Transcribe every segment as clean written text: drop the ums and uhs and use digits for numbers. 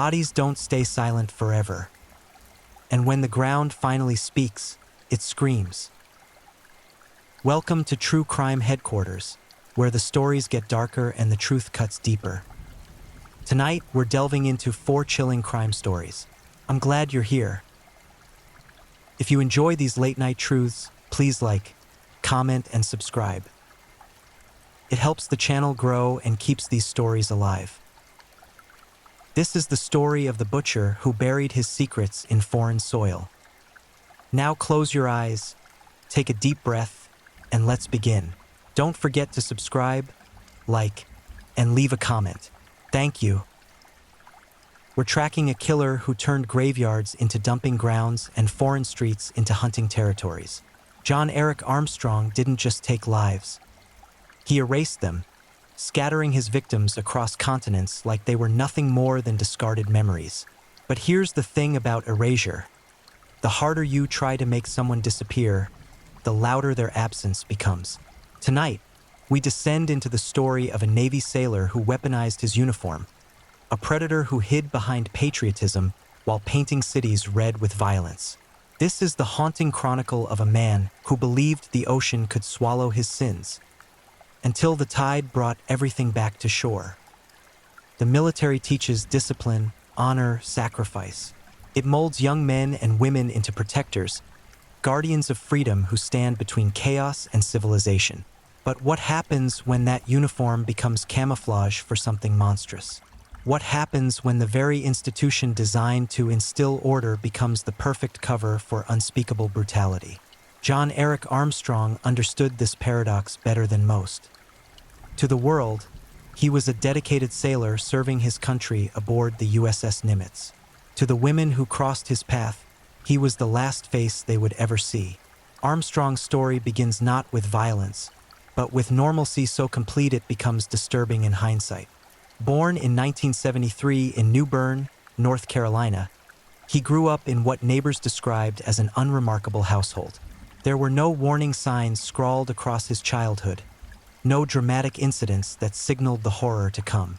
Bodies don't stay silent forever. And when the ground finally speaks, it screams. Welcome to True Crime Headquarters, where the stories get darker and the truth cuts deeper. Tonight, we're delving into 4 chilling crime stories. I'm glad you're here. If you enjoy these late-night truths, please like, comment, and subscribe. It helps the channel grow and keeps these stories alive. This is the story of the butcher who buried his secrets in foreign soil. Now close your eyes, take a deep breath, and let's begin. Don't forget to subscribe, like, and leave a comment. Thank you. We're tracking a killer who turned graveyards into dumping grounds and foreign streets into hunting territories. John Eric Armstrong didn't just take lives. He erased them, scattering his victims across continents like they were nothing more than discarded memories. But here's the thing about erasure. The harder you try to make someone disappear, the louder their absence becomes. Tonight, we descend into the story of a Navy sailor who weaponized his uniform, a predator who hid behind patriotism while painting cities red with violence. This is the haunting chronicle of a man who believed the ocean could swallow his sins, until the tide brought everything back to shore. The military teaches discipline, honor, sacrifice. It molds young men and women into protectors, guardians of freedom who stand between chaos and civilization. But what happens when that uniform becomes camouflage for something monstrous? What happens when the very institution designed to instill order becomes the perfect cover for unspeakable brutality? John Eric Armstrong understood this paradox better than most. To the world, he was a dedicated sailor serving his country aboard the USS Nimitz. To the women who crossed his path, he was the last face they would ever see. Armstrong's story begins not with violence, but with normalcy so complete it becomes disturbing in hindsight. Born in 1973 in New Bern, North Carolina, he grew up in what neighbors described as an unremarkable household. There were no warning signs scrawled across his childhood, no dramatic incidents that signaled the horror to come.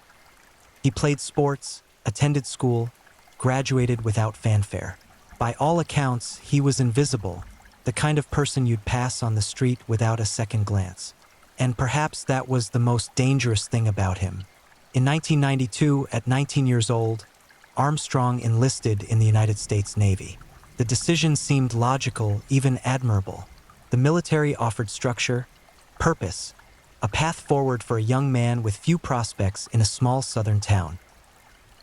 He played sports, attended school, graduated without fanfare. By all accounts, he was invisible, the kind of person you'd pass on the street without a second glance. And perhaps that was the most dangerous thing about him. In 1992, at 19 years old, Armstrong enlisted in the United States Navy. The decision seemed logical, even admirable. The military offered structure, purpose, a path forward for a young man with few prospects in a small southern town.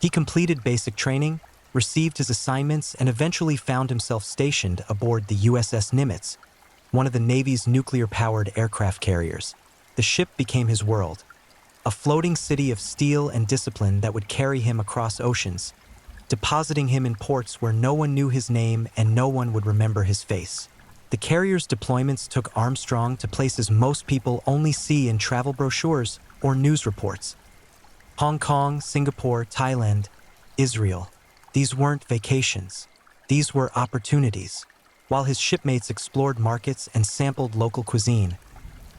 He completed basic training, received his assignments, and eventually found himself stationed aboard the USS Nimitz, one of the Navy's nuclear-powered aircraft carriers. The ship became his world, a floating city of steel and discipline that would carry him across oceans, depositing him in ports where no one knew his name and no one would remember his face. The carrier's deployments took Armstrong to places most people only see in travel brochures or news reports. Hong Kong, Singapore, Thailand, Israel. These weren't vacations. These were opportunities. While his shipmates explored markets and sampled local cuisine,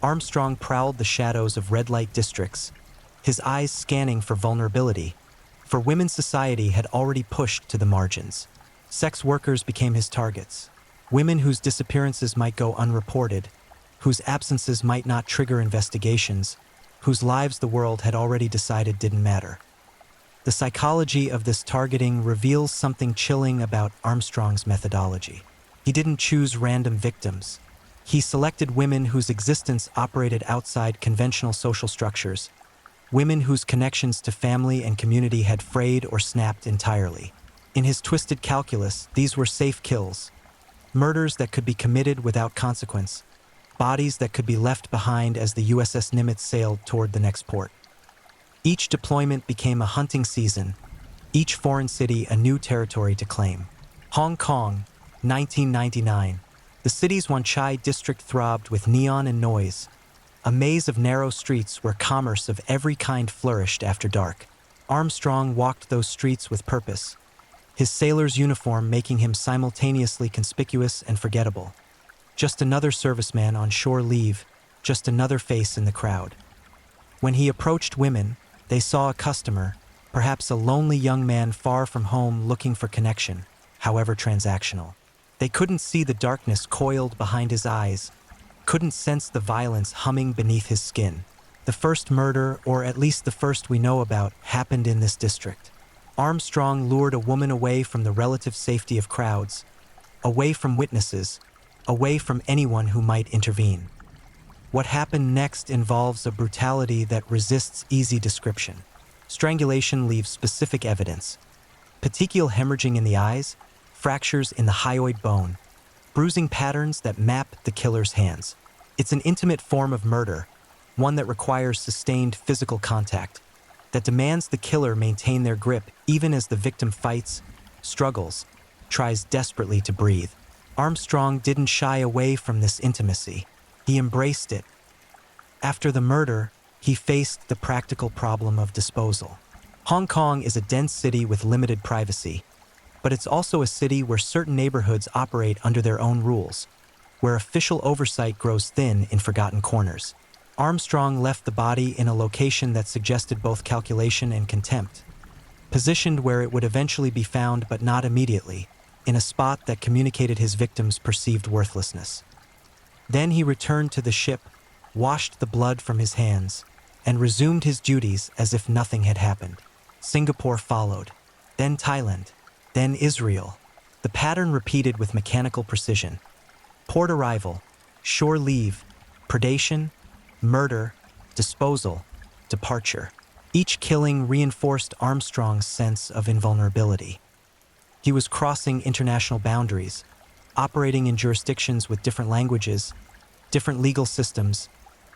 Armstrong prowled the shadows of red light districts, his eyes scanning for vulnerability. For women's society had already pushed to the margins. Sex workers became his targets. Women whose disappearances might go unreported, whose absences might not trigger investigations, whose lives the world had already decided didn't matter. The psychology of this targeting reveals something chilling about Armstrong's methodology. He didn't choose random victims. He selected women whose existence operated outside conventional social structures, women whose connections to family and community had frayed or snapped entirely. In his twisted calculus, these were safe kills, murders that could be committed without consequence, bodies that could be left behind as the USS Nimitz sailed toward the next port. Each deployment became a hunting season, each foreign city a new territory to claim. Hong Kong, 1999. The city's Wan Chai district throbbed with neon and noise, a maze of narrow streets where commerce of every kind flourished after dark. Armstrong walked those streets with purpose, his sailor's uniform making him simultaneously conspicuous and forgettable. Just another serviceman on shore leave, just another face in the crowd. When he approached women, they saw a customer, Perhaps a lonely young man far from home looking for connection, however transactional. They couldn't see the darkness coiled behind his eyes, couldn't sense the violence humming beneath his skin. The first murder, or at least the first we know about, happened in this district. Armstrong lured a woman away from the relative safety of crowds, away from witnesses, away from anyone who might intervene. What happened next involves a brutality that resists easy description. Strangulation leaves specific evidence: petechial hemorrhaging in the eyes, fractures in the hyoid bone, bruising patterns that map the killer's hands. It's an intimate form of murder, one that requires sustained physical contact, that demands the killer maintain their grip even as the victim fights, struggles, tries desperately to breathe. Armstrong didn't shy away from this intimacy. He embraced it. After the murder, he faced the practical problem of disposal. Hong Kong is a dense city with limited privacy, but it's also a city where certain neighborhoods operate under their own rules, where official oversight grows thin in forgotten corners. Armstrong left the body in a location that suggested both calculation and contempt, positioned where it would eventually be found but not immediately, in a spot that communicated his victim's perceived worthlessness. Then he returned to the ship, washed the blood from his hands, and resumed his duties as if nothing had happened. Singapore followed, then Thailand, then Israel. The pattern repeated with mechanical precision. Port arrival, shore leave, predation, murder, disposal, departure. Each killing reinforced Armstrong's sense of invulnerability. He was crossing international boundaries, operating in jurisdictions with different languages, different legal systems,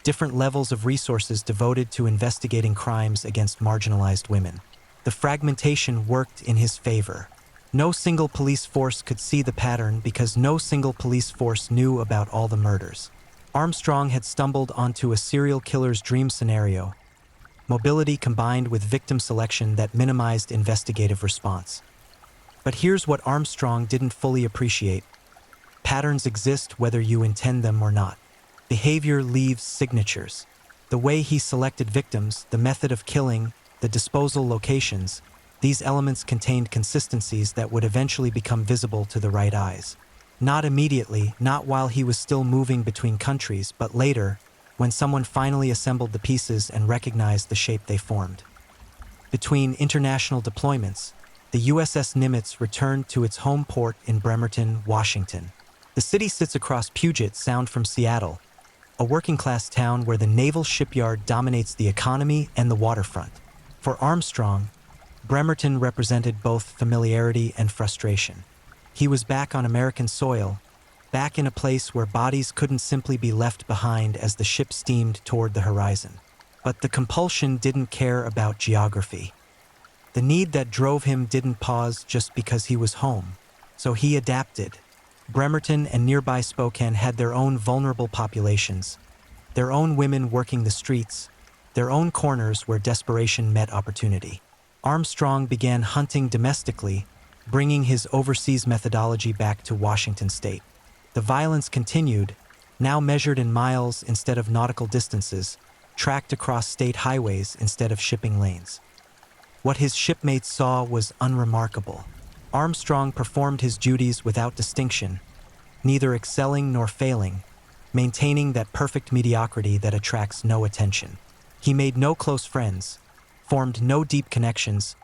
different levels of resources devoted to investigating crimes against marginalized women. The fragmentation worked in his favor. No single police force could see the pattern because no single police force knew about all the murders. Armstrong had stumbled onto a serial killer's dream scenario, mobility combined with victim selection that minimized investigative response. But here's what Armstrong didn't fully appreciate. Patterns exist whether you intend them or not. Behavior leaves signatures. The way he selected victims, the method of killing, the disposal locations, these elements contained consistencies that would eventually become visible to the right eyes. Not immediately, not while he was still moving between countries, but later, when someone finally assembled the pieces and recognized the shape they formed. Between international deployments, the USS Nimitz returned to its home port in Bremerton, Washington. The city sits across Puget Sound from Seattle, a working-class town where the naval shipyard dominates the economy and the waterfront. For Armstrong, Bremerton represented both familiarity and frustration. He was back on American soil, back in a place where bodies couldn't simply be left behind as the ship steamed toward the horizon. But the compulsion didn't care about geography. The need that drove him didn't pause just because he was home, so he adapted. Bremerton and nearby Spokane had their own vulnerable populations, their own women working the streets, their own corners where desperation met opportunity. Armstrong began hunting domestically, bringing his overseas methodology back to Washington state. The violence continued, now measured in miles instead of nautical distances, tracked across state highways instead of shipping lanes. What his shipmates saw was unremarkable. Armstrong performed his duties without distinction, neither excelling nor failing, maintaining that perfect mediocrity that attracts no attention. He made no close friends, formed no deep connections,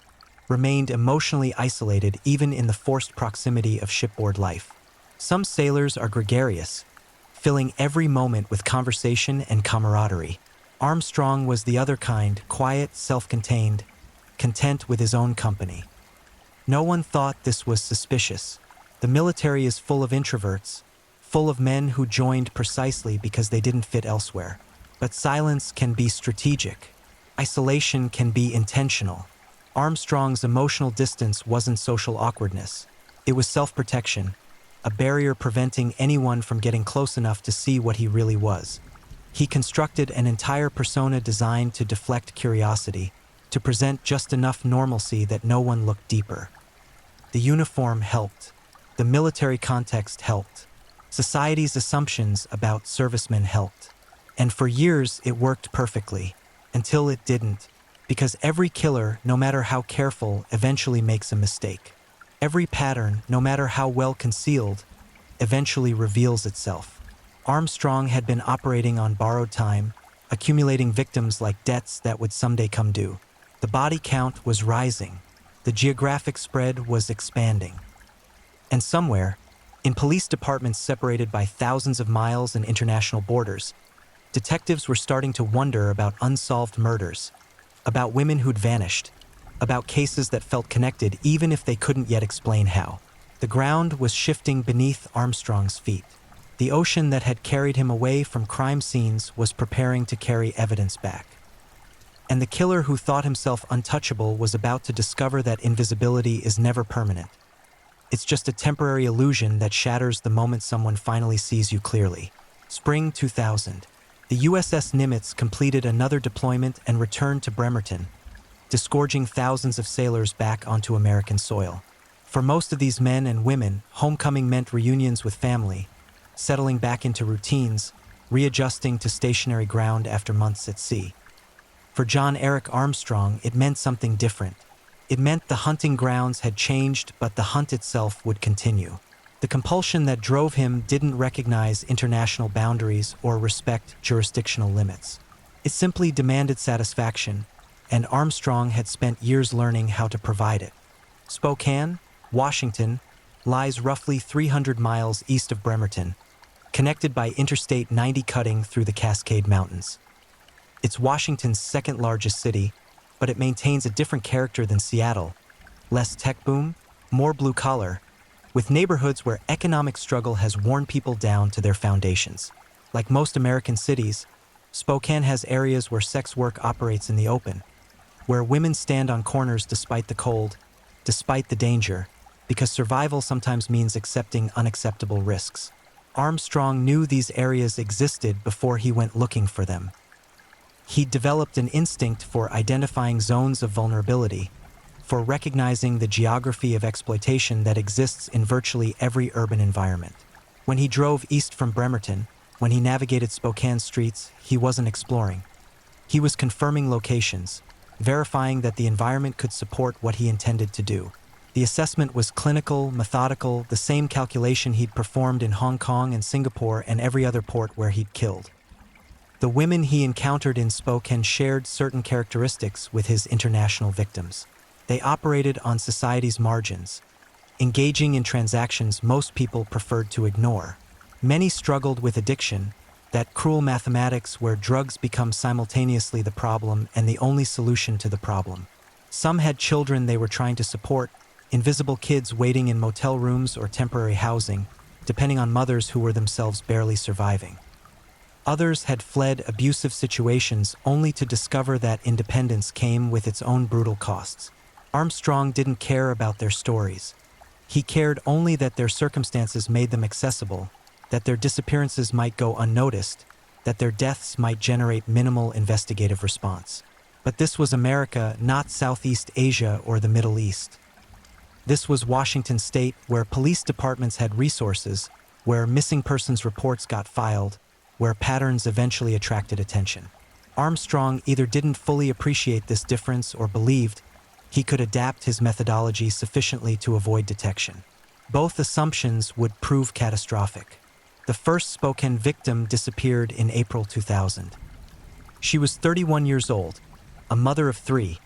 remained emotionally isolated even in the forced proximity of shipboard life. Some sailors are gregarious, filling every moment with conversation and camaraderie. Armstrong was the other kind, quiet, self-contained, content with his own company. No one thought this was suspicious. The military is full of introverts, full of men who joined precisely because they didn't fit elsewhere. But silence can be strategic. Isolation can be intentional. Armstrong's emotional distance wasn't social awkwardness. It was self-protection, a barrier preventing anyone from getting close enough to see what he really was. He constructed an entire persona designed to deflect curiosity, to present just enough normalcy that no one looked deeper. The uniform helped. The military context helped. Society's assumptions about servicemen helped. And for years it worked perfectly, until it didn't, Because every killer, no matter how careful, eventually makes a mistake. Every pattern, no matter how well concealed, eventually reveals itself. Armstrong had been operating on borrowed time, accumulating victims like debts that would someday come due. The body count was rising. The geographic spread was expanding. And somewhere, in police departments separated by thousands of miles and international borders, detectives were starting to wonder about unsolved murders, about women who'd vanished, about cases that felt connected even if they couldn't yet explain how. The ground was shifting beneath Armstrong's feet. The ocean that had carried him away from crime scenes was preparing to carry evidence back. And the killer who thought himself untouchable was about to discover that invisibility is never permanent. It's just a temporary illusion that shatters the moment someone finally sees you clearly. Spring 2000. The USS Nimitz completed another deployment and returned to Bremerton, disgorging thousands of sailors back onto American soil. For most of these men and women, homecoming meant reunions with family, settling back into routines, readjusting to stationary ground after months at sea. For John Eric Armstrong, it meant something different. It meant the hunting grounds had changed, but the hunt itself would continue. The compulsion that drove him didn't recognize international boundaries or respect jurisdictional limits. It simply demanded satisfaction, and Armstrong had spent years learning how to provide it. Spokane, Washington, lies roughly 300 miles east of Bremerton, connected by Interstate 90 cutting through the Cascade Mountains. It's Washington's second largest city, but it maintains a different character than Seattle. Less tech boom, more blue collar, with neighborhoods where economic struggle has worn people down to their foundations. Like most American cities, Spokane has areas where sex work operates in the open, where women stand on corners despite the cold, despite the danger, because survival sometimes means accepting unacceptable risks. Armstrong knew these areas existed before he went looking for them. He'd developed an instinct for identifying zones of vulnerability, for recognizing the geography of exploitation that exists in virtually every urban environment. When he drove east from Bremerton, when he navigated Spokane streets, he wasn't exploring. He was confirming locations, verifying that the environment could support what he intended to do. The assessment was clinical, methodical, the same calculation he'd performed in Hong Kong and Singapore and every other port where he'd killed. The women he encountered in Spokane shared certain characteristics with his international victims. They operated on society's margins, engaging in transactions most people preferred to ignore. Many struggled with addiction, that cruel mathematics where drugs become simultaneously the problem and the only solution to the problem. Some had children they were trying to support, invisible kids waiting in motel rooms or temporary housing, depending on mothers who were themselves barely surviving. Others had fled abusive situations only to discover that independence came with its own brutal costs. Armstrong didn't care about their stories. He cared only that their circumstances made them accessible, that their disappearances might go unnoticed, that their deaths might generate minimal investigative response. But this was America, not Southeast Asia or the Middle East. This was Washington State, where police departments had resources, where missing persons reports got filed, where patterns eventually attracted attention. Armstrong either didn't fully appreciate this difference or believed he could adapt his methodology sufficiently to avoid detection. Both assumptions would prove catastrophic. The first Spokane victim disappeared in April 2000. She was 31 years old, a mother of 3,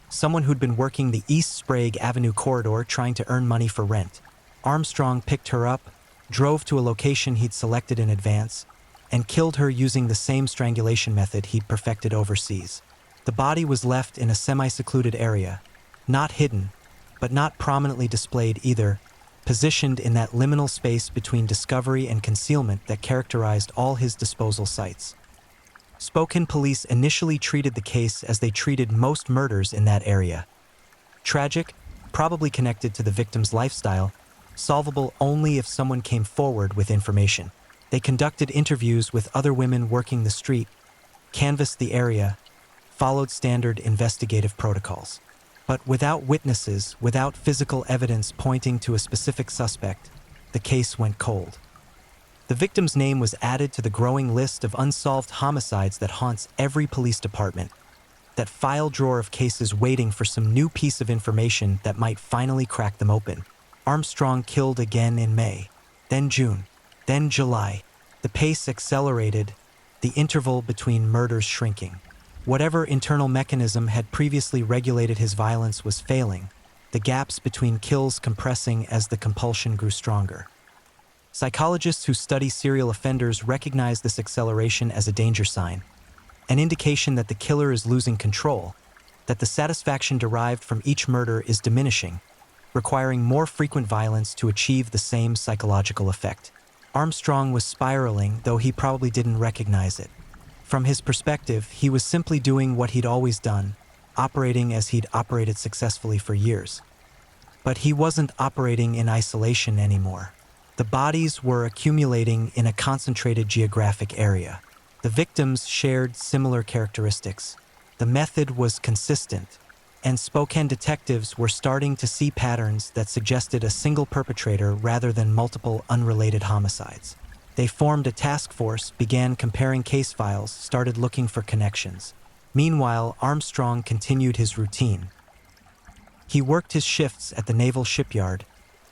someone who'd been working the East Sprague Avenue corridor trying to earn money for rent. Armstrong picked her up, drove to a location he'd selected in advance, and killed her using the same strangulation method he'd perfected overseas. The body was left in a semi-secluded area, not hidden, but not prominently displayed either, positioned in that liminal space between discovery and concealment that characterized all his disposal sites. Spokane police initially treated the case as they treated most murders in that area. Tragic, probably connected to the victim's lifestyle, solvable only if someone came forward with information. They conducted interviews with other women working the street, canvassed the area, followed standard investigative protocols. But without witnesses, without physical evidence pointing to a specific suspect, the case went cold. The victim's name was added to the growing list of unsolved homicides that haunts every police department, that file drawer of cases waiting for some new piece of information that might finally crack them open. Armstrong killed again in May, then June, then July. The pace accelerated, the interval between murders shrinking. Whatever internal mechanism had previously regulated his violence was failing, the gaps between kills compressing as the compulsion grew stronger. Psychologists who study serial offenders recognize this acceleration as a danger sign, an indication that the killer is losing control, that the satisfaction derived from each murder is diminishing, requiring more frequent violence to achieve the same psychological effect. Armstrong was spiraling, though he probably didn't recognize it. From his perspective, he was simply doing what he'd always done, operating as he'd operated successfully for years. But he wasn't operating in isolation anymore. The bodies were accumulating in a concentrated geographic area. The victims shared similar characteristics. The method was consistent, and Spokane detectives were starting to see patterns that suggested a single perpetrator rather than multiple unrelated homicides. They formed a task force, began comparing case files, started looking for connections. Meanwhile, Armstrong continued his routine. He worked his shifts at the naval shipyard,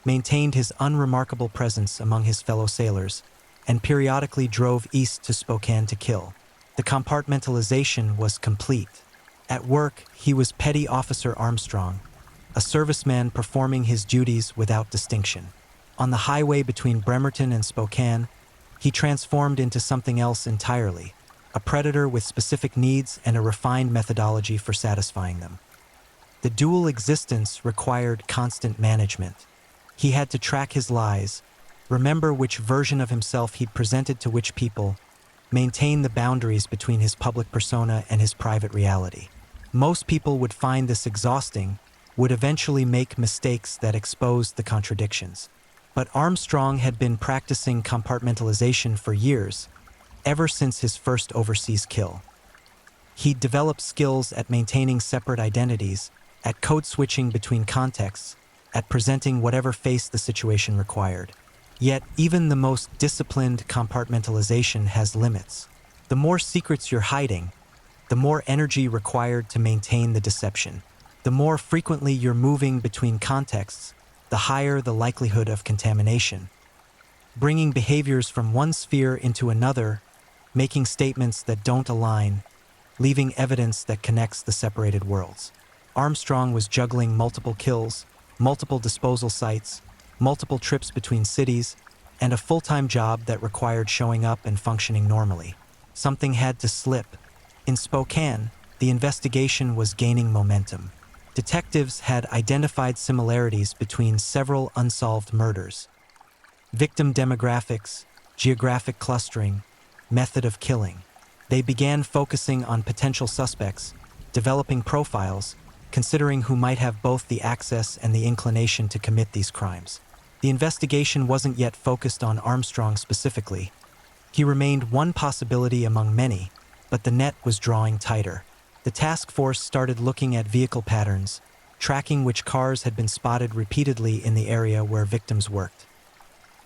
maintained his unremarkable presence among his fellow sailors, and periodically drove east to Spokane to kill. The compartmentalization was complete. At work, he was Petty Officer Armstrong, a serviceman performing his duties without distinction. On the highway between Bremerton and Spokane, he transformed into something else entirely, a predator with specific needs and a refined methodology for satisfying them. The dual existence required constant management. He had to track his lies, remember which version of himself he'd presented to which people, maintain the boundaries between his public persona and his private reality. Most people would find this exhausting, would eventually make mistakes that exposed the contradictions. But Armstrong had been practicing compartmentalization for years, ever since his first overseas kill. He'd developed skills at maintaining separate identities, at code switching between contexts, at presenting whatever face the situation required. Yet, even the most disciplined compartmentalization has limits. The more secrets you're hiding, the more energy required to maintain the deception. The more frequently you're moving between contexts, the higher the likelihood of contamination. Bringing behaviors from one sphere into another, making statements that don't align, leaving evidence that connects the separated worlds. Armstrong was juggling multiple kills, multiple disposal sites, multiple trips between cities, and a full-time job that required showing up and functioning normally. Something had to slip. In Spokane, the investigation was gaining momentum. Detectives had identified similarities between several unsolved murders. Victim demographics, geographic clustering, method of killing. They began focusing on potential suspects, developing profiles, considering who might have both the access and the inclination to commit these crimes. The investigation wasn't yet focused on Armstrong specifically. He remained one possibility among many, but the net was drawing tighter. The task force started looking at vehicle patterns, tracking which cars had been spotted repeatedly in the area where victims worked.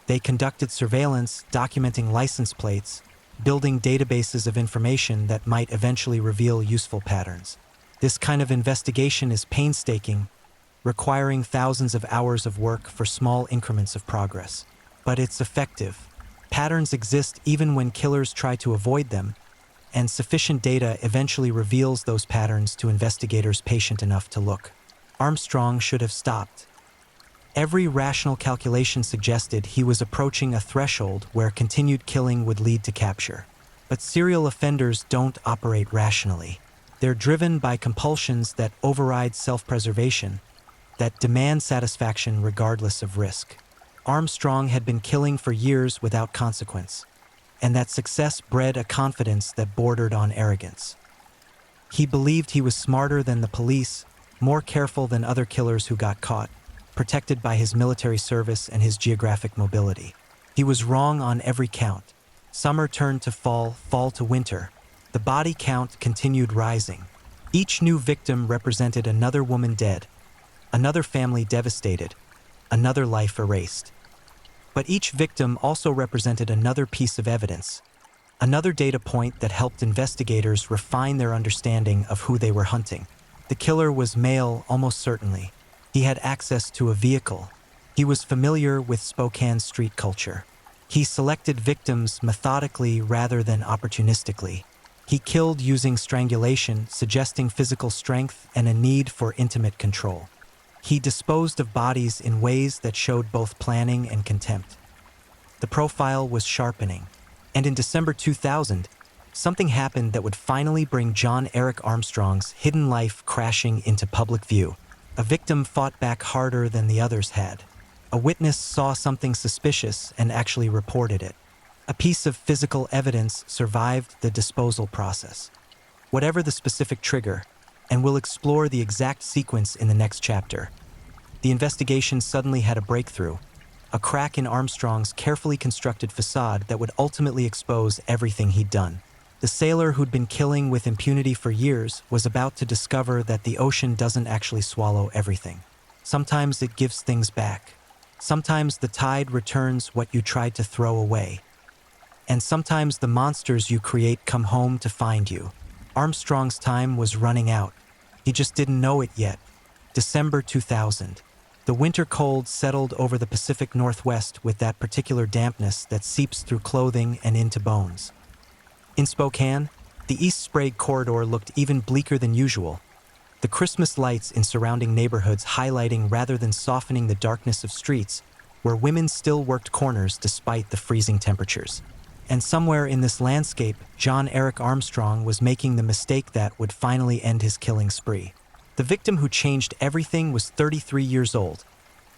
They conducted surveillance, documenting license plates, building databases of information that might eventually reveal useful patterns. This kind of investigation is painstaking, requiring thousands of hours of work for small increments of progress. But it's effective. Patterns exist even when killers try to avoid them, and sufficient data eventually reveals those patterns to investigators patient enough to look. Armstrong should have stopped. Every rational calculation suggested he was approaching a threshold where continued killing would lead to capture. But serial offenders don't operate rationally. They're driven by compulsions that override self-preservation, that demand satisfaction regardless of risk. Armstrong had been killing for years without consequence, and that success bred a confidence that bordered on arrogance. He believed he was smarter than the police, more careful than other killers who got caught, protected by his military service and his geographic mobility. He was wrong on every count. Summer turned to fall, fall to winter. The body count continued rising. Each new victim represented another woman dead, another family devastated, another life erased. But each victim also represented another piece of evidence, Another data point that helped investigators refine their understanding of who they were hunting. The killer was male, almost certainly. He had access to a vehicle. He was familiar with Spokane's street culture. He selected victims methodically rather than opportunistically. He killed using strangulation, suggesting physical strength and a need for intimate control. He disposed of bodies in ways that showed both planning and contempt. The profile was sharpening. And in December 2000, something happened that would finally bring John Eric Armstrong's hidden life crashing into public view. A victim fought back harder than the others had. A witness saw something suspicious and actually reported it. A piece of physical evidence survived the disposal process. Whatever the specific trigger, and we'll explore the exact sequence in the next chapter. The investigation suddenly had a breakthrough, a crack in Armstrong's carefully constructed facade that would ultimately expose everything he'd done. The sailor who'd been killing with impunity for years was about to discover that the ocean doesn't actually swallow everything. Sometimes it gives things back. Sometimes the tide returns what you tried to throw away. And sometimes the monsters you create come home to find you. Armstrong's time was running out. He just didn't know it yet. December 2000. The winter cold settled over the Pacific Northwest with that particular dampness that seeps through clothing and into bones. In Spokane, the East Sprague corridor looked even bleaker than usual, the Christmas lights in surrounding neighborhoods highlighting rather than softening the darkness of streets where women still worked corners despite the freezing temperatures. And somewhere in this landscape, John Eric Armstrong was making the mistake that would finally end his killing spree. The victim who changed everything was 33 years old.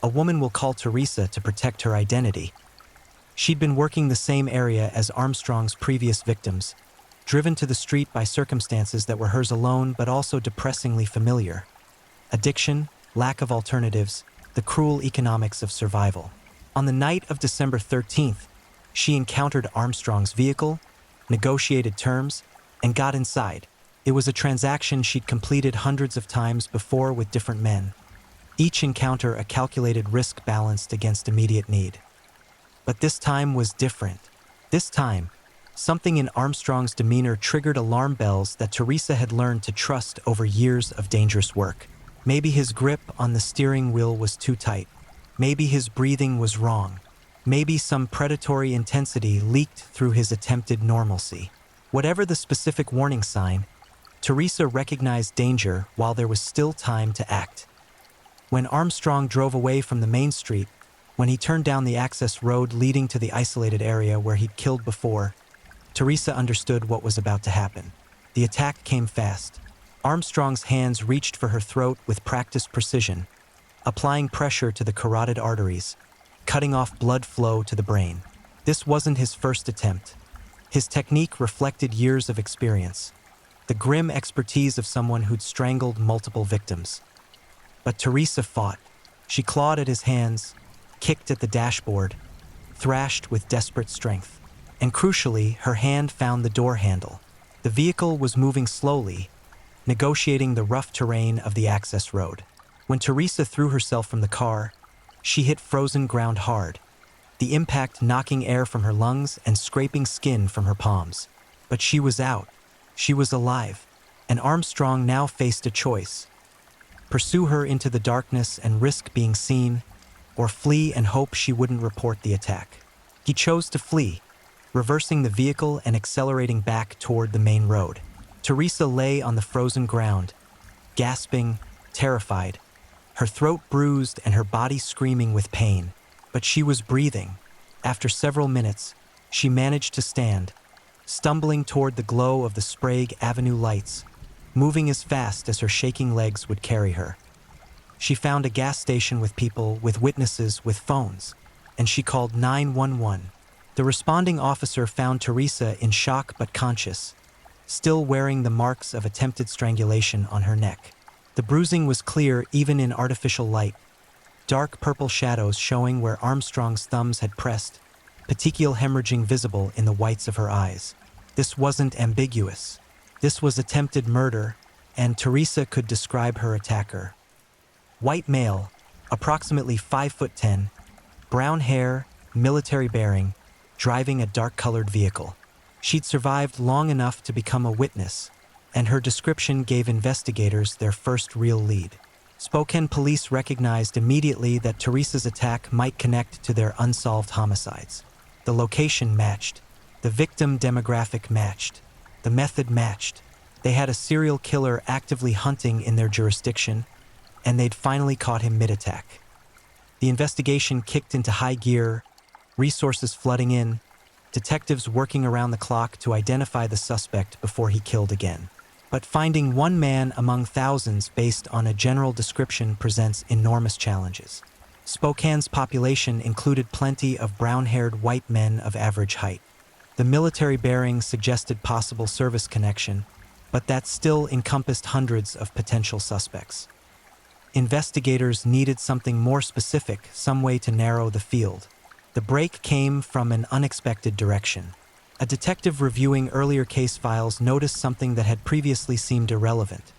A woman we'll call Teresa to protect her identity. She'd been working the same area as Armstrong's previous victims, driven to the street by circumstances that were hers alone but also depressingly familiar. Addiction, lack of alternatives, the cruel economics of survival. On the night of December 13th, she encountered Armstrong's vehicle, negotiated terms, and got inside. It was a transaction she'd completed hundreds of times before with different men. Each encounter a calculated risk balanced against immediate need. But this time was different. This time, something in Armstrong's demeanor triggered alarm bells that Teresa had learned to trust over years of dangerous work. Maybe his grip on the steering wheel was too tight. Maybe his breathing was wrong. Maybe some predatory intensity leaked through his attempted normalcy. Whatever the specific warning sign, Teresa recognized danger while there was still time to act. When Armstrong drove away from the main street, when he turned down the access road leading to the isolated area where he'd killed before, Teresa understood what was about to happen. The attack came fast. Armstrong's hands reached for her throat with practiced precision, applying pressure to the carotid arteries, cutting off blood flow to the brain. This wasn't his first attempt. His technique reflected years of experience, the grim expertise of someone who'd strangled multiple victims. But Teresa fought. She clawed at his hands, kicked at the dashboard, thrashed with desperate strength. And crucially, her hand found the door handle. The vehicle was moving slowly, negotiating the rough terrain of the access road. When Teresa threw herself from the car, she hit frozen ground hard, the impact knocking air from her lungs and scraping skin from her palms. But she was out. She was alive. And Armstrong now faced a choice: pursue her into the darkness and risk being seen, or flee and hope she wouldn't report the attack. He chose to flee, reversing the vehicle and accelerating back toward the main road. Teresa lay on the frozen ground, gasping, terrified, her throat bruised and her body screaming with pain. But she was breathing. After several minutes, she managed to stand, stumbling toward the glow of the Sprague Avenue lights, moving as fast as her shaking legs would carry her. She found a gas station with people, with witnesses, with phones, and she called 911. The responding officer found Teresa in shock but conscious, still wearing the marks of attempted strangulation on her neck. The bruising was clear even in artificial light, dark purple shadows showing where Armstrong's thumbs had pressed, petechial hemorrhaging visible in the whites of her eyes. This wasn't ambiguous. This was attempted murder, and Teresa could describe her attacker. White male, approximately 5'10", brown hair, military bearing, driving a dark-colored vehicle. She'd survived long enough to become a witness, and her description gave investigators their first real lead. Spokane police recognized immediately that Teresa's attack might connect to their unsolved homicides. The location matched, the victim demographic matched, the method matched. They had a serial killer actively hunting in their jurisdiction, and they'd finally caught him mid-attack. The investigation kicked into high gear, resources flooding in, detectives working around the clock to identify the suspect before he killed again. But finding one man among thousands based on a general description presents enormous challenges. Spokane's population included plenty of brown-haired white men of average height. The military bearings suggested possible service connection, but that still encompassed hundreds of potential suspects. Investigators needed something more specific, some way to narrow the field. The break came from an unexpected direction. A detective reviewing earlier case files noticed something that had previously seemed irrelevant.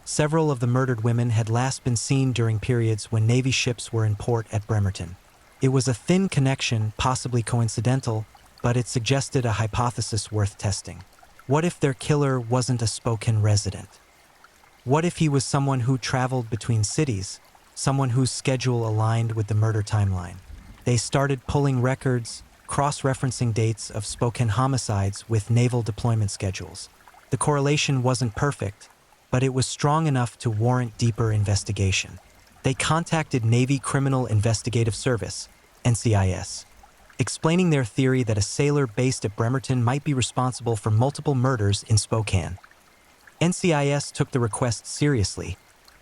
Several of the murdered women had last been seen during periods when Navy ships were in port at Bremerton. It was a thin connection, possibly coincidental, but it suggested a hypothesis worth testing. What if their killer wasn't a Spokane resident? What if he was someone who traveled between cities, someone whose schedule aligned with the murder timeline? They started pulling records, cross-referencing dates of Spokane homicides with naval deployment schedules. The correlation wasn't perfect, but it was strong enough to warrant deeper investigation. They contacted Navy Criminal Investigative Service, NCIS, explaining their theory that a sailor based at Bremerton might be responsible for multiple murders in Spokane. NCIS took the request seriously,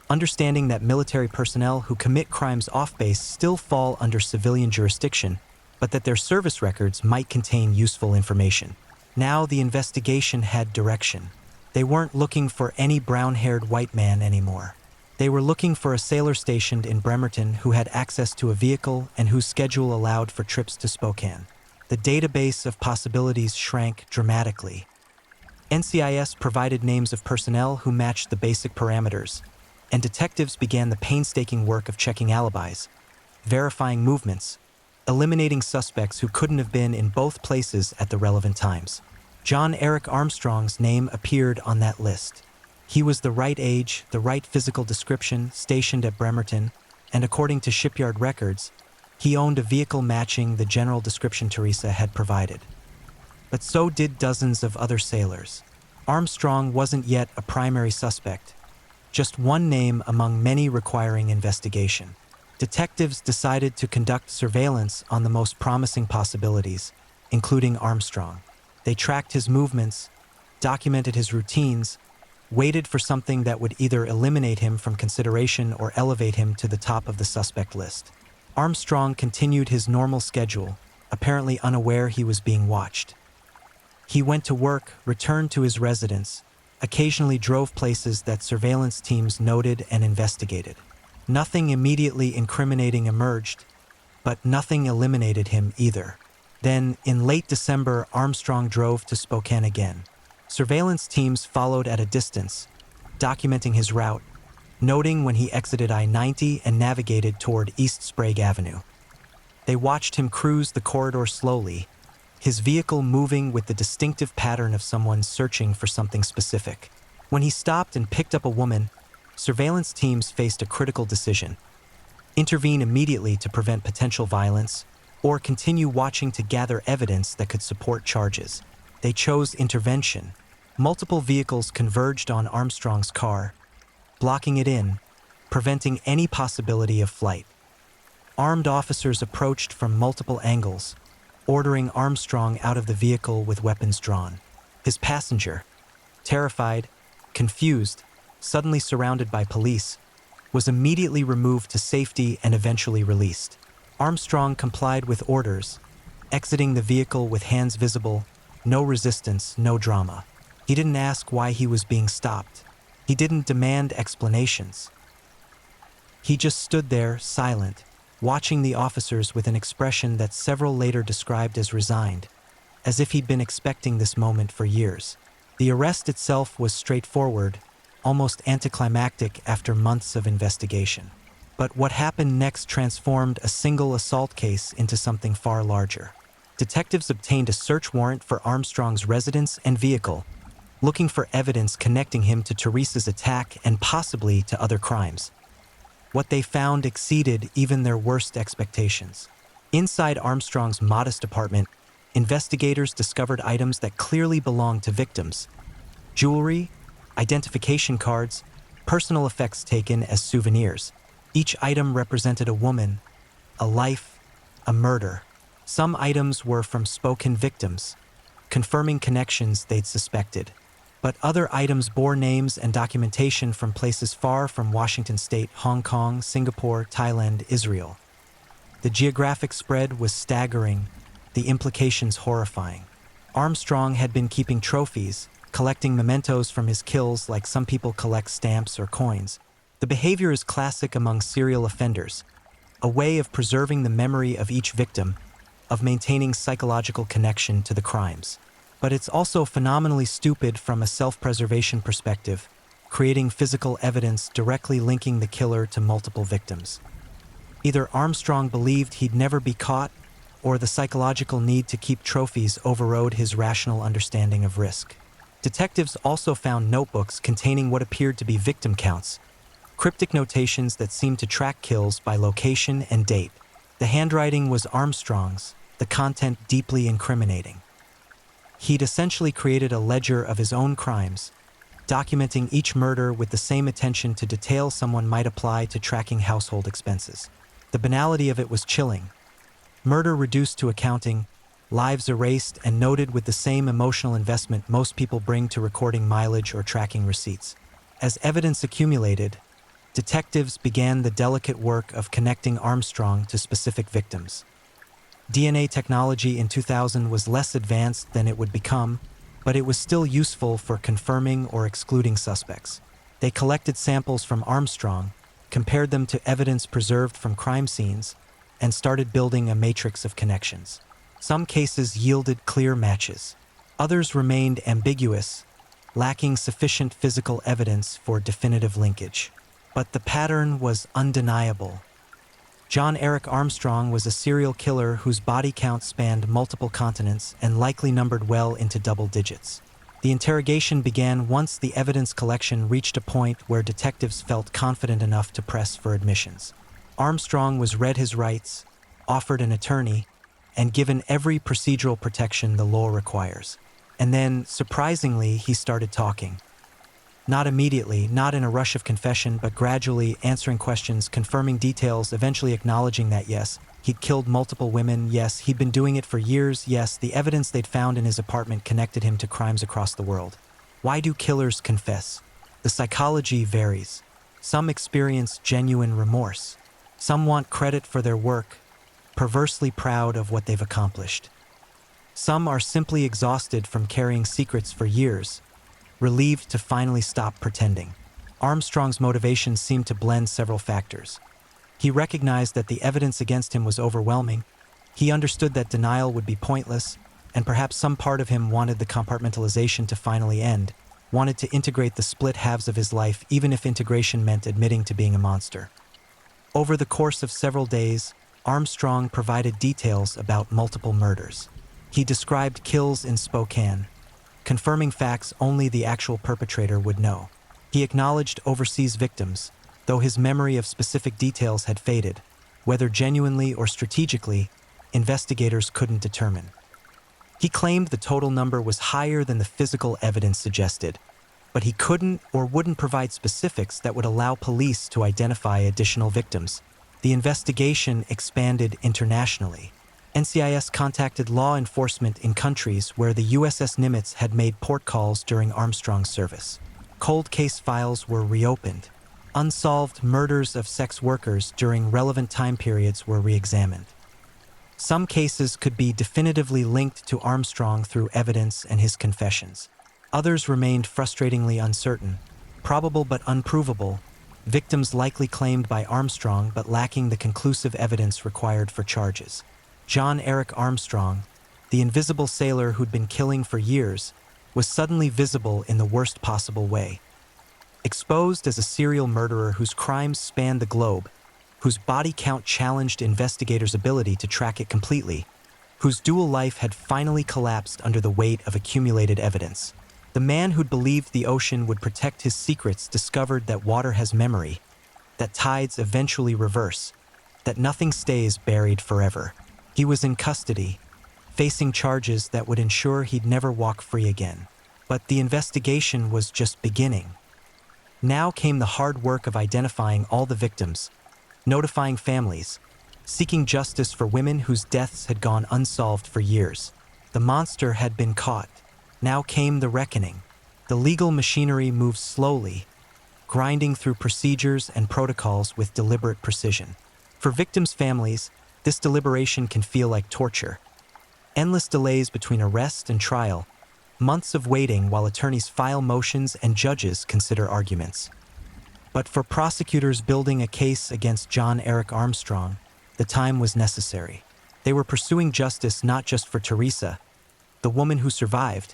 understanding that military personnel who commit crimes off-base still fall under civilian jurisdiction, but that their service records might contain useful information. Now the investigation had direction. They weren't looking for any brown-haired white man anymore. They were looking for a sailor stationed in Bremerton who had access to a vehicle and whose schedule allowed for trips to Spokane. The database of possibilities shrank dramatically. NCIS provided names of personnel who matched the basic parameters, and detectives began the painstaking work of checking alibis, verifying movements, eliminating suspects who couldn't have been in both places at the relevant times. John Eric Armstrong's name appeared on that list. He was the right age, the right physical description, stationed at Bremerton, and according to shipyard records, he owned a vehicle matching the general description Teresa had provided. But so did dozens of other sailors. Armstrong wasn't yet a primary suspect, just one name among many requiring investigation. Detectives decided to conduct surveillance on the most promising possibilities, including Armstrong. They tracked his movements, documented his routines, waited for something that would either eliminate him from consideration or elevate him to the top of the suspect list. Armstrong continued his normal schedule, apparently unaware he was being watched. He went to work, returned to his residence, occasionally drove places that surveillance teams noted and investigated. Nothing immediately incriminating emerged, but nothing eliminated him either. Then, in late December, Armstrong drove to Spokane again. Surveillance teams followed at a distance, documenting his route, noting when he exited I-90 and navigated toward East Sprague Avenue. They watched him cruise the corridor slowly, his vehicle moving with the distinctive pattern of someone searching for something specific. When he stopped and picked up a woman, surveillance teams faced a critical decision: intervene immediately to prevent potential violence, or continue watching to gather evidence that could support charges. They chose intervention. Multiple vehicles converged on Armstrong's car, blocking it in, preventing any possibility of flight. Armed officers approached from multiple angles, ordering Armstrong out of the vehicle with weapons drawn. His passenger, terrified, confused, suddenly surrounded by police, was immediately removed to safety and eventually released. Armstrong complied with orders, exiting the vehicle with hands visible, no resistance, no drama. He didn't ask why he was being stopped. He didn't demand explanations. He just stood there, silent, watching the officers with an expression that several later described as resigned, as if he'd been expecting this moment for years. The arrest itself was straightforward, almost anticlimactic after months of investigation. But what happened next transformed a single assault case into something far larger. Detectives obtained a search warrant for Armstrong's residence and vehicle, looking for evidence connecting him to Teresa's attack and possibly to other crimes. What they found exceeded even their worst expectations. Inside Armstrong's modest apartment, investigators discovered items that clearly belonged to victims: jewelry, identification cards, personal effects taken as souvenirs. Each item represented a woman, a life, a murder. Some items were from spoken victims, confirming connections they'd suspected. But other items bore names and documentation from places far from Washington State, Hong Kong, Singapore, Thailand, Israel. The geographic spread was staggering, the implications horrifying. Armstrong had been keeping trophies, collecting mementos from his kills like some people collect stamps or coins. The behavior is classic among serial offenders, a way of preserving the memory of each victim, of maintaining psychological connection to the crimes. But it's also phenomenally stupid from a self-preservation perspective, creating physical evidence directly linking the killer to multiple victims. Either Armstrong believed he'd never be caught, or the psychological need to keep trophies overrode his rational understanding of risk. Detectives also found notebooks containing what appeared to be victim counts, cryptic notations that seemed to track kills by location and date. The handwriting was Armstrong's, the content deeply incriminating. He'd essentially created a ledger of his own crimes, documenting each murder with the same attention to detail someone might apply to tracking household expenses. The banality of it was chilling. Murder reduced to accounting, lives erased and noted with the same emotional investment most people bring to recording mileage or tracking receipts. As evidence accumulated, detectives began the delicate work of connecting Armstrong to specific victims. DNA technology in 2000 was less advanced than it would become, but it was still useful for confirming or excluding suspects. They collected samples from Armstrong, compared them to evidence preserved from crime scenes, and started building a matrix of connections. Some cases yielded clear matches. Others remained ambiguous, lacking sufficient physical evidence for definitive linkage. But the pattern was undeniable. John Eric Armstrong was a serial killer whose body count spanned multiple continents and likely numbered well into double digits. The interrogation began once the evidence collection reached a point where detectives felt confident enough to press for admissions. Armstrong was read his rights, offered an attorney, and given every procedural protection the law requires. And then, surprisingly, he started talking. Not immediately, not in a rush of confession, but gradually answering questions, confirming details, eventually acknowledging that yes, he'd killed multiple women, yes, he'd been doing it for years, yes, the evidence they'd found in his apartment connected him to crimes across the world. Why do killers confess? The psychology varies. Some experience genuine remorse. Some want credit for their work, perversely proud of what they've accomplished. Some are simply exhausted from carrying secrets for years, relieved to finally stop pretending. Armstrong's motivations seemed to blend several factors. He recognized that the evidence against him was overwhelming. He understood that denial would be pointless, and perhaps some part of him wanted the compartmentalization to finally end, wanted to integrate the split halves of his life, even if integration meant admitting to being a monster. Over the course of several days, Armstrong provided details about multiple murders. He described kills in Spokane, confirming facts only the actual perpetrator would know. He acknowledged overseas victims, though his memory of specific details had faded. Whether genuinely or strategically, investigators couldn't determine. He claimed the total number was higher than the physical evidence suggested, but he couldn't or wouldn't provide specifics that would allow police to identify additional victims. The investigation expanded internationally. NCIS contacted law enforcement in countries where the USS Nimitz had made port calls during Armstrong's service. Cold case files were reopened. Unsolved murders of sex workers during relevant time periods were re-examined. Some cases could be definitively linked to Armstrong through evidence and his confessions. Others remained frustratingly uncertain, probable but unprovable, victims likely claimed by Armstrong but lacking the conclusive evidence required for charges. John Eric Armstrong, the invisible sailor who'd been killing for years, was suddenly visible in the worst possible way. Exposed as a serial murderer whose crimes spanned the globe, whose body count challenged investigators' ability to track it completely, whose dual life had finally collapsed under the weight of accumulated evidence. The man who'd believed the ocean would protect his secrets discovered that water has memory, that tides eventually reverse, that nothing stays buried forever. He was in custody, facing charges that would ensure he'd never walk free again. But the investigation was just beginning. Now came the hard work of identifying all the victims, notifying families, seeking justice for women whose deaths had gone unsolved for years. The monster had been caught. Now came the reckoning. The legal machinery moved slowly, grinding through procedures and protocols with deliberate precision. For victims' families, this deliberation can feel like torture. Endless delays between arrest and trial, months of waiting while attorneys file motions and judges consider arguments. But for prosecutors building a case against John Eric Armstrong, the time was necessary. They were pursuing justice not just for Teresa, the woman who survived,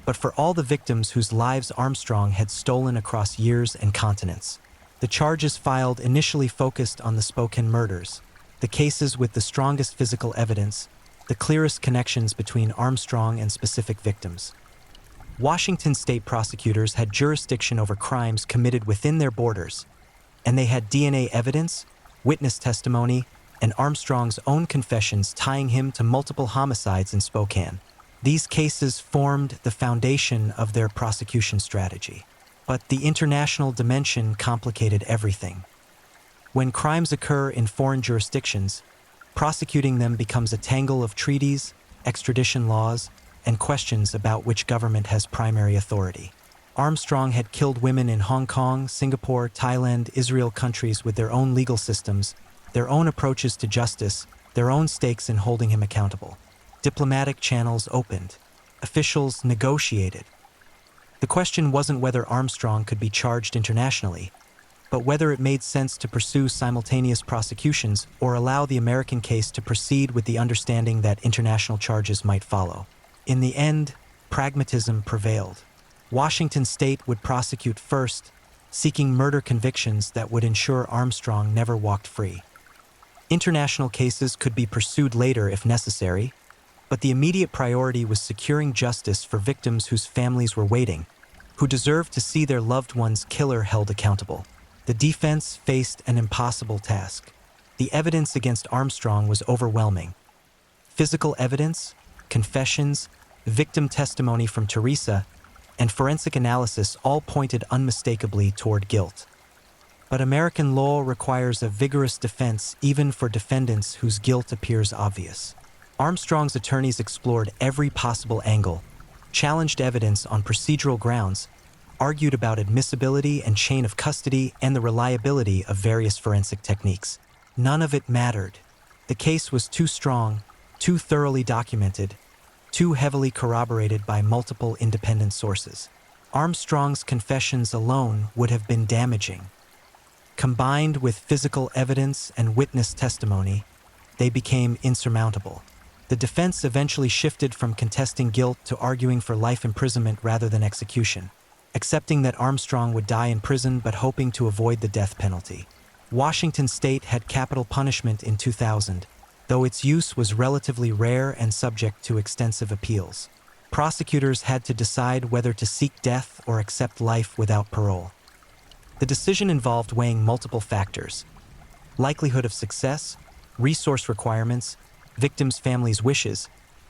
but for all the victims whose lives Armstrong had stolen across years and continents. The charges filed initially focused on the Spokane murders, the cases with the strongest physical evidence, the clearest connections between Armstrong and specific victims. Washington state prosecutors had jurisdiction over crimes committed within their borders, and they had DNA evidence, witness testimony, and Armstrong's own confessions tying him to multiple homicides in Spokane. These cases formed the foundation of their prosecution strategy. But the international dimension complicated everything. When crimes occur in foreign jurisdictions, prosecuting them becomes a tangle of treaties, extradition laws, and questions about which government has primary authority. Armstrong had killed women in Hong Kong, Singapore, Thailand, Israel, countries with their own legal systems, their own approaches to justice, their own stakes in holding him accountable. Diplomatic channels opened. Officials negotiated. The question wasn't whether Armstrong could be charged internationally, but whether it made sense to pursue simultaneous prosecutions or allow the American case to proceed with the understanding that international charges might follow. In the end, pragmatism prevailed. Washington state would prosecute first, seeking murder convictions that would ensure Armstrong never walked free. International cases could be pursued later if necessary, but the immediate priority was securing justice for victims whose families were waiting, who deserved to see their loved one's killer held accountable. The defense faced an impossible task. The evidence against Armstrong was overwhelming. Physical evidence, confessions, victim testimony from Teresa, and forensic analysis all pointed unmistakably toward guilt. But American law requires a vigorous defense even for defendants whose guilt appears obvious. Armstrong's attorneys explored every possible angle, challenged evidence on procedural grounds, argued about admissibility and chain of custody and the reliability of various forensic techniques. None of it mattered. The case was too strong, too thoroughly documented, too heavily corroborated by multiple independent sources. Armstrong's confessions alone would have been damaging. Combined with physical evidence and witness testimony, they became insurmountable. The defense eventually shifted from contesting guilt to arguing for life imprisonment rather than execution, accepting that Armstrong would die in prison but hoping to avoid the death penalty. Washington state had capital punishment in 2000, though its use was relatively rare and subject to extensive appeals. Prosecutors had to decide whether to seek death or accept life without parole. The decision involved weighing multiple factors: likelihood of success, resource requirements, victims' families' wishes,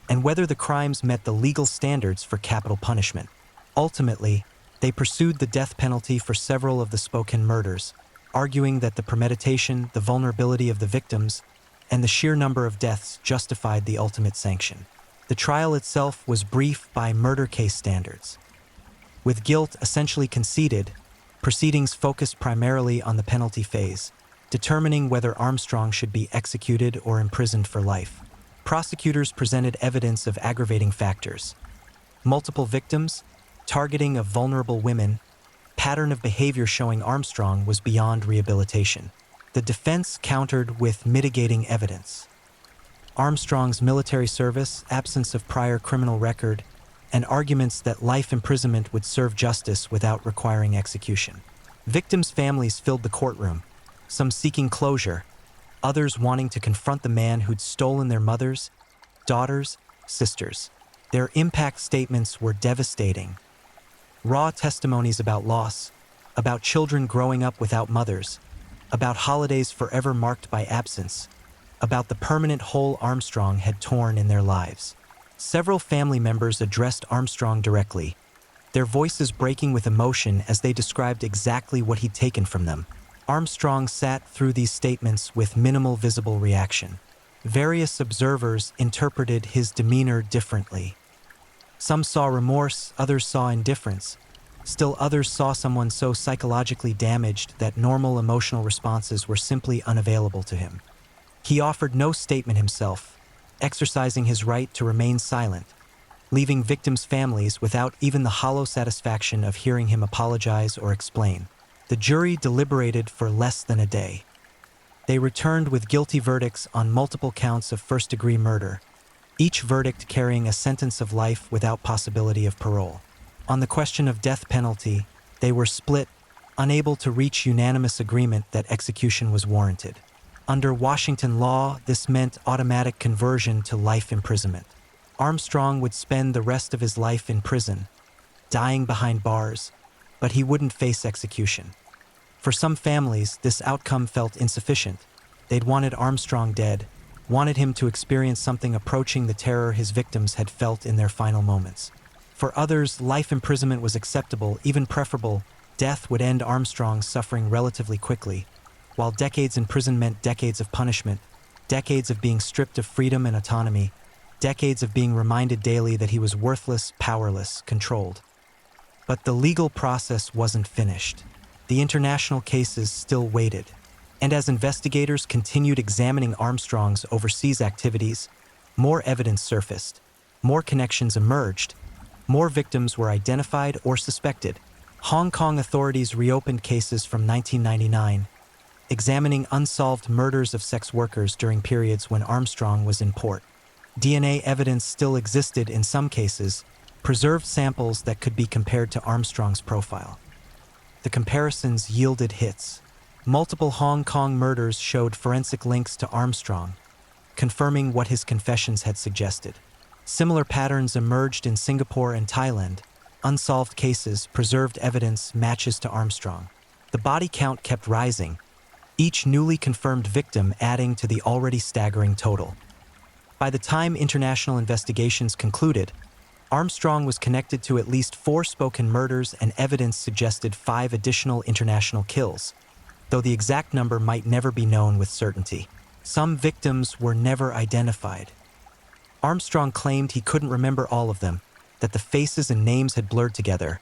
and whether the crimes met the legal standards for capital punishment. Ultimately, they pursued the death penalty for several of the Spokane murders, arguing that the premeditation, the vulnerability of the victims, and the sheer number of deaths justified the ultimate sanction. The trial itself was brief by murder case standards. With guilt essentially conceded, proceedings focused primarily on the penalty phase, determining whether Armstrong should be executed or imprisoned for life. Prosecutors presented evidence of aggravating factors: multiple victims, targeting of vulnerable women, pattern of behavior showing Armstrong was beyond rehabilitation. The defense countered with mitigating evidence: Armstrong's military service, absence of prior criminal record, and arguments that life imprisonment would serve justice without requiring execution. Victims' families filled the courtroom, some seeking closure, others wanting to confront the man who'd stolen their mothers, daughters, sisters. Their impact statements were devastating. Raw testimonies about loss, about children growing up without mothers, about holidays forever marked by absence, about the permanent hole Armstrong had torn in their lives. Several family members addressed Armstrong directly, their voices breaking with emotion as they described exactly what he'd taken from them. Armstrong sat through these statements with minimal visible reaction. Various observers interpreted his demeanor differently. Some saw remorse, others saw indifference. Still others saw someone so psychologically damaged that normal emotional responses were simply unavailable to him. He offered no statement himself, exercising his right to remain silent, leaving victims' families without even the hollow satisfaction of hearing him apologize or explain. The jury deliberated for less than a day. They returned with guilty verdicts on multiple counts of first-degree murder, each verdict carrying a sentence of life without possibility of parole. On the question of death penalty, they were split, unable to reach unanimous agreement that execution was warranted. Under Washington law, this meant automatic conversion to life imprisonment. Armstrong would spend the rest of his life in prison, dying behind bars, but he wouldn't face execution. For some families, this outcome felt insufficient. They'd wanted Armstrong dead, wanted him to experience something approaching the terror his victims had felt in their final moments. For others, life imprisonment was acceptable, even preferable. Death would end Armstrong's suffering relatively quickly, while decades in prison meant decades of punishment, decades of being stripped of freedom and autonomy, decades of being reminded daily that he was worthless, powerless, controlled. But the legal process wasn't finished. The international cases still waited. And as investigators continued examining Armstrong's overseas activities, more evidence surfaced, more connections emerged, more victims were identified or suspected. Hong Kong authorities reopened cases from 1999, examining unsolved murders of sex workers during periods when Armstrong was in port. DNA evidence still existed in some cases, preserved samples that could be compared to Armstrong's profile. The comparisons yielded hits. Multiple Hong Kong murders showed forensic links to Armstrong, confirming what his confessions had suggested. Similar patterns emerged in Singapore and Thailand. Unsolved cases, preserved evidence, matches to Armstrong. The body count kept rising, each newly confirmed victim adding to the already staggering total. By the time international investigations concluded, Armstrong was connected to at least 4 spoken murders, and evidence suggested 5 additional international kills, though the exact number might never be known with certainty. Some victims were never identified. Armstrong claimed he couldn't remember all of them, that the faces and names had blurred together,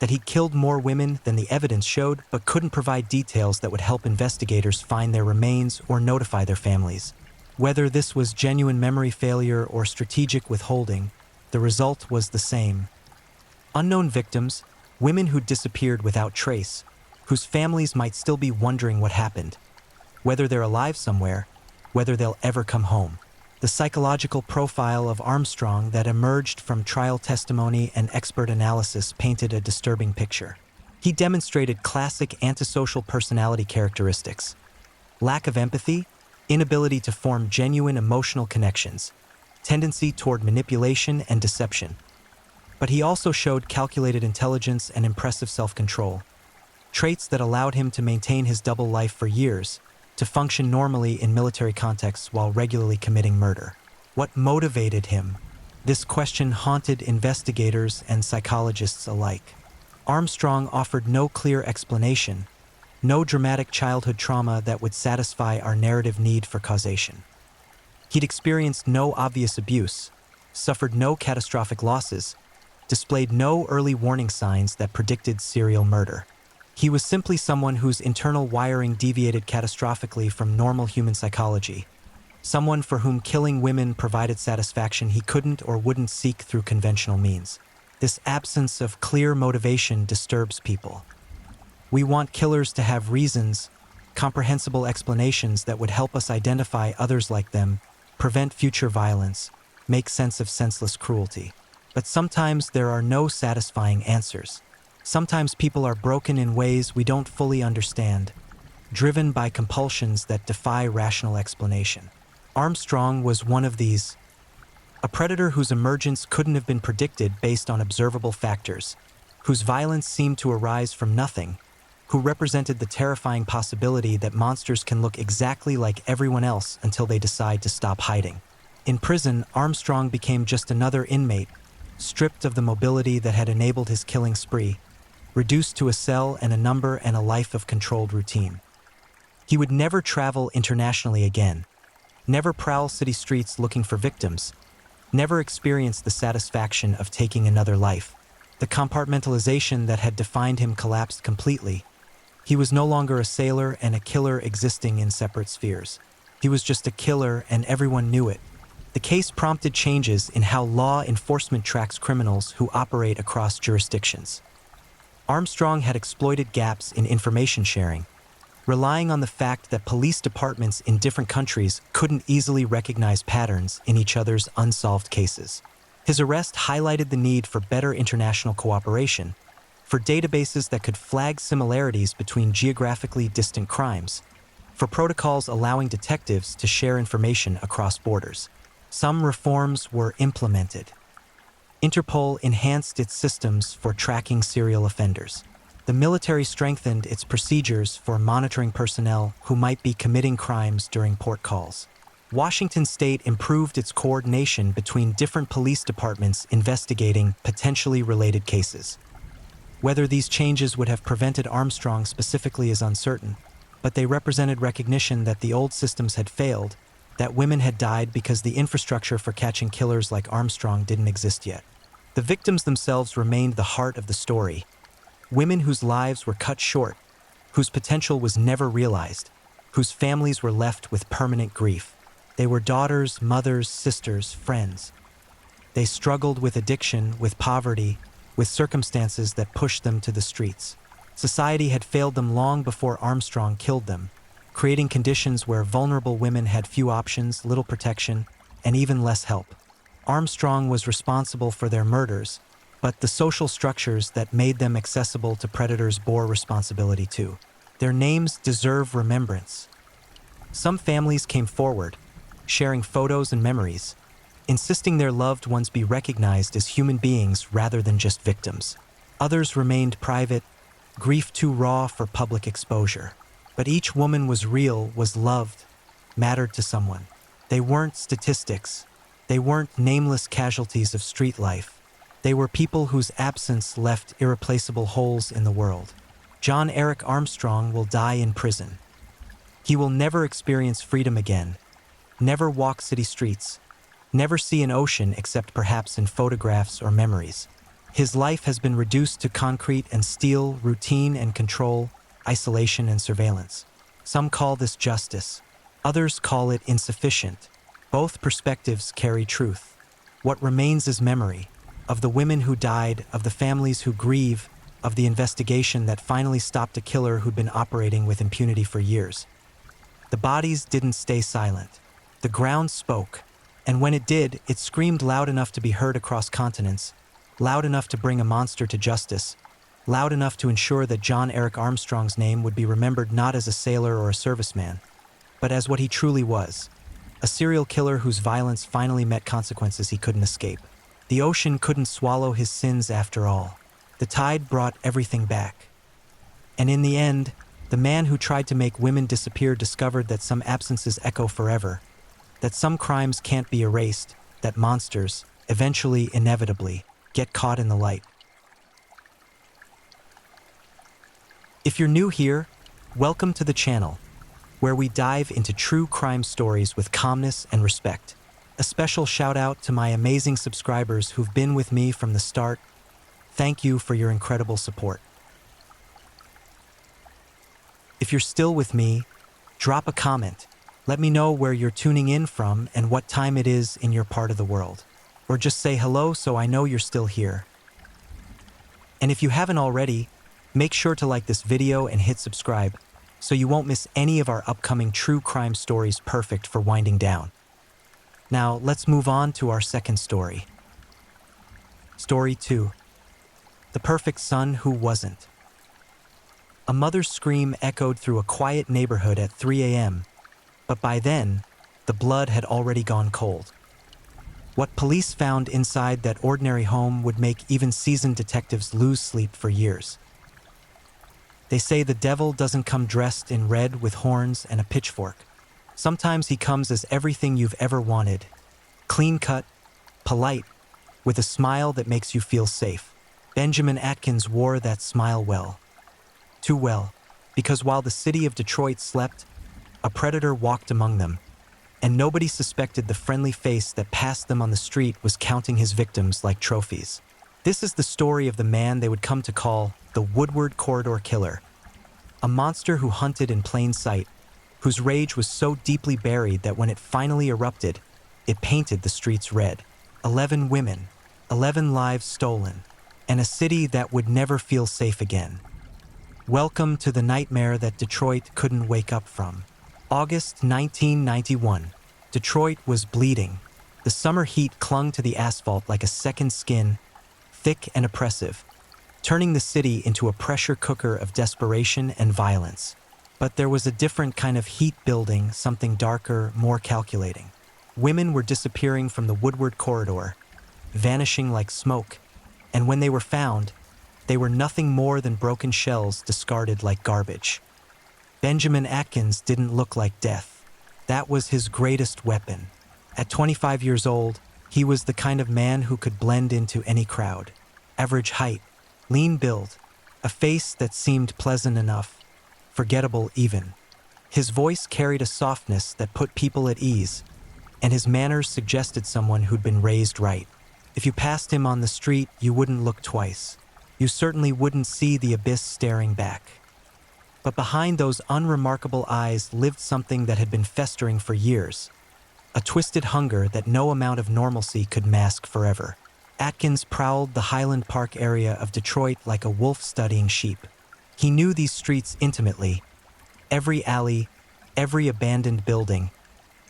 that he'd killed more women than the evidence showed, but couldn't provide details that would help investigators find their remains or notify their families. Whether this was genuine memory failure or strategic withholding, the result was the same. Unknown victims, women who disappeared without trace, whose families might still be wondering what happened, whether they're alive somewhere, whether they'll ever come home. The psychological profile of Armstrong that emerged from trial testimony and expert analysis painted a disturbing picture. He demonstrated classic antisocial personality characteristics: lack of empathy, inability to form genuine emotional connections, tendency toward manipulation and deception. But he also showed calculated intelligence and impressive self-control, traits that allowed him to maintain his double life for years, to function normally in military contexts while regularly committing murder. What motivated him? This question haunted investigators and psychologists alike. Armstrong offered no clear explanation, no dramatic childhood trauma that would satisfy our narrative need for causation. He'd experienced no obvious abuse, suffered no catastrophic losses, displayed no early warning signs that predicted serial murder. He was simply someone whose internal wiring deviated catastrophically from normal human psychology, someone for whom killing women provided satisfaction he couldn't or wouldn't seek through conventional means. This absence of clear motivation disturbs people. We want killers to have reasons, comprehensible explanations that would help us identify others like them, prevent future violence, make sense of senseless cruelty. But sometimes there are no satisfying answers. Sometimes people are broken in ways we don't fully understand, driven by compulsions that defy rational explanation. Armstrong was one of these. A predator whose emergence couldn't have been predicted based on observable factors, whose violence seemed to arise from nothing, who represented the terrifying possibility that monsters can look exactly like everyone else until they decide to stop hiding. In prison, Armstrong became just another inmate, stripped of the mobility that had enabled his killing spree, reduced to a cell and a number and a life of controlled routine. He would never travel internationally again, never prowl city streets looking for victims, never experience the satisfaction of taking another life. The compartmentalization that had defined him collapsed completely. He was no longer a sailor and a killer existing in separate spheres. He was just a killer, and everyone knew it. The case prompted changes in how law enforcement tracks criminals who operate across jurisdictions. Armstrong had exploited gaps in information sharing, relying on the fact that police departments in different countries couldn't easily recognize patterns in each other's unsolved cases. His arrest highlighted the need for better international cooperation, for databases that could flag similarities between geographically distant crimes, for protocols allowing detectives to share information across borders. Some reforms were implemented. Interpol enhanced its systems for tracking serial offenders. The military strengthened its procedures for monitoring personnel who might be committing crimes during port calls. Washington State improved its coordination between different police departments investigating potentially related cases. Whether these changes would have prevented Armstrong specifically is uncertain, but they represented recognition that the old systems had failed, that women had died because the infrastructure for catching killers like Armstrong didn't exist yet. The victims themselves remained the heart of the story. Women whose lives were cut short, whose potential was never realized, whose families were left with permanent grief. They were daughters, mothers, sisters, friends. They struggled with addiction, with poverty, with circumstances that pushed them to the streets. Society had failed them long before Armstrong killed them, creating conditions where vulnerable women had few options, little protection, and even less help. Armstrong was responsible for their murders, but the social structures that made them accessible to predators bore responsibility too. Their names deserve remembrance. Some families came forward, sharing photos and memories, insisting their loved ones be recognized as human beings rather than just victims. Others remained private, grief too raw for public exposure. But each woman was real, was loved, mattered to someone. They weren't statistics. They weren't nameless casualties of street life. They were people whose absence left irreplaceable holes in the world. John Eric Armstrong will die in prison. He will never experience freedom again, never walk city streets, never see an ocean except perhaps in photographs or memories. His life has been reduced to concrete and steel, routine and control, isolation and surveillance. Some call this justice. Others call it insufficient. Both perspectives carry truth. What remains is memory, of the women who died, of the families who grieve, of the investigation that finally stopped a killer who'd been operating with impunity for years. The bodies didn't stay silent. The ground spoke, and when it did, it screamed loud enough to be heard across continents, loud enough to bring a monster to justice, loud enough to ensure that John Eric Armstrong's name would be remembered not as a sailor or a serviceman, but as what he truly was, a serial killer whose violence finally met consequences he couldn't escape. The ocean couldn't swallow his sins after all. The tide brought everything back. And in the end, the man who tried to make women disappear discovered that some absences echo forever, that some crimes can't be erased, that monsters, eventually, inevitably, get caught in the light. If you're new here, welcome to the channel, where we dive into true crime stories with calmness and respect. A special shout out to my amazing subscribers who've been with me from the start. Thank you for your incredible support. If you're still with me, drop a comment. Let me know where you're tuning in from and what time it is in your part of the world. Or just say hello so I know you're still here. And if you haven't already, make sure to like this video and hit subscribe so you won't miss any of our upcoming true crime stories perfect for winding down. Now, let's move on to our second story. Story 2. The perfect son who wasn't. A mother's scream echoed through a quiet neighborhood at 3 a.m., but by then, the blood had already gone cold. What police found inside that ordinary home would make even seasoned detectives lose sleep for years. They say the devil doesn't come dressed in red with horns and a pitchfork. Sometimes he comes as everything you've ever wanted, clean-cut, polite, with a smile that makes you feel safe. Benjamin Atkins wore that smile well. Too well, because while the city of Detroit slept, a predator walked among them, and nobody suspected the friendly face that passed them on the street was counting his victims like trophies. This is the story of the man they would come to call the Woodward Corridor Killer, a monster who hunted in plain sight, whose rage was so deeply buried that when it finally erupted, it painted the streets red. 11 women, 11 lives stolen, and a city that would never feel safe again. Welcome to the nightmare that Detroit couldn't wake up from. August 1991. Detroit was bleeding. The summer heat clung to the asphalt like a second skin, thick and oppressive, turning the city into a pressure cooker of desperation and violence. But there was a different kind of heat building, something darker, more calculating. Women were disappearing from the Woodward Corridor, vanishing like smoke, and when they were found, they were nothing more than broken shells discarded like garbage. Benjamin Atkins didn't look like death. That was his greatest weapon. At 25 years old, he was the kind of man who could blend into any crowd. Average height, lean build, a face that seemed pleasant enough, forgettable even. His voice carried a softness that put people at ease, and his manners suggested someone who'd been raised right. If you passed him on the street, you wouldn't look twice. You certainly wouldn't see the abyss staring back. But behind those unremarkable eyes lived something that had been festering for years, a twisted hunger that no amount of normalcy could mask forever. Atkins prowled the Highland Park area of Detroit like a wolf studying sheep. He knew these streets intimately, every alley, every abandoned building,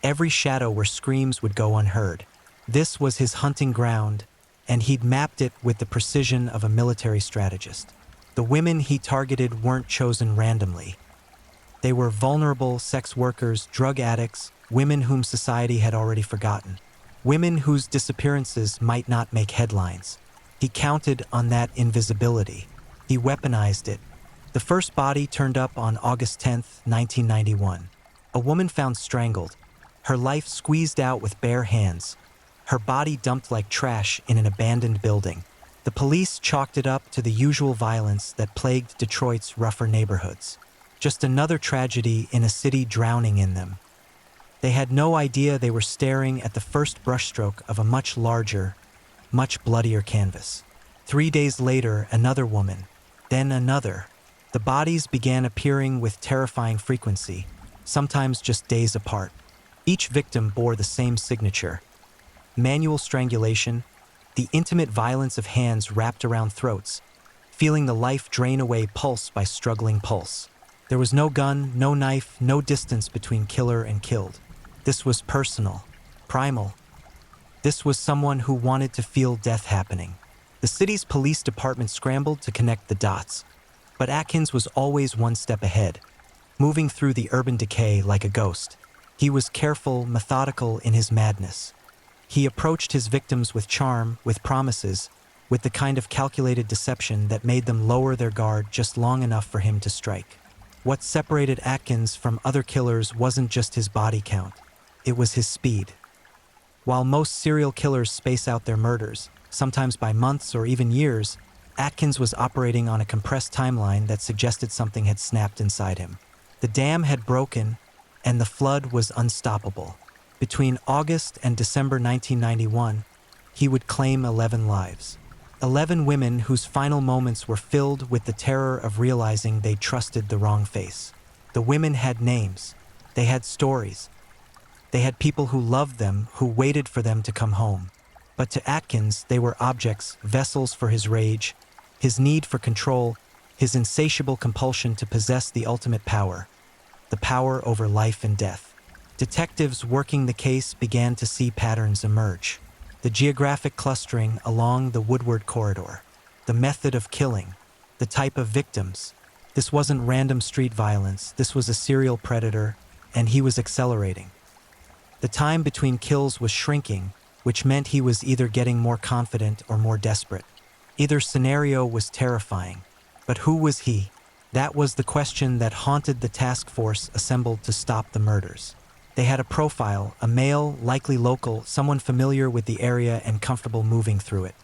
every shadow where screams would go unheard. This was his hunting ground, and he'd mapped it with the precision of a military strategist. The women he targeted weren't chosen randomly. They were vulnerable sex workers, drug addicts, women whom society had already forgotten. Women whose disappearances might not make headlines. He counted on that invisibility. He weaponized it. The first body turned up on August 10th, 1991. A woman found strangled, her life squeezed out with bare hands, her body dumped like trash in an abandoned building. The police chalked it up to the usual violence that plagued Detroit's rougher neighborhoods. Just another tragedy in a city drowning in them. They had no idea they were staring at the first brushstroke of a much larger, much bloodier canvas. 3 days later, another woman, then another. The bodies began appearing with terrifying frequency, sometimes just days apart. Each victim bore the same signature: manual strangulation, the intimate violence of hands wrapped around throats, feeling the life drain away pulse by struggling pulse. There was no gun, no knife, no distance between killer and killed. This was personal, primal. This was someone who wanted to feel death happening. The city's police department scrambled to connect the dots, but Atkins was always one step ahead, moving through the urban decay like a ghost. He was careful, methodical in his madness. He approached his victims with charm, with promises, with the kind of calculated deception that made them lower their guard just long enough for him to strike. What separated Atkins from other killers wasn't just his body count, it was his speed. While most serial killers space out their murders, sometimes by months or even years, Atkins was operating on a compressed timeline that suggested something had snapped inside him. The dam had broken, and the flood was unstoppable. Between August and December 1991, he would claim 11 lives. 11 women whose final moments were filled with the terror of realizing they trusted the wrong face. The women had names. They had stories. They had people who loved them, who waited for them to come home. But to Atkins, they were objects, vessels for his rage, his need for control, his insatiable compulsion to possess the ultimate power, the power over life and death. Detectives working the case began to see patterns emerge. The geographic clustering along the Woodward Corridor, the method of killing, the type of victims. This wasn't random street violence, this was a serial predator, and he was accelerating. The time between kills was shrinking, which meant he was either getting more confident or more desperate. Either scenario was terrifying. But who was he? That was the question that haunted the task force assembled to stop the murders. They had a profile, a male, likely local, someone familiar with the area and comfortable moving through it.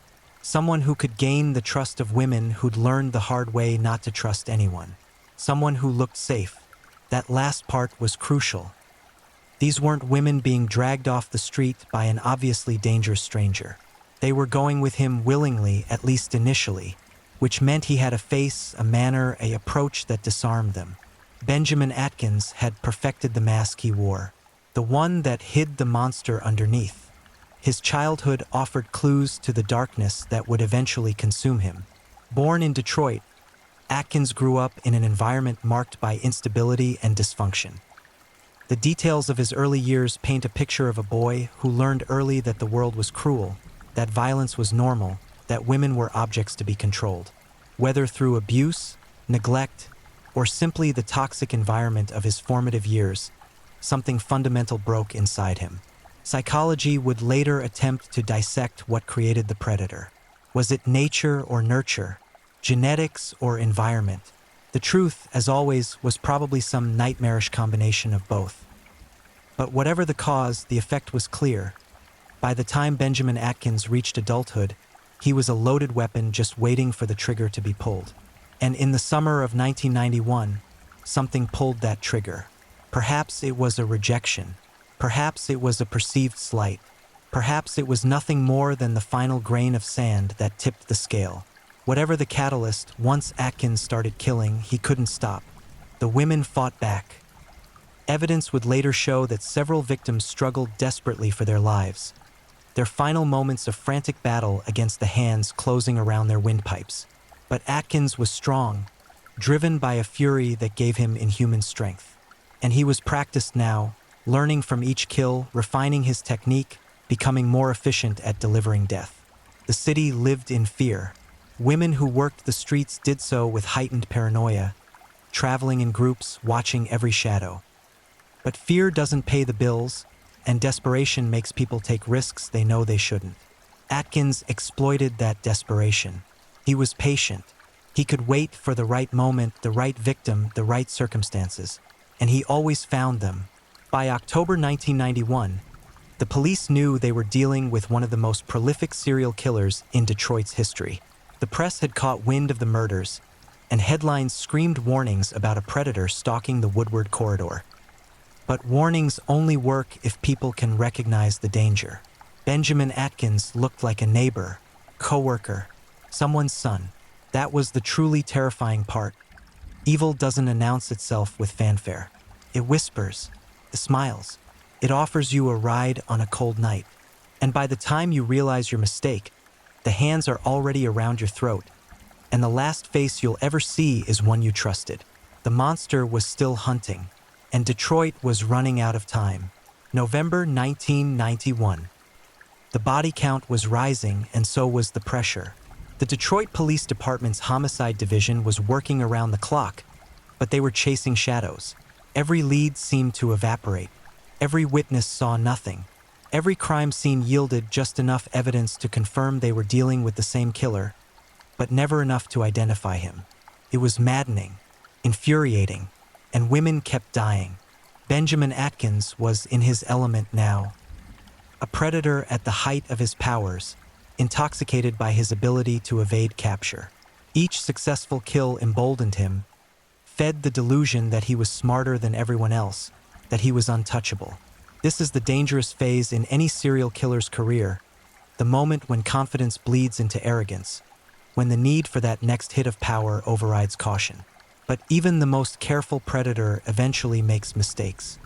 Someone who could gain the trust of women who'd learned the hard way not to trust anyone. Someone who looked safe. That last part was crucial. These weren't women being dragged off the street by an obviously dangerous stranger. They were going with him willingly, at least initially, which meant he had a face, a manner, an approach that disarmed them. Benjamin Atkins had perfected the mask he wore, the one that hid the monster underneath. His childhood offered clues to the darkness that would eventually consume him. Born in Detroit, Atkins grew up in an environment marked by instability and dysfunction. The details of his early years paint a picture of a boy who learned early that the world was cruel, that violence was normal, that women were objects to be controlled. Whether through abuse, neglect, or simply the toxic environment of his formative years, something fundamental broke inside him. Psychology would later attempt to dissect what created the predator. Was it nature or nurture? Genetics or environment? The truth, as always, was probably some nightmarish combination of both. But whatever the cause, the effect was clear. By the time Benjamin Atkins reached adulthood, he was a loaded weapon just waiting for the trigger to be pulled. And in the summer of 1991, something pulled that trigger. Perhaps it was a rejection. Perhaps it was a perceived slight. Perhaps it was nothing more than the final grain of sand that tipped the scale. Whatever the catalyst, once Atkins started killing, he couldn't stop. The women fought back. Evidence would later show that several victims struggled desperately for their lives, their final moments of frantic battle against the hands closing around their windpipes. But Atkins was strong, driven by a fury that gave him inhuman strength. And he was practiced now, learning from each kill, refining his technique, becoming more efficient at delivering death. The city lived in fear. Women who worked the streets did so with heightened paranoia, traveling in groups, watching every shadow. But fear doesn't pay the bills, and desperation makes people take risks they know they shouldn't. Atkins exploited that desperation. He was patient. He could wait for the right moment, the right victim, the right circumstances, and he always found them. By October 1991, the police knew they were dealing with one of the most prolific serial killers in Detroit's history. The press had caught wind of the murders, and headlines screamed warnings about a predator stalking the Woodward corridor. But warnings only work if people can recognize the danger. Benjamin Atkins looked like a neighbor, coworker, someone's son. That was the truly terrifying part. Evil doesn't announce itself with fanfare. It whispers, it smiles. It offers you a ride on a cold night. And by the time you realize your mistake, the hands are already around your throat, and the last face you'll ever see is one you trusted. The monster was still hunting, and Detroit was running out of time. November 1991. The body count was rising, and so was the pressure. The Detroit Police Department's Homicide Division was working around the clock, but they were chasing shadows. Every lead seemed to evaporate. Every witness saw nothing. Every crime scene yielded just enough evidence to confirm they were dealing with the same killer, but never enough to identify him. It was maddening, infuriating, and women kept dying. Benjamin Atkins was in his element now. A predator at the height of his powers, intoxicated by his ability to evade capture. Each successful kill emboldened him, fed the delusion that he was smarter than everyone else, that he was untouchable. This is the dangerous phase in any serial killer's career, the moment when confidence bleeds into arrogance, when the need for that next hit of power overrides caution. But even the most careful predator eventually makes mistakes.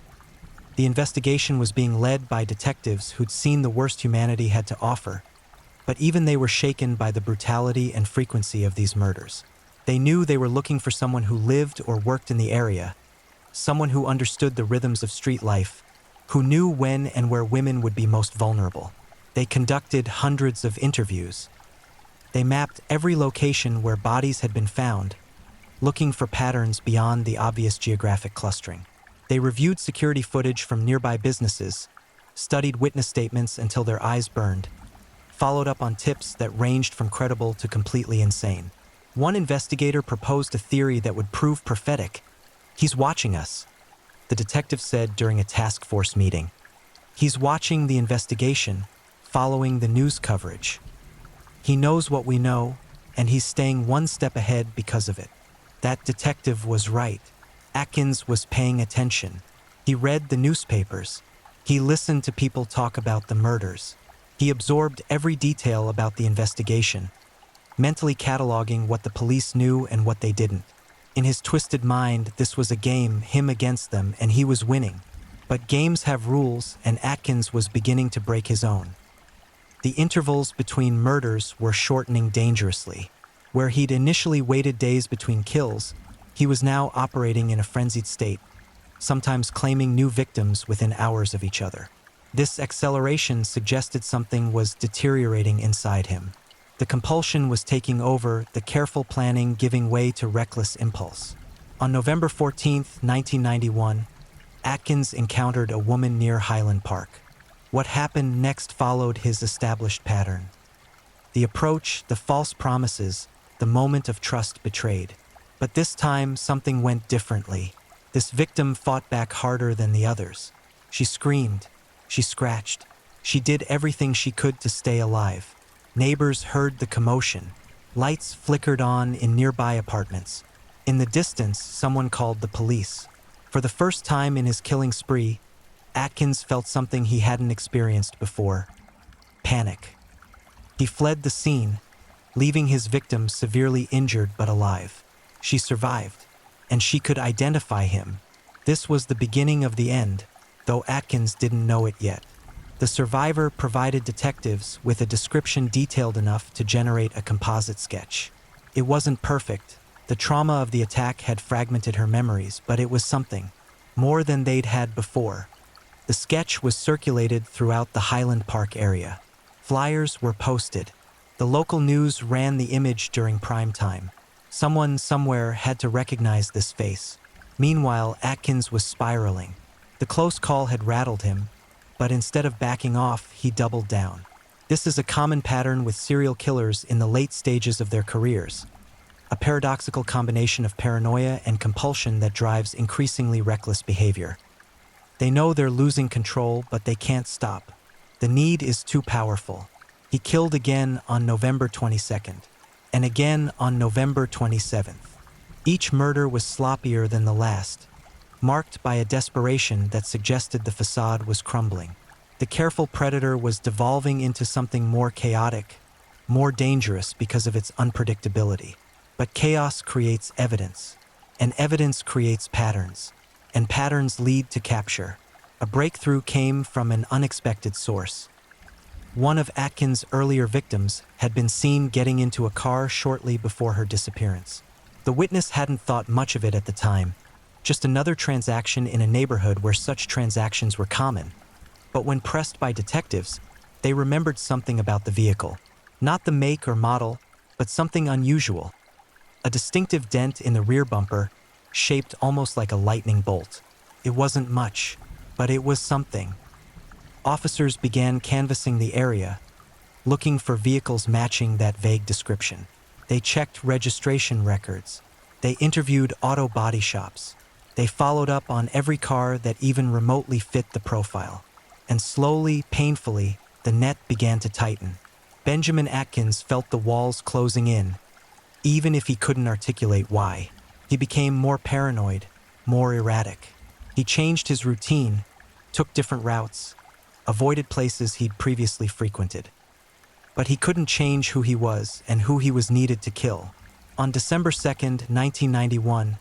The investigation was being led by detectives who'd seen the worst humanity had to offer, but even they were shaken by the brutality and frequency of these murders. They knew they were looking for someone who lived or worked in the area, someone who understood the rhythms of street life, who knew when and where women would be most vulnerable. They conducted hundreds of interviews. They mapped every location where bodies had been found, looking for patterns beyond the obvious geographic clustering. They reviewed security footage from nearby businesses, studied witness statements until their eyes burned, followed up on tips that ranged from credible to completely insane. One investigator proposed a theory that would prove prophetic. "He's watching us," the detective said during a task force meeting. "He's watching the investigation, following the news coverage. He knows what we know, and he's staying one step ahead because of it." That detective was right. Atkins was paying attention. He read the newspapers. He listened to people talk about the murders. He absorbed every detail about the investigation, mentally cataloging what the police knew and what they didn't. In his twisted mind, this was a game, him against them, and he was winning. But games have rules, and Atkins was beginning to break his own. The intervals between murders were shortening dangerously. Where he'd initially waited days between kills, he was now operating in a frenzied state, sometimes claiming new victims within hours of each other. This acceleration suggested something was deteriorating inside him. The compulsion was taking over, the careful planning giving way to reckless impulse. On November 14, 1991, Atkins encountered a woman near Highland Park. What happened next followed his established pattern. The approach, the false promises, the moment of trust betrayed. But this time, something went differently. This victim fought back harder than the others. She screamed. She scratched. She did everything she could to stay alive. Neighbors heard the commotion. Lights flickered on in nearby apartments. In the distance, someone called the police. For the first time in his killing spree, Atkins felt something he hadn't experienced before: panic. He fled the scene, leaving his victim severely injured but alive. She survived, and she could identify him. This was the beginning of the end, though Atkins didn't know it yet. The survivor provided detectives with a description detailed enough to generate a composite sketch. It wasn't perfect. The trauma of the attack had fragmented her memories, but it was something more than they'd had before. The sketch was circulated throughout the Highland Park area. Flyers were posted. The local news ran the image during prime time. Someone somewhere had to recognize this face. Meanwhile, Atkins was spiraling. The close call had rattled him, but instead of backing off, he doubled down. This is a common pattern with serial killers in the late stages of their careers. A paradoxical combination of paranoia and compulsion that drives increasingly reckless behavior. They know they're losing control, but they can't stop. The need is too powerful. He killed again on November 22nd, and again on November 27th. Each murder was sloppier than the last, marked by a desperation that suggested the facade was crumbling. The careful predator was devolving into something more chaotic, more dangerous because of its unpredictability. But chaos creates evidence, and evidence creates patterns, and patterns lead to capture. A breakthrough came from an unexpected source. One of Atkins' earlier victims had been seen getting into a car shortly before her disappearance. The witness hadn't thought much of it at the time, just another transaction in a neighborhood where such transactions were common. But when pressed by detectives, they remembered something about the vehicle. Not the make or model, but something unusual. A distinctive dent in the rear bumper, shaped almost like a lightning bolt. It wasn't much, but it was something. Officers began canvassing the area, looking for vehicles matching that vague description. They checked registration records. They interviewed auto body shops. They followed up on every car that even remotely fit the profile. And slowly, painfully, the net began to tighten. Benjamin Atkins felt the walls closing in, even if he couldn't articulate why. He became more paranoid, more erratic. He changed his routine, took different routes, avoided places he'd previously frequented. But he couldn't change who he was and who he was needed to kill. On December 2nd, 1991,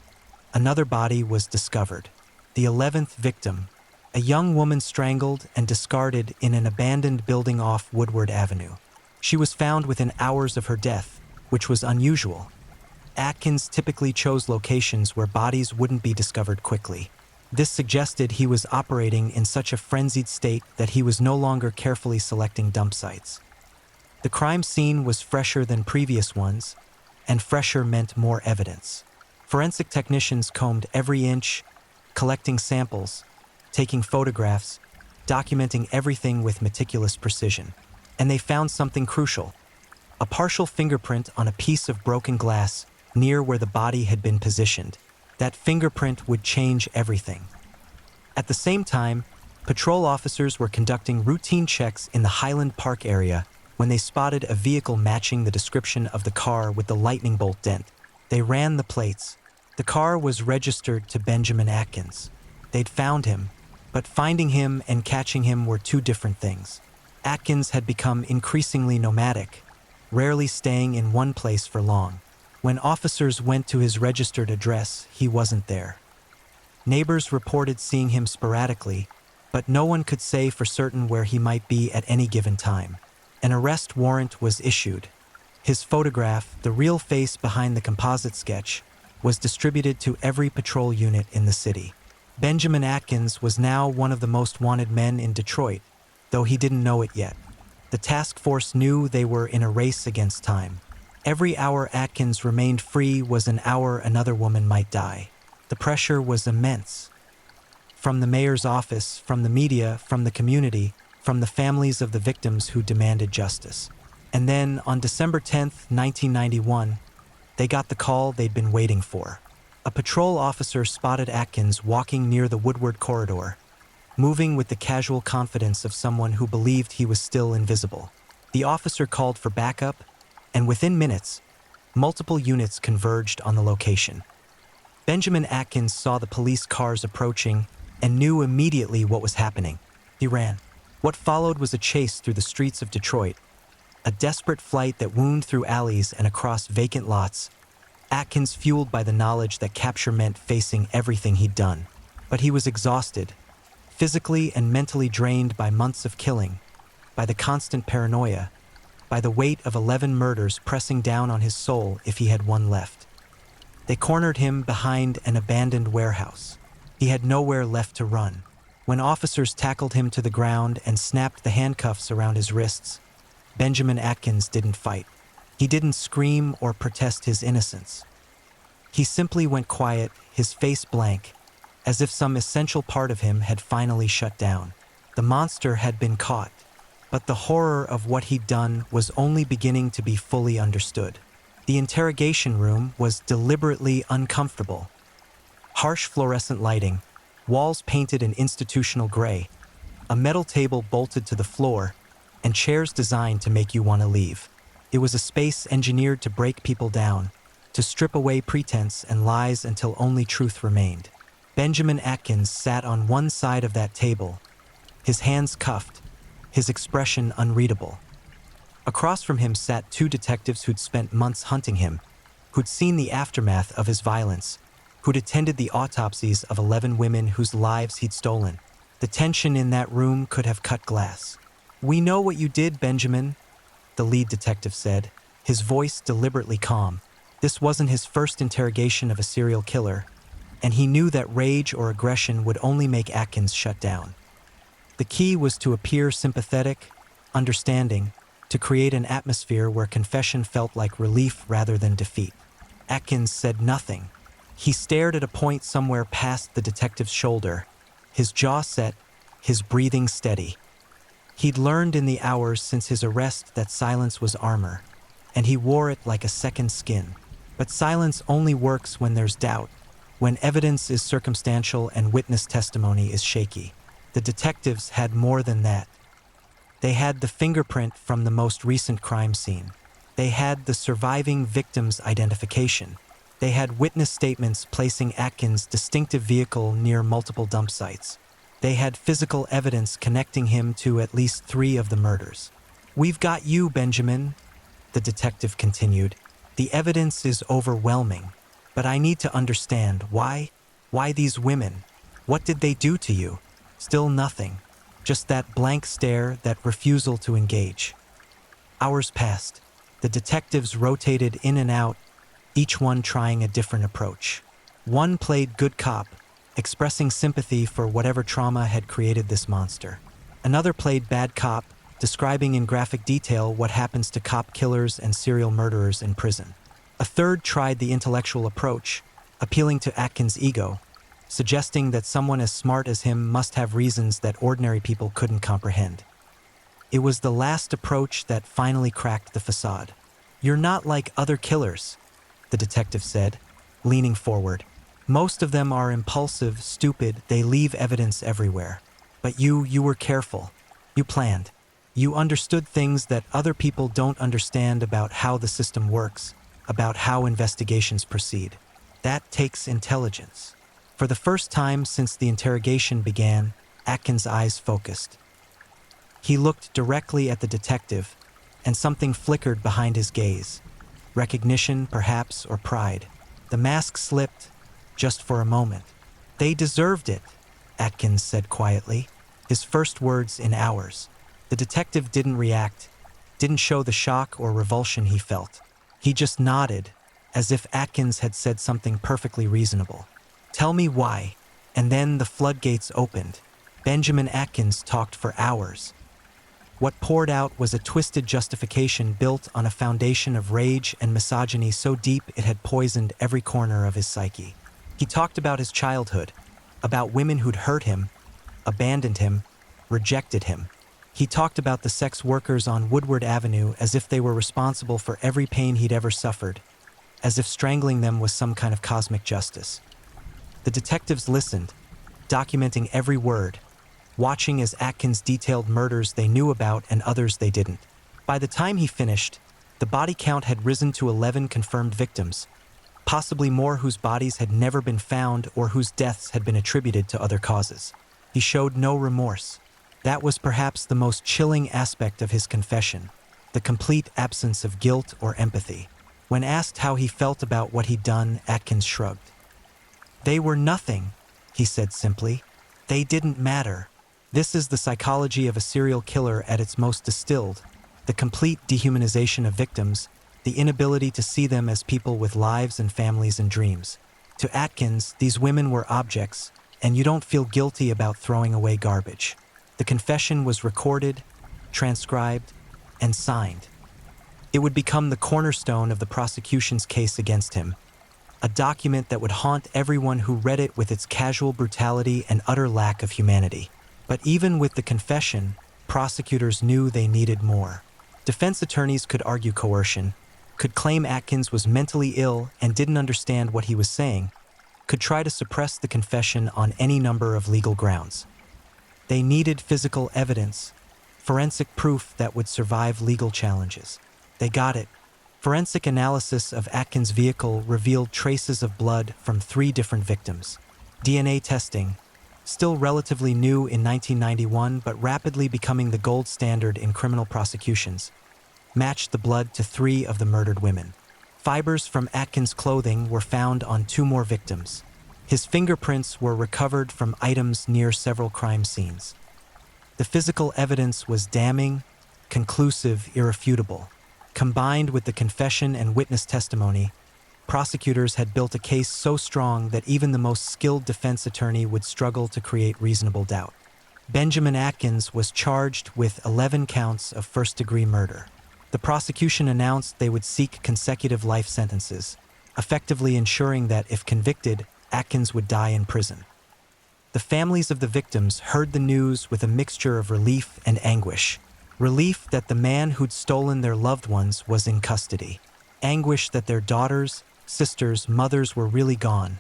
another body was discovered. The 11th victim, a young woman strangled and discarded in an abandoned building off Woodward Avenue. She was found within hours of her death, which was unusual. Atkins typically chose locations where bodies wouldn't be discovered quickly. This suggested he was operating in such a frenzied state that he was no longer carefully selecting dump sites. The crime scene was fresher than previous ones, and fresher meant more evidence. Forensic technicians combed every inch, collecting samples, taking photographs, documenting everything with meticulous precision. And they found something crucial: a partial fingerprint on a piece of broken glass near where the body had been positioned. That fingerprint would change everything. At the same time, patrol officers were conducting routine checks in the Highland Park area when they spotted a vehicle matching the description of the car with the lightning bolt dent. They ran the plates. The car was registered to Benjamin Atkins. They'd found him, but finding him and catching him were two different things. Atkins had become increasingly nomadic, rarely staying in one place for long. When officers went to his registered address, he wasn't there. Neighbors reported seeing him sporadically, but no one could say for certain where he might be at any given time. An arrest warrant was issued. His photograph, the real face behind the composite sketch, was distributed to every patrol unit in the city. Benjamin Atkins was now one of the most wanted men in Detroit, though he didn't know it yet. The task force knew they were in a race against time. Every hour Atkins remained free was an hour another woman might die. The pressure was immense. From the mayor's office, from the media, from the community, from the families of the victims who demanded justice. And then, on December 10th, 1991, they got the call they'd been waiting for. A patrol officer spotted Atkins walking near the Woodward corridor, moving with the casual confidence of someone who believed he was still invisible. The officer called for backup, and within minutes, multiple units converged on the location. Benjamin Atkins saw the police cars approaching and knew immediately what was happening. He ran. What followed was a chase through the streets of Detroit, a desperate flight that wound through alleys and across vacant lots. Atkins fueled by the knowledge that capture meant facing everything he'd done. But he was exhausted, physically and mentally drained by months of killing, by the constant paranoia, by the weight of 11 murders pressing down on his soul if he had one left. They cornered him behind an abandoned warehouse. He had nowhere left to run. When officers tackled him to the ground and snapped the handcuffs around his wrists, Benjamin Atkins didn't fight. He didn't scream or protest his innocence. He simply went quiet, his face blank, as if some essential part of him had finally shut down. The monster had been caught, but the horror of what he'd done was only beginning to be fully understood. The interrogation room was deliberately uncomfortable. Harsh fluorescent lighting, walls painted in institutional gray, a metal table bolted to the floor, and chairs designed to make you want to leave. It was a space engineered to break people down, to strip away pretense and lies until only truth remained. Benjamin Atkins sat on one side of that table, his hands cuffed, his expression unreadable. Across from him sat two detectives who'd spent months hunting him, who'd seen the aftermath of his violence, who'd attended the autopsies of 11 women whose lives he'd stolen. The tension in that room could have cut glass. "We know what you did, Benjamin," the lead detective said, his voice deliberately calm. This wasn't his first interrogation of a serial killer, and he knew that rage or aggression would only make Atkins shut down. The key was to appear sympathetic, understanding, to create an atmosphere where confession felt like relief rather than defeat. Atkins said nothing. He stared at a point somewhere past the detective's shoulder, his jaw set, his breathing steady. He'd learned in the hours since his arrest that silence was armor, and he wore it like a second skin. But silence only works when there's doubt, when evidence is circumstantial and witness testimony is shaky. The detectives had more than that. They had the fingerprint from the most recent crime scene. They had the surviving victim's identification. They had witness statements placing Atkins' distinctive vehicle near multiple dump sites. They had physical evidence connecting him to at least 3 of the murders. "We've got you, Benjamin," the detective continued. "The evidence is overwhelming, but I need to understand why. Why these women? What did they do to you?" Still nothing. Just that blank stare, that refusal to engage. Hours passed. The detectives rotated in and out, each one trying a different approach. One played good cop, expressing sympathy for whatever trauma had created this monster. Another played bad cop, describing in graphic detail what happens to cop killers and serial murderers in prison. A third tried the intellectual approach, appealing to Atkins' ego, suggesting that someone as smart as him must have reasons that ordinary people couldn't comprehend. It was the last approach that finally cracked the facade. "You're not like other killers," the detective said, leaning forward. "Most of them are impulsive, stupid, they leave evidence everywhere. But you were careful. You planned. You understood things that other people don't understand about how the system works, about how investigations proceed. That takes intelligence." For the first time since the interrogation began, Atkins' eyes focused. He looked directly at the detective, and something flickered behind his gaze. Recognition, perhaps, or pride. The mask slipped, just for a moment. "They deserved it," Atkins said quietly, his first words in hours. The detective didn't react, didn't show the shock or revulsion he felt. He just nodded, as if Atkins had said something perfectly reasonable. "Tell me why." And then the floodgates opened. Benjamin Atkins talked for hours. What poured out was a twisted justification built on a foundation of rage and misogyny so deep it had poisoned every corner of his psyche. He talked about his childhood, about women who'd hurt him, abandoned him, rejected him. He talked about the sex workers on Woodward Avenue as if they were responsible for every pain he'd ever suffered, as if strangling them was some kind of cosmic justice. The detectives listened, documenting every word, watching as Atkins detailed murders they knew about and others they didn't. By the time he finished, the body count had risen to 11 confirmed victims, possibly more whose bodies had never been found or whose deaths had been attributed to other causes. He showed no remorse. That was perhaps the most chilling aspect of his confession, the complete absence of guilt or empathy. When asked how he felt about what he'd done, Atkins shrugged. "They were nothing," he said simply. "They didn't matter." This is the psychology of a serial killer at its most distilled, the complete dehumanization of victims, the inability to see them as people with lives and families and dreams. To Atkins, these women were objects, and you don't feel guilty about throwing away garbage. The confession was recorded, transcribed, and signed. It would become the cornerstone of the prosecution's case against him, a document that would haunt everyone who read it with its casual brutality and utter lack of humanity. But even with the confession, prosecutors knew they needed more. Defense attorneys could argue coercion, could claim Atkins was mentally ill and didn't understand what he was saying, could try to suppress the confession on any number of legal grounds. They needed physical evidence, forensic proof that would survive legal challenges. They got it. Forensic analysis of Atkins' vehicle revealed traces of blood from 3 different victims. DNA testing, still relatively new in 1991 but rapidly becoming the gold standard in criminal prosecutions, matched the blood to 3 of the murdered women. Fibers from Atkins' clothing were found on 2 more victims. His fingerprints were recovered from items near several crime scenes. The physical evidence was damning, conclusive, irrefutable. Combined with the confession and witness testimony, prosecutors had built a case so strong that even the most skilled defense attorney would struggle to create reasonable doubt. Benjamin Atkins was charged with 11 counts of first-degree murder. The prosecution announced they would seek consecutive life sentences, effectively ensuring that, if convicted, Atkins would die in prison. The families of the victims heard the news with a mixture of relief and anguish. Relief that the man who'd stolen their loved ones was in custody. Anguish that their daughters, sisters, mothers were really gone,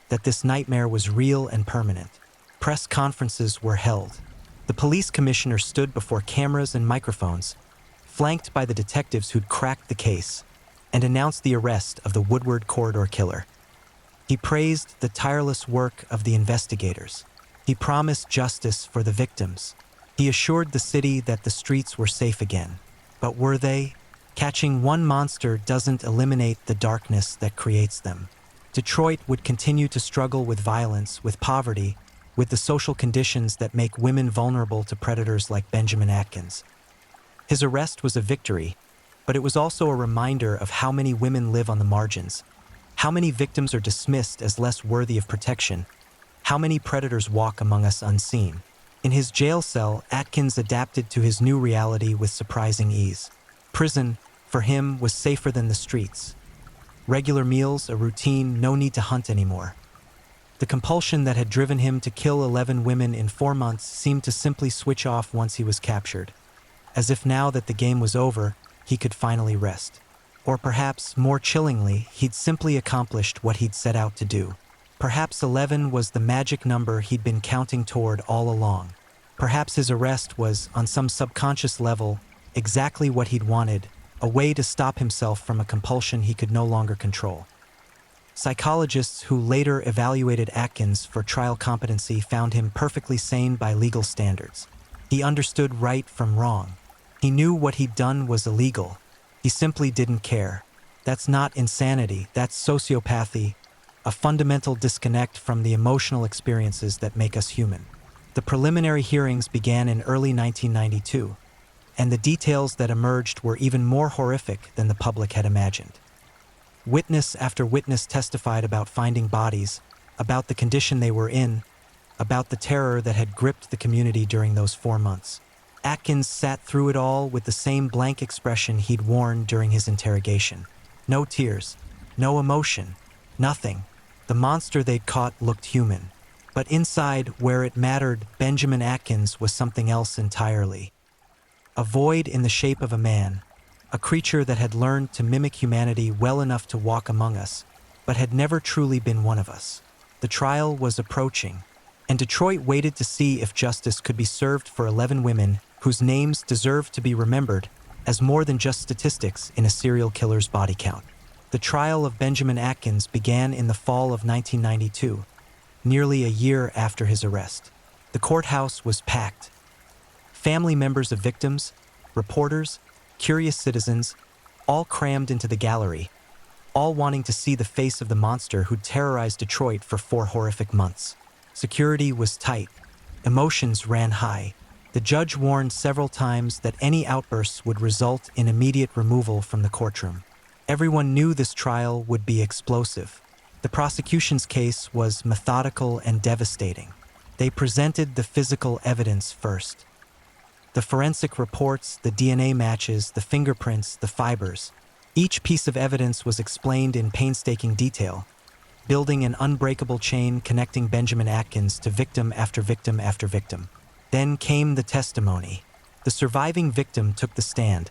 that this nightmare was real and permanent. Press conferences were held. The police commissioner stood before cameras and microphones, flanked by the detectives who'd cracked the case, and announced the arrest of the Woodward corridor killer. He praised the tireless work of the investigators. He promised justice for the victims. He assured the city that the streets were safe again. But were they? Catching one monster doesn't eliminate the darkness that creates them. Detroit would continue to struggle with violence, with poverty, with the social conditions that make women vulnerable to predators like Benjamin Atkins. His arrest was a victory, but it was also a reminder of how many women live on the margins, how many victims are dismissed as less worthy of protection, how many predators walk among us unseen. In his jail cell, Atkins adapted to his new reality with surprising ease. Prison, for him, was safer than the streets. Regular meals, a routine, no need to hunt anymore. The compulsion that had driven him to kill 11 women in 4 months seemed to simply switch off once he was captured, as if now that the game was over, he could finally rest. Or perhaps, more chillingly, he'd simply accomplished what he'd set out to do. Perhaps 11 was the magic number he'd been counting toward all along. Perhaps his arrest was, on some subconscious level, exactly what he'd wanted, a way to stop himself from a compulsion he could no longer control. Psychologists who later evaluated Atkins for trial competency found him perfectly sane by legal standards. He understood right from wrong. He knew what he'd done was illegal. He simply didn't care. That's not insanity, that's sociopathy, a fundamental disconnect from the emotional experiences that make us human. The preliminary hearings began in early 1992, and the details that emerged were even more horrific than the public had imagined. Witness after witness testified about finding bodies, about the condition they were in, about the terror that had gripped the community during those 4 months. Atkins sat through it all with the same blank expression he'd worn during his interrogation. No tears, no emotion, nothing. The monster they'd caught looked human. But inside, where it mattered, Benjamin Atkins was something else entirely. A void in the shape of a man, a creature that had learned to mimic humanity well enough to walk among us, but had never truly been one of us. The trial was approaching, and Detroit waited to see if justice could be served for 11 women whose names deserved to be remembered as more than just statistics in a serial killer's body count. The trial of Benjamin Atkins began in the fall of 1992, nearly a year after his arrest. The courthouse was packed. Family members of victims, reporters, curious citizens, all crammed into the gallery, all wanting to see the face of the monster who'd terrorized Detroit for 4 horrific months. Security was tight. Emotions ran high. The judge warned several times that any outbursts would result in immediate removal from the courtroom. Everyone knew this trial would be explosive. The prosecution's case was methodical and devastating. They presented the physical evidence first. The forensic reports, the DNA matches, the fingerprints, the fibers. Each piece of evidence was explained in painstaking detail, building an unbreakable chain connecting Benjamin Atkins to victim after victim after victim. Then came the testimony. The surviving victim took the stand,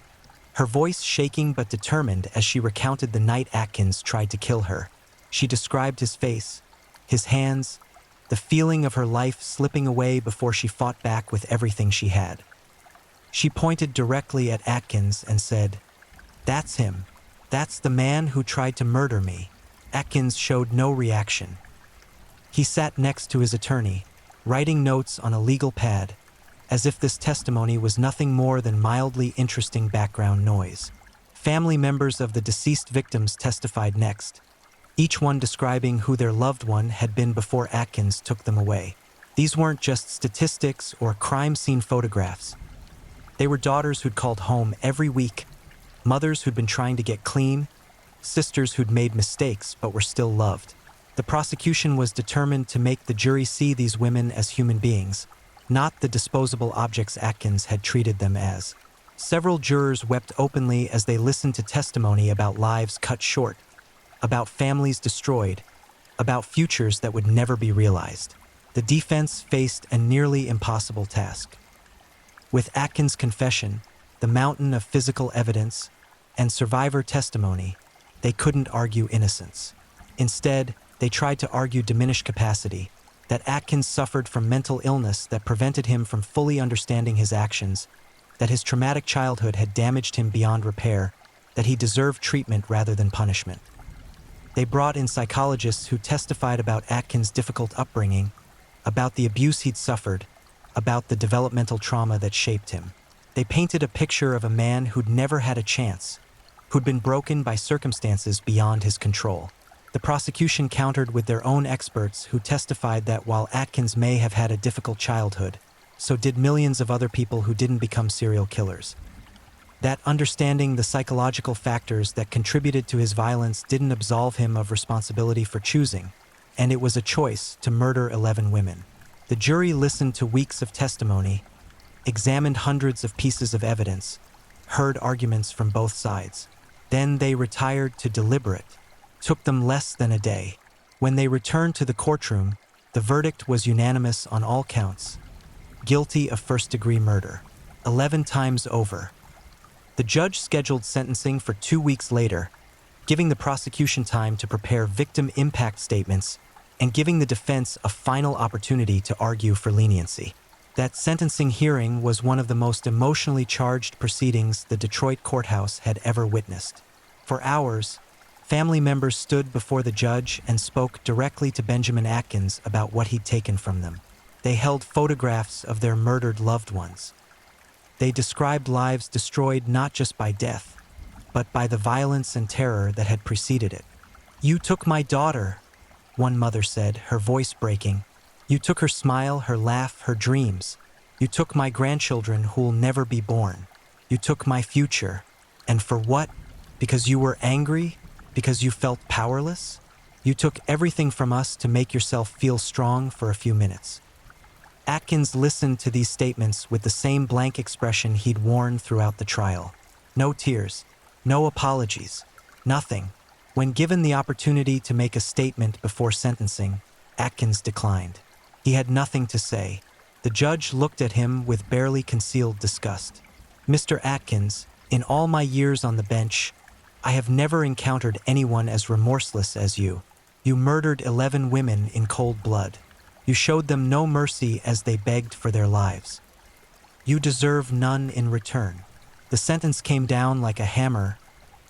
her voice shaking but determined as she recounted the night Atkins tried to kill her. She described his face, his hands, the feeling of her life slipping away before she fought back with everything she had. She pointed directly at Atkins and said, "That's him. That's the man who tried to murder me." Atkins showed no reaction. He sat next to his attorney, writing notes on a legal pad, as if this testimony was nothing more than mildly interesting background noise. Family members of the deceased victims testified next, each one describing who their loved one had been before Atkins took them away. These weren't just statistics or crime scene photographs. They were daughters who'd called home every week, mothers who'd been trying to get clean, sisters who'd made mistakes but were still loved. The prosecution was determined to make the jury see these women as human beings, not the disposable objects Atkins had treated them as. Several jurors wept openly as they listened to testimony about lives cut short, about families destroyed, about futures that would never be realized. The defense faced a nearly impossible task. With Atkins' confession, the mountain of physical evidence, and survivor testimony, they couldn't argue innocence. Instead, they tried to argue diminished capacity, that Atkins suffered from mental illness that prevented him from fully understanding his actions, that his traumatic childhood had damaged him beyond repair, that he deserved treatment rather than punishment. They brought in psychologists who testified about Atkins' difficult upbringing, about the abuse he'd suffered, about the developmental trauma that shaped him. They painted a picture of a man who'd never had a chance, who'd been broken by circumstances beyond his control. The prosecution countered with their own experts who testified that while Atkins may have had a difficult childhood, so did millions of other people who didn't become serial killers. That understanding the psychological factors that contributed to his violence didn't absolve him of responsibility for choosing, and it was a choice to murder 11 women. The jury listened to weeks of testimony, examined hundreds of pieces of evidence, heard arguments from both sides. Then they retired to deliberate. Took them less than a day. When they returned to the courtroom, the verdict was unanimous on all counts. Guilty of first-degree murder, 11 times over. The judge scheduled sentencing for 2 weeks later, giving the prosecution time to prepare victim impact statements and giving the defense a final opportunity to argue for leniency. That sentencing hearing was one of the most emotionally charged proceedings the Detroit courthouse had ever witnessed. For hours, family members stood before the judge and spoke directly to Benjamin Atkins about what he'd taken from them. They held photographs of their murdered loved ones. They described lives destroyed not just by death, but by the violence and terror that had preceded it. "You took my daughter," one mother said, her voice breaking. "You took her smile, her laugh, her dreams. You took my grandchildren who'll never be born. You took my future. And for what? Because you were angry? Because you felt powerless? You took everything from us to make yourself feel strong for a few minutes." Atkins listened to these statements with the same blank expression he'd worn throughout the trial. No tears, no apologies, nothing. When given the opportunity to make a statement before sentencing, Atkins declined. He had nothing to say. The judge looked at him with barely concealed disgust. "Mr. Atkins, in all my years on the bench, I have never encountered anyone as remorseless as you. You murdered 11 women in cold blood. You showed them no mercy as they begged for their lives. You deserve none in return." The sentence came down like a hammer,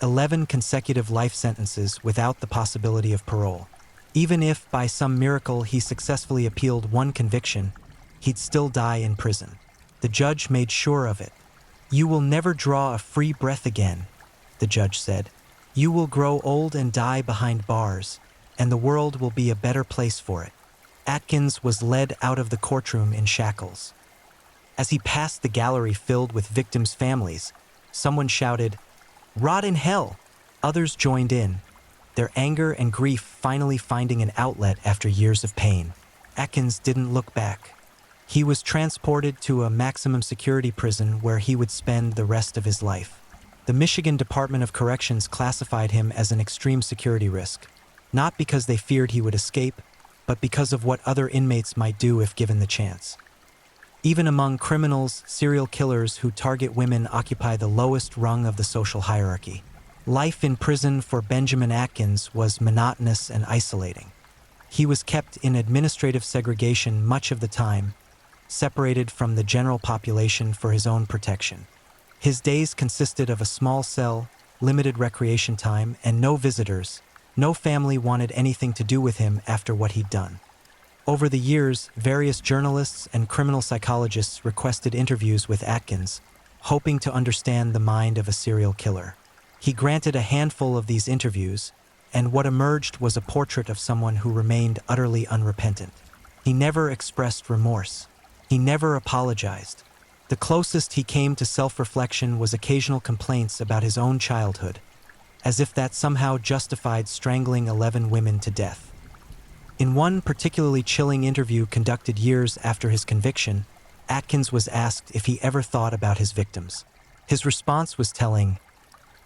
11 consecutive life sentences without the possibility of parole. Even if, by some miracle, he successfully appealed one conviction, he'd still die in prison. The judge made sure of it. "You will never draw a free breath again," the judge said. "You will grow old and die behind bars, and the world will be a better place for it." Atkins was led out of the courtroom in shackles. As he passed the gallery filled with victims' families, someone shouted, "Rot in hell!" Others joined in, their anger and grief finally finding an outlet after years of pain. Atkins didn't look back. He was transported to a maximum security prison where he would spend the rest of his life. The Michigan Department of Corrections classified him as an extreme security risk, not because they feared he would escape, but because of what other inmates might do if given the chance. Even among criminals, serial killers who target women occupy the lowest rung of the social hierarchy. Life in prison for Benjamin Atkins was monotonous and isolating. He was kept in administrative segregation much of the time, separated from the general population for his own protection. His days consisted of a small cell, limited recreation time, and no visitors. No family wanted anything to do with him after what he'd done. Over the years, various journalists and criminal psychologists requested interviews with Atkins, hoping to understand the mind of a serial killer. He granted a handful of these interviews, and what emerged was a portrait of someone who remained utterly unrepentant. He never expressed remorse. He never apologized. The closest he came to self-reflection was occasional complaints about his own childhood, as if that somehow justified strangling 11 women to death. In one particularly chilling interview conducted years after his conviction, Atkins was asked if he ever thought about his victims. His response was telling,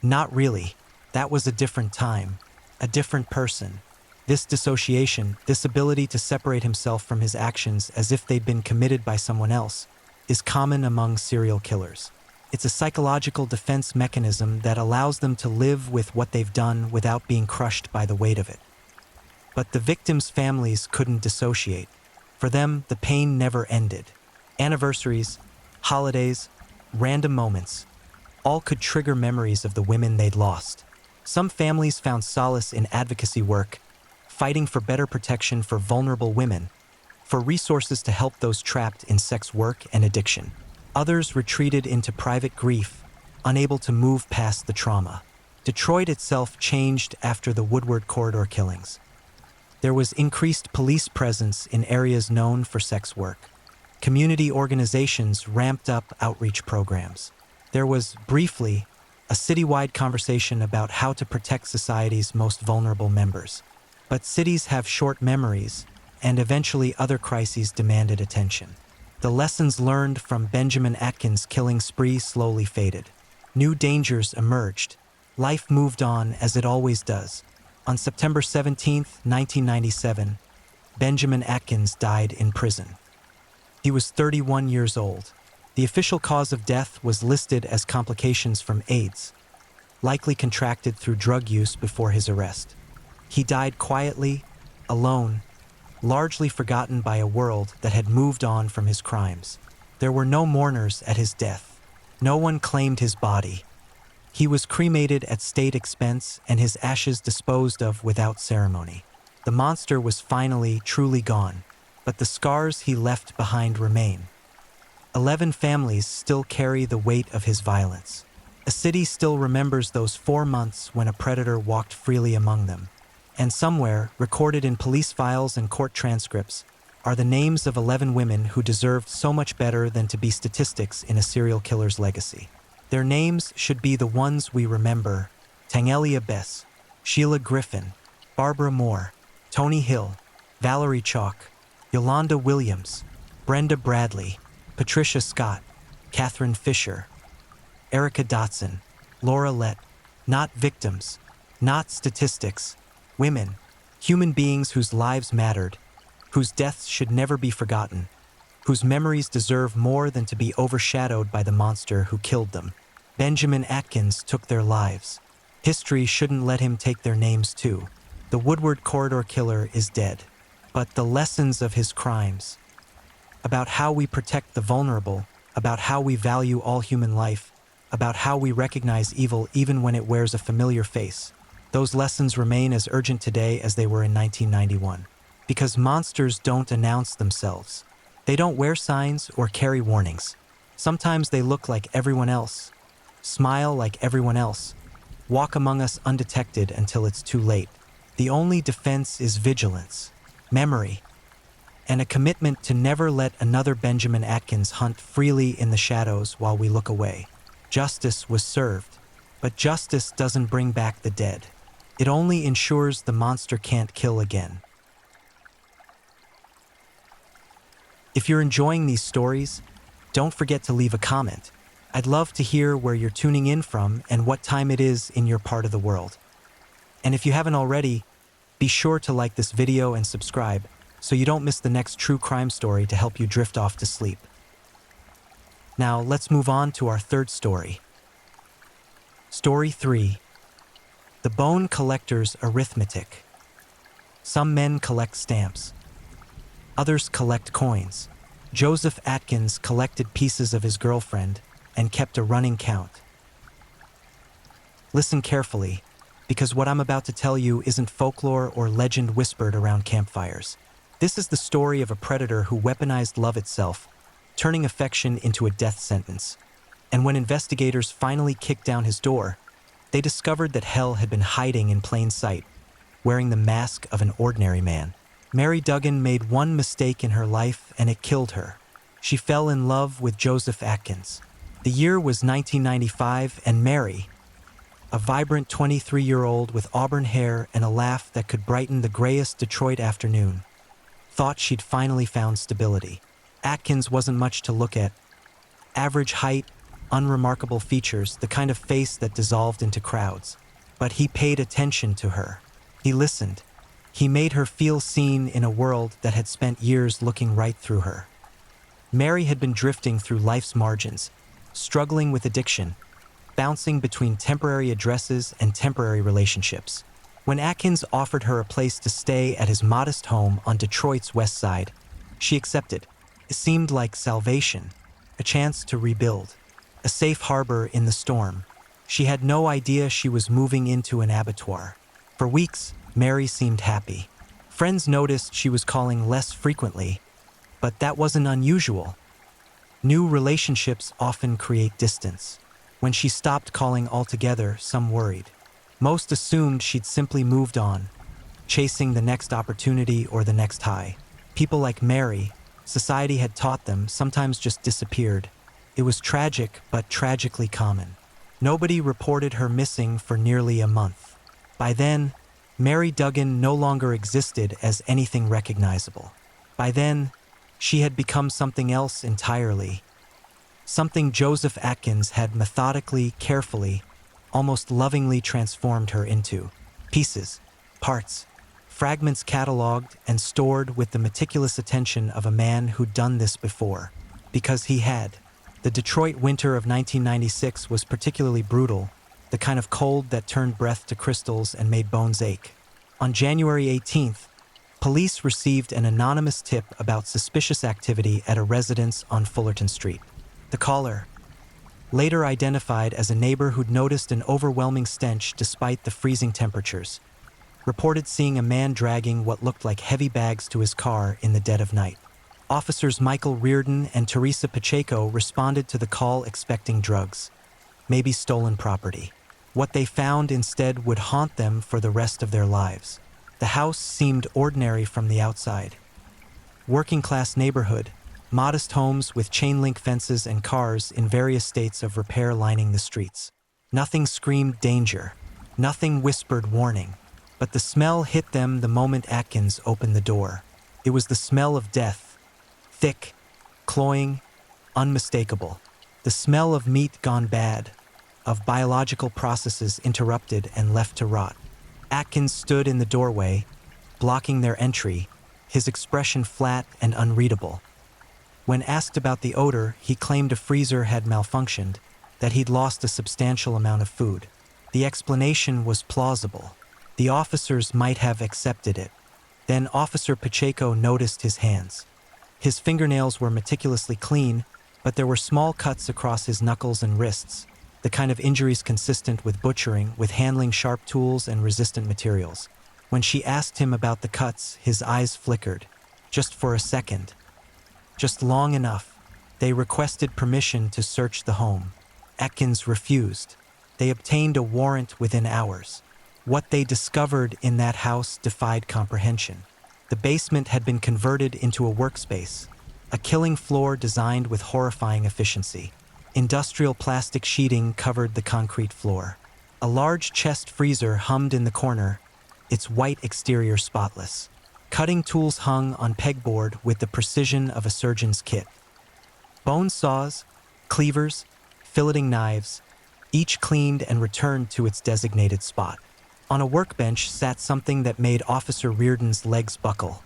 "Not really. That was a different time, a different person." This dissociation, this ability to separate himself from his actions as if they'd been committed by someone else, is common among serial killers. It's a psychological defense mechanism that allows them to live with what they've done without being crushed by the weight of it. But the victims' families couldn't dissociate. For them, the pain never ended. Anniversaries, holidays, random moments, all could trigger memories of the women they'd lost. Some families found solace in advocacy work, fighting for better protection for vulnerable women, for resources to help those trapped in sex work and addiction. Others retreated into private grief, unable to move past the trauma. Detroit itself changed after the Woodward Corridor killings. There was increased police presence in areas known for sex work. Community organizations ramped up outreach programs. There was, briefly, a citywide conversation about how to protect society's most vulnerable members. But cities have short memories, and eventually other crises demanded attention. The lessons learned from Benjamin Atkins' killing spree slowly faded. New dangers emerged. Life moved on as it always does. On September 17, 1997, Benjamin Atkins died in prison. He was 31 years old. The official cause of death was listed as complications from AIDS, likely contracted through drug use before his arrest. He died quietly, alone, largely forgotten by a world that had moved on from his crimes. There were no mourners at his death. No one claimed his body. He was cremated at state expense and his ashes disposed of without ceremony. The monster was finally, truly gone, but the scars he left behind remain. 11 families still carry the weight of his violence. A city still remembers those 4 months when a predator walked freely among them. And somewhere, recorded in police files and court transcripts, are the names of 11 women who deserved so much better than to be statistics in a serial killer's legacy. Their names should be the ones we remember: Tangelia Bess, Sheila Griffin, Barbara Moore, Tony Hill, Valerie Chalk, Yolanda Williams, Brenda Bradley, Patricia Scott, Catherine Fisher, Erica Dotson, Laura Lett. Not victims, not statistics, women, human beings whose lives mattered, whose deaths should never be forgotten, whose memories deserve more than to be overshadowed by the monster who killed them. Benjamin Atkins took their lives. History shouldn't let him take their names too. The Woodward Corridor Killer is dead. But the lessons of his crimes, about how we protect the vulnerable, about how we value all human life, about how we recognize evil even when it wears a familiar face, those lessons remain as urgent today as they were in 1991. Because monsters don't announce themselves. They don't wear signs or carry warnings. Sometimes they look like everyone else, smile like everyone else, walk among us undetected until it's too late. The only defense is vigilance, memory, and a commitment to never let another Benjamin Atkins hunt freely in the shadows while we look away. Justice was served, but justice doesn't bring back the dead. It only ensures the monster can't kill again. If you're enjoying these stories, don't forget to leave a comment. I'd love to hear where you're tuning in from and what time it is in your part of the world. And if you haven't already, be sure to like this video and subscribe so you don't miss the next true crime story to help you drift off to sleep. Now, let's move on to our third story. Story 3. The Bone Collector's Arithmetic. Some men collect stamps. Others collect coins. Joseph Atkins collected pieces of his girlfriend and kept a running count. Listen carefully, because what I'm about to tell you isn't folklore or legend whispered around campfires. This is the story of a predator who weaponized love itself, turning affection into a death sentence. And when investigators finally kicked down his door, they discovered that hell had been hiding in plain sight, wearing the mask of an ordinary man. Mary Duggan made one mistake in her life and it killed her. She fell in love with Joseph Atkins. The year was 1995 and Mary, a vibrant 23-year-old with auburn hair and a laugh that could brighten the grayest Detroit afternoon, thought she'd finally found stability. Atkins wasn't much to look at. Average height, unremarkable features, the kind of face that dissolved into crowds. But he paid attention to her. He listened. He made her feel seen in a world that had spent years looking right through her. Mary had been drifting through life's margins, struggling with addiction, bouncing between temporary addresses and temporary relationships. When Atkins offered her a place to stay at his modest home on Detroit's west side, she accepted. It seemed like salvation, a chance to rebuild, a safe harbor in the storm. She had no idea she was moving into an abattoir. For weeks, Mary seemed happy. Friends noticed she was calling less frequently, but that wasn't unusual. New relationships often create distance. When she stopped calling altogether, some worried. Most assumed she'd simply moved on, chasing the next opportunity or the next high. People like Mary, society had taught them, sometimes just disappeared. It was tragic, but tragically common. Nobody reported her missing for nearly a month. By then, Mary Duggan no longer existed as anything recognizable. By then, she had become something else entirely. Something Joseph Atkins had methodically, carefully, almost lovingly transformed her into. Pieces parts, fragments cataloged and stored with the meticulous attention of a man who'd done this before. Because he had. The Detroit winter of 1996 was particularly brutal, the kind of cold that turned breath to crystals and made bones ache. On January 18th, police received an anonymous tip about suspicious activity at a residence on Fullerton Street. The caller, later identified as a neighbor who'd noticed an overwhelming stench despite the freezing temperatures, reported seeing a man dragging what looked like heavy bags to his car in the dead of night. Officers Michael Reardon and Teresa Pacheco responded to the call expecting drugs, maybe stolen property. What they found instead would haunt them for the rest of their lives. The house seemed ordinary from the outside. Working-class neighborhood, modest homes with chain-link fences and cars in various states of repair lining the streets. Nothing screamed danger. Nothing whispered warning. But the smell hit them the moment Atkins opened the door. It was the smell of death. Thick, cloying, unmistakable. The smell of meat gone bad, of biological processes interrupted and left to rot. Atkins stood in the doorway, blocking their entry, his expression flat and unreadable. When asked about the odor, he claimed a freezer had malfunctioned, that he'd lost a substantial amount of food. The explanation was plausible. The officers might have accepted it. Then Officer Pacheco noticed his hands. His fingernails were meticulously clean, but there were small cuts across his knuckles and wrists, the kind of injuries consistent with butchering, with handling sharp tools and resistant materials. When she asked him about the cuts, his eyes flickered. Just for a second. Just long enough. They requested permission to search the home. Atkins refused. They obtained a warrant within hours. What they discovered in that house defied comprehension. The basement had been converted into a workspace, a killing floor designed with horrifying efficiency. Industrial plastic sheeting covered the concrete floor. A large chest freezer hummed in the corner, its white exterior spotless. Cutting tools hung on pegboard with the precision of a surgeon's kit. Bone saws, cleavers, filleting knives, each cleaned and returned to its designated spot. On a workbench sat something that made Officer Reardon's legs buckle.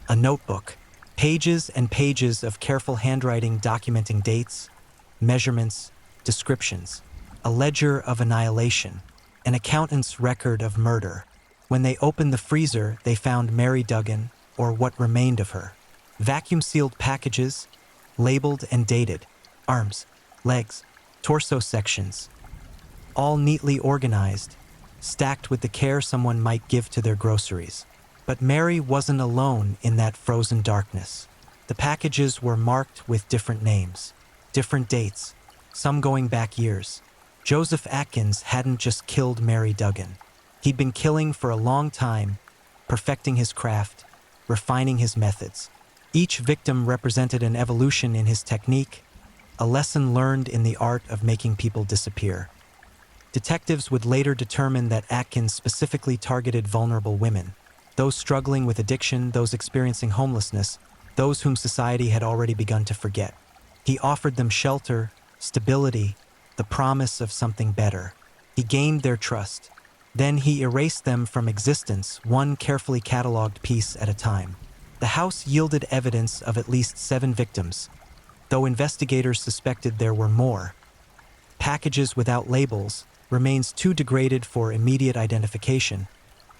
A notebook, pages and pages of careful handwriting documenting dates, measurements, descriptions, a ledger of annihilation, an accountant's record of murder. When they opened the freezer, they found Mary Duggan, or what remained of her. Vacuum-sealed packages, labeled and dated, arms, legs, torso sections, all neatly organized, stacked with the care someone might give to their groceries. But Mary wasn't alone in that frozen darkness. The packages were marked with different names, different dates, some going back years. Joseph Atkins hadn't just killed Mary Duggan. He'd been killing for a long time, perfecting his craft, refining his methods. Each victim represented an evolution in his technique, a lesson learned in the art of making people disappear. Detectives would later determine that Atkins specifically targeted vulnerable women, those struggling with addiction, those experiencing homelessness, those whom society had already begun to forget. He offered them shelter, stability, the promise of something better. He gained their trust. Then he erased them from existence, one carefully cataloged piece at a time. The house yielded evidence of at least 7 victims, though investigators suspected there were more. Packages without labels, remains too degraded for immediate identification,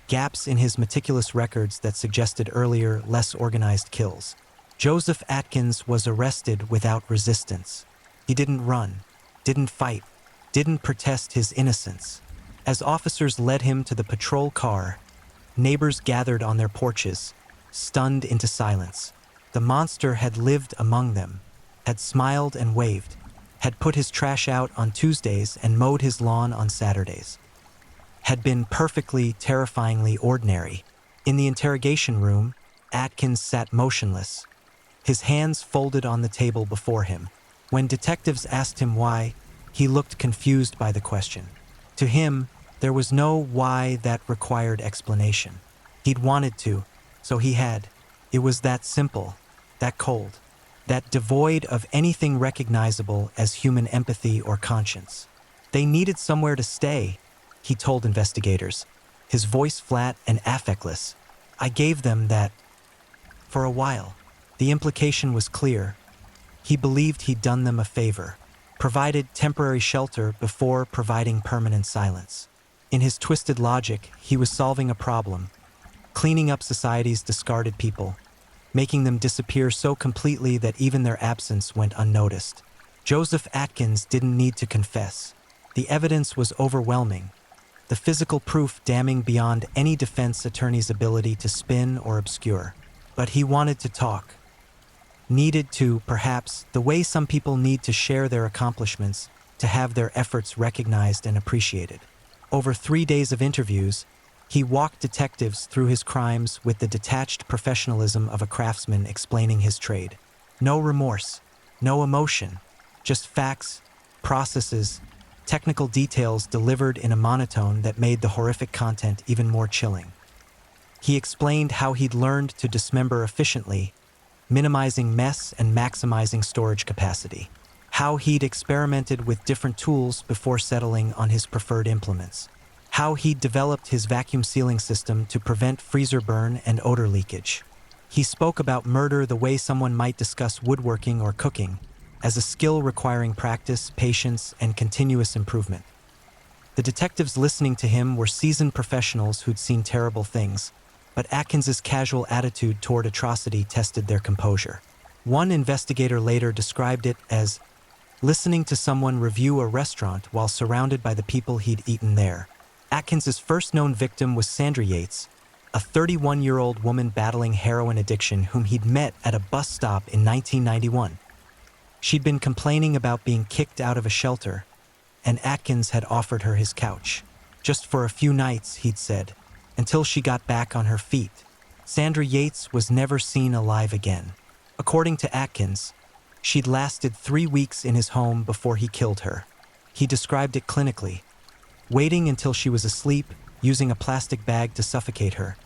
gaps in his meticulous records that suggested earlier, less organized kills. Joseph Atkins was arrested without resistance. He didn't run, didn't fight, didn't protest his innocence. As officers led him to the patrol car, neighbors gathered on their porches, stunned into silence. The monster had lived among them, had smiled and waved, had put his trash out on Tuesdays and mowed his lawn on Saturdays. Had been perfectly, terrifyingly ordinary. In the interrogation room, Atkins sat motionless, his hands folded on the table before him. When detectives asked him why, he looked confused by the question. To him, there was no why that required explanation. He'd wanted to, so he had. It was that simple, that cold, that devoid of anything recognizable as human empathy or conscience. They needed somewhere to stay, he told investigators, his voice flat and affectless. "I gave them that for a while." The implication was clear. He believed he'd done them a favor, provided temporary shelter before providing permanent silence. In his twisted logic, he was solving a problem, cleaning up society's discarded people, making them disappear so completely that even their absence went unnoticed. Joseph Atkins didn't need to confess. The evidence was overwhelming, the physical proof damning beyond any defense attorney's ability to spin or obscure. But he wanted to talk. Needed to, perhaps, the way some people need to share their accomplishments, to have their efforts recognized and appreciated. Over 3 days of interviews, he walked detectives through his crimes with the detached professionalism of a craftsman explaining his trade. No remorse, no emotion, just facts, processes, technical details delivered in a monotone that made the horrific content even more chilling. He explained how he'd learned to dismember efficiently, minimizing mess and maximizing storage capacity. How he'd experimented with different tools before settling on his preferred implements. How he'd developed his vacuum sealing system to prevent freezer burn and odor leakage. He spoke about murder the way someone might discuss woodworking or cooking, as a skill requiring practice, patience, and continuous improvement. The detectives listening to him were seasoned professionals who'd seen terrible things, but Atkins's casual attitude toward atrocity tested their composure. One investigator later described it as listening to someone review a restaurant while surrounded by the people he'd eaten there. Atkins's first known victim was Sandra Yates, a 31-year-old woman battling heroin addiction whom he'd met at a bus stop in 1991. She'd been complaining about being kicked out of a shelter, and Atkins had offered her his couch. Just for a few nights, he'd said, until she got back on her feet. Sandra Yates was never seen alive again. According to Atkins, she'd lasted 3 weeks in his home before he killed her. He described it clinically, waiting until she was asleep, using a plastic bag to suffocate her,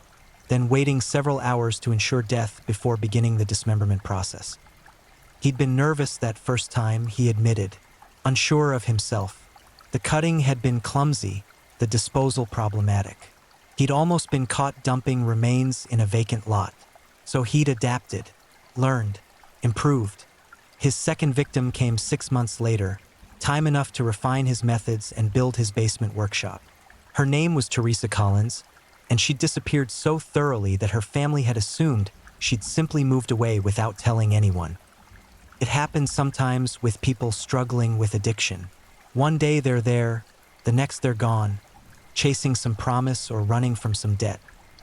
then waiting several hours to ensure death before beginning the dismemberment process. He'd been nervous that first time, he admitted, unsure of himself. The cutting had been clumsy, the disposal problematic. He'd almost been caught dumping remains in a vacant lot. So he'd adapted, learned, improved. His second victim came 6 months later, time enough to refine his methods and build his basement workshop. Her name was Teresa Collins, and she'd disappeared so thoroughly that her family had assumed she'd simply moved away without telling anyone. It happens sometimes with people struggling with addiction. One day they're there, the next they're gone, chasing some promise or running from some debt.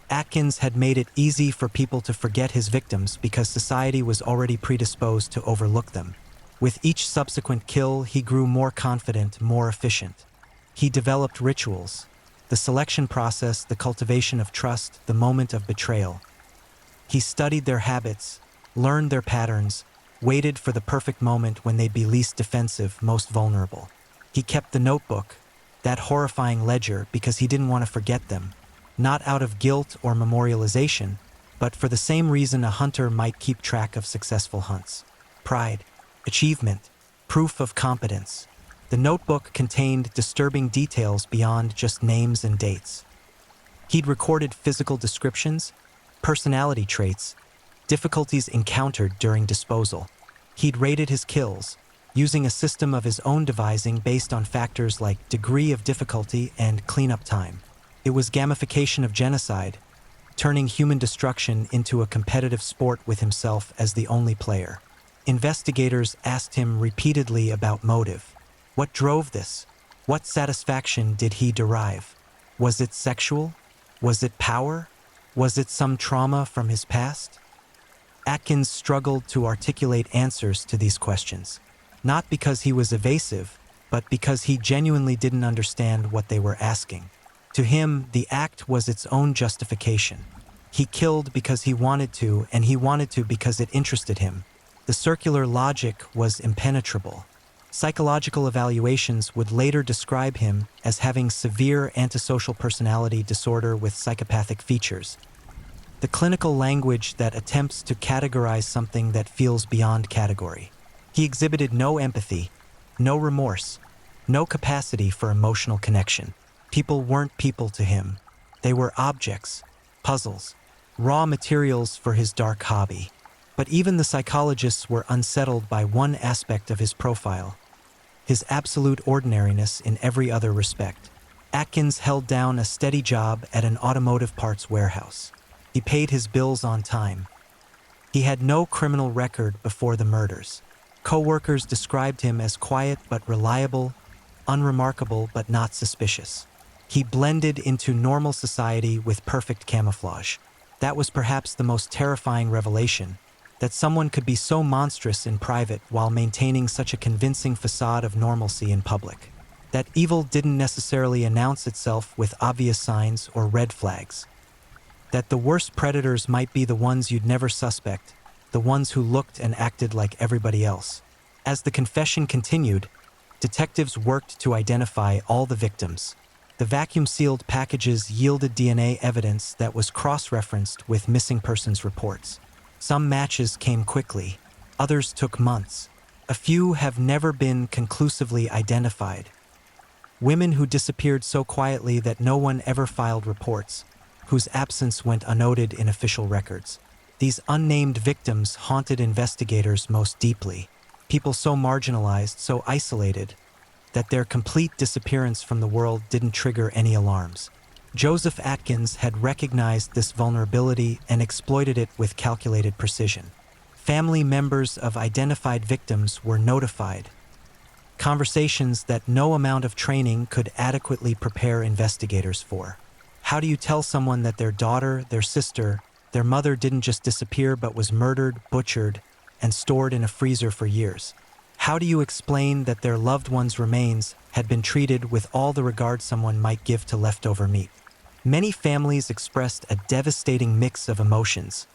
Atkins had made it easy for people to forget his victims because society was already predisposed to overlook them. With each subsequent kill, he grew more confident, more efficient. He developed rituals, the selection process, the cultivation of trust, the moment of betrayal. He studied their habits, learned their patterns, waited for the perfect moment when they'd be least defensive, most vulnerable. He kept the notebook, that horrifying ledger, because he didn't want to forget them, not out of guilt or memorialization, but for the same reason a hunter might keep track of successful hunts. Pride, achievement, proof of competence. The notebook contained disturbing details beyond just names and dates. He'd recorded physical descriptions, personality traits, difficulties encountered during disposal. He'd rated his kills, using a system of his own devising based on factors like degree of difficulty and cleanup time. It was gamification of genocide, turning human destruction into a competitive sport with himself as the only player. Investigators asked him repeatedly about motive. What drove this? What satisfaction did he derive? Was it sexual? Was it power? Was it some trauma from his past? Atkins struggled to articulate answers to these questions. Not because he was evasive, but because he genuinely didn't understand what they were asking. To him, the act was its own justification. He killed because he wanted to, and he wanted to because it interested him. The circular logic was impenetrable. Psychological evaluations would later describe him as having severe antisocial personality disorder with psychopathic features. The clinical language that attempts to categorize something that feels beyond category. He exhibited no empathy, no remorse, no capacity for emotional connection. People weren't people to him. They were objects, puzzles, raw materials for his dark hobby. But even the psychologists were unsettled by one aspect of his profile: his absolute ordinariness in every other respect. Atkins held down a steady job at an automotive parts warehouse. He paid his bills on time. He had no criminal record before the murders. Co-workers described him as quiet but reliable, unremarkable but not suspicious. He blended into normal society with perfect camouflage. That was perhaps the most terrifying revelation, that someone could be so monstrous in private while maintaining such a convincing facade of normalcy in public. That evil didn't necessarily announce itself with obvious signs or red flags. That the worst predators might be the ones you'd never suspect, the ones who looked and acted like everybody else. As the confession continued, detectives worked to identify all the victims. The vacuum-sealed packages yielded DNA evidence that was cross-referenced with missing persons reports. Some matches came quickly, others took months. A few have never been conclusively identified. Women who disappeared so quietly that no one ever filed reports, whose absence went unnoted in official records. These unnamed victims haunted investigators most deeply. People so marginalized, so isolated, that their complete disappearance from the world didn't trigger any alarms. Joseph Atkins had recognized this vulnerability and exploited it with calculated precision. Family members of identified victims were notified. Conversations that no amount of training could adequately prepare investigators for. How do you tell someone that their daughter, their sister, their mother didn't just disappear but was murdered, butchered, and stored in a freezer for years? How do you explain that their loved one's remains had been treated with all the regard someone might give to leftover meat? Many families expressed a devastating mix of emotions: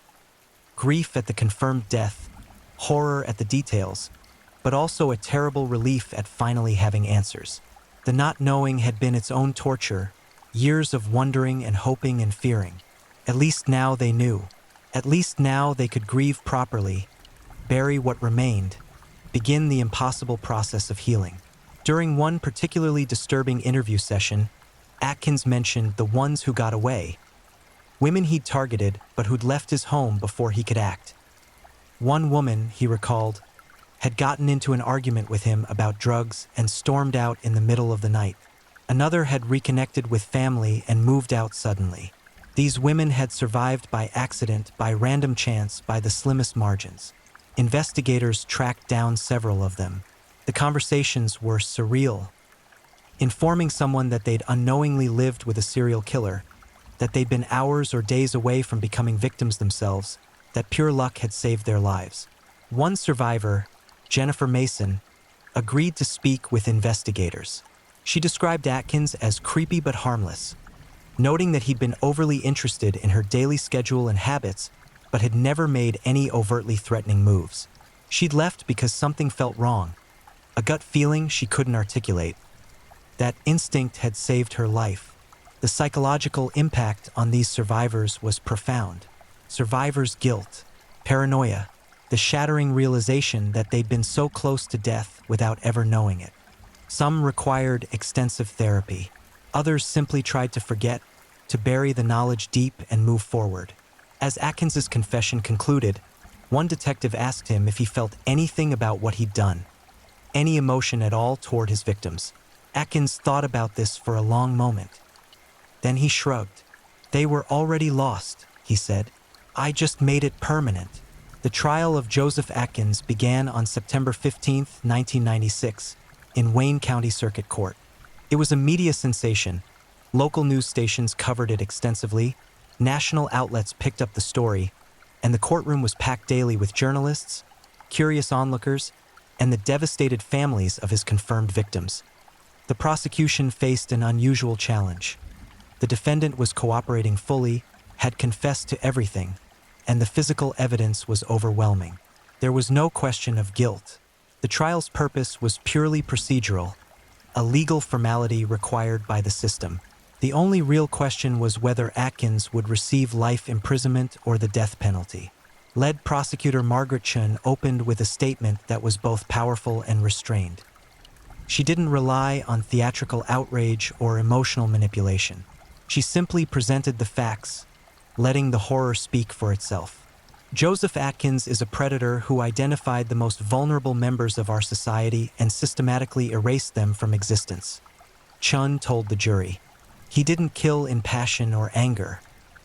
grief at the confirmed death, horror at the details, but also a terrible relief at finally having answers. The not knowing had been its own torture, years of wondering and hoping and fearing. At least now they knew. At least now they could grieve properly, bury what remained, begin the impossible process of healing. During one particularly disturbing interview session, Atkins mentioned the ones who got away, women he'd targeted but who'd left his home before he could act. One woman, he recalled, had gotten into an argument with him about drugs and stormed out in the middle of the night. Another had reconnected with family and moved out suddenly. These women had survived by accident, by random chance, by the slimmest margins. Investigators tracked down several of them. The conversations were surreal. Informing someone that they'd unknowingly lived with a serial killer, that they'd been hours or days away from becoming victims themselves, that pure luck had saved their lives. One survivor, Jennifer Mason, agreed to speak with investigators. She described Atkins as creepy but harmless, noting that he'd been overly interested in her daily schedule and habits, but had never made any overtly threatening moves. She'd left because something felt wrong, a gut feeling she couldn't articulate. That instinct had saved her life. The psychological impact on these survivors was profound. Survivors' guilt, paranoia, the shattering realization that they'd been so close to death without ever knowing it. Some required extensive therapy. Others simply tried to forget, to bury the knowledge deep and move forward. As Atkins's confession concluded, one detective asked him if he felt anything about what he'd done, any emotion at all toward his victims. Atkins thought about this for a long moment. Then he shrugged. "They were already lost," he said. "I just made it permanent." The trial of Joseph Atkins began on September 15, 1996, in Wayne County Circuit Court. It was a media sensation. Local news stations covered it extensively, national outlets picked up the story, and the courtroom was packed daily with journalists, curious onlookers, and the devastated families of his confirmed victims. The prosecution faced an unusual challenge. The defendant was cooperating fully, had confessed to everything, and the physical evidence was overwhelming. There was no question of guilt. The trial's purpose was purely procedural, a legal formality required by the system. The only real question was whether Atkins would receive life imprisonment or the death penalty. Lead prosecutor Margaret Chun opened with a statement that was both powerful and restrained. She didn't rely on theatrical outrage or emotional manipulation. She simply presented the facts, letting the horror speak for itself. Joseph Atkins is a predator who identified the most vulnerable members of our society and systematically erased them from existence. Chun told the jury. He didn't kill in passion or anger.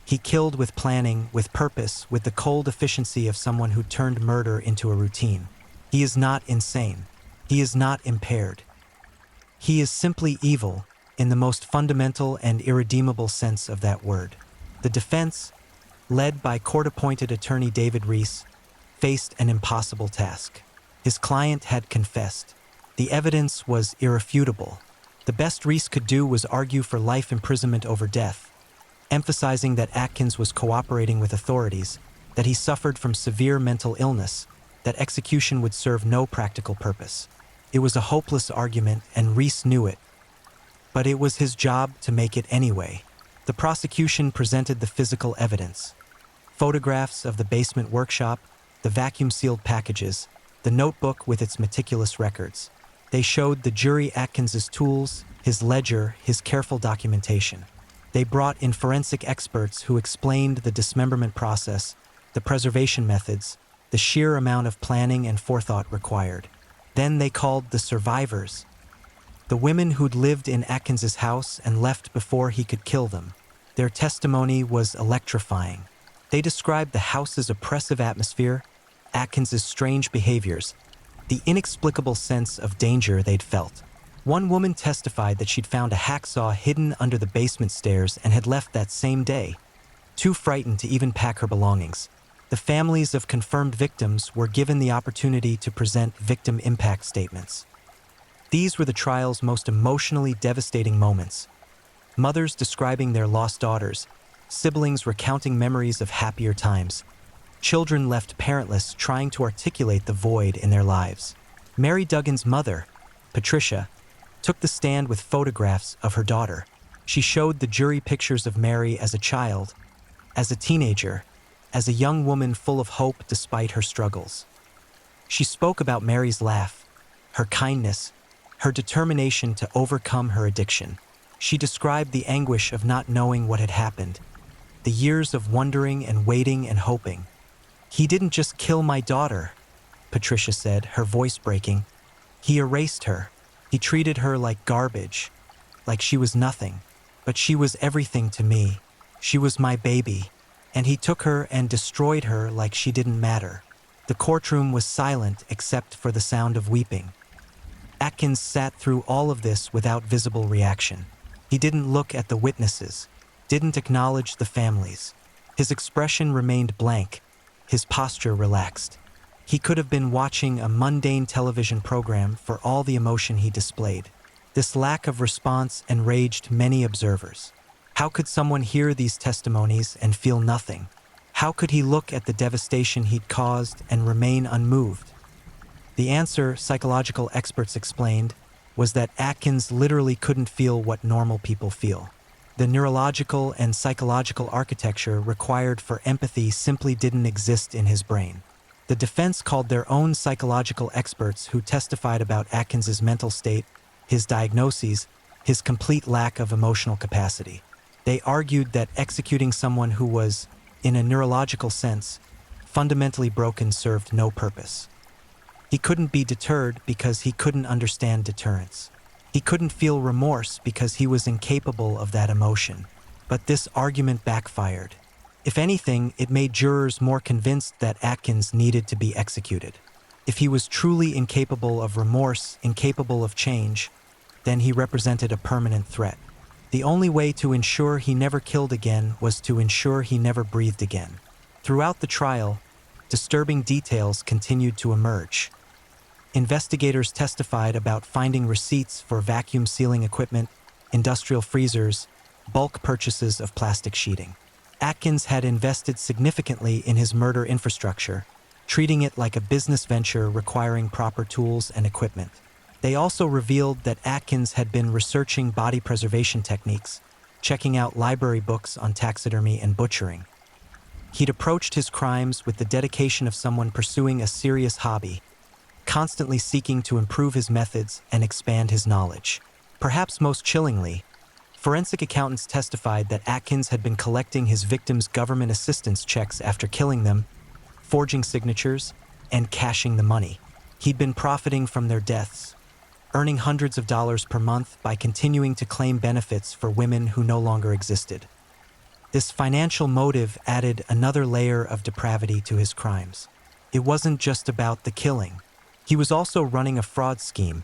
He killed with planning, with purpose, with the cold efficiency of someone who turned murder into a routine. He is not insane. He is not impaired. He is simply evil, in the most fundamental and irredeemable sense of that word. The defense, led by court-appointed attorney David Reese, faced an impossible task. His client had confessed. The evidence was irrefutable. The best Reese could do was argue for life imprisonment over death, emphasizing that Atkins was cooperating with authorities, that he suffered from severe mental illness, that execution would serve no practical purpose. It was a hopeless argument, and Reese knew it. But it was his job to make it anyway. The prosecution presented the physical evidence. Photographs of the basement workshop, the vacuum-sealed packages, the notebook with its meticulous records. They showed the jury Atkins's tools, his ledger, his careful documentation. They brought in forensic experts who explained the dismemberment process, the preservation methods, the sheer amount of planning and forethought required. Then they called the survivors, the women who'd lived in Atkins's house and left before he could kill them. Their testimony was electrifying. They described the house's oppressive atmosphere, Atkins's strange behaviors, the inexplicable sense of danger they'd felt. One woman testified that she'd found a hacksaw hidden under the basement stairs and had left that same day, too frightened to even pack her belongings. The families of confirmed victims were given the opportunity to present victim impact statements. These were the trial's most emotionally devastating moments. Mothers describing their lost daughters, siblings recounting memories of happier times, children left parentless trying to articulate the void in their lives. Mary Duggan's mother, Patricia, took the stand with photographs of her daughter. She showed the jury pictures of Mary as a child, as a teenager, as a young woman full of hope despite her struggles. She spoke about Mary's laugh, her kindness, her determination to overcome her addiction. She described the anguish of not knowing what had happened, the years of wondering and waiting and hoping. "He didn't just kill my daughter," Patricia said, her voice breaking. "He erased her. He treated her like garbage, like she was nothing. But she was everything to me. She was my baby. And he took her and destroyed her like she didn't matter." The courtroom was silent except for the sound of weeping. Atkins sat through all of this without visible reaction. He didn't look at the witnesses, didn't acknowledge the families. His expression remained blank, his posture relaxed. He could have been watching a mundane television program for all the emotion he displayed. This lack of response enraged many observers. How could someone hear these testimonies and feel nothing? How could he look at the devastation he'd caused and remain unmoved? The answer, psychological experts explained, was that Atkins literally couldn't feel what normal people feel. The neurological and psychological architecture required for empathy simply didn't exist in his brain. The defense called their own psychological experts who testified about Atkins's mental state, his diagnoses, his complete lack of emotional capacity. They argued that executing someone who was, in a neurological sense, fundamentally broken served no purpose. He couldn't be deterred because he couldn't understand deterrence. He couldn't feel remorse because he was incapable of that emotion. But this argument backfired. If anything, it made jurors more convinced that Atkins needed to be executed. If he was truly incapable of remorse, incapable of change, then he represented a permanent threat. The only way to ensure he never killed again was to ensure he never breathed again. Throughout the trial, disturbing details continued to emerge. Investigators testified about finding receipts for vacuum sealing equipment, industrial freezers, bulk purchases of plastic sheeting. Atkins had invested significantly in his murder infrastructure, treating it like a business venture requiring proper tools and equipment. They also revealed that Atkins had been researching body preservation techniques, checking out library books on taxidermy and butchering. He'd approached his crimes with the dedication of someone pursuing a serious hobby, constantly seeking to improve his methods and expand his knowledge. Perhaps most chillingly, Forensic accountants testified that Atkins had been collecting his victims' government assistance checks after killing them, forging signatures, and cashing the money. He'd been profiting from their deaths, earning hundreds of dollars per month by continuing to claim benefits for women who no longer existed. This financial motive added another layer of depravity to his crimes. It wasn't just about the killing. He was also running a fraud scheme,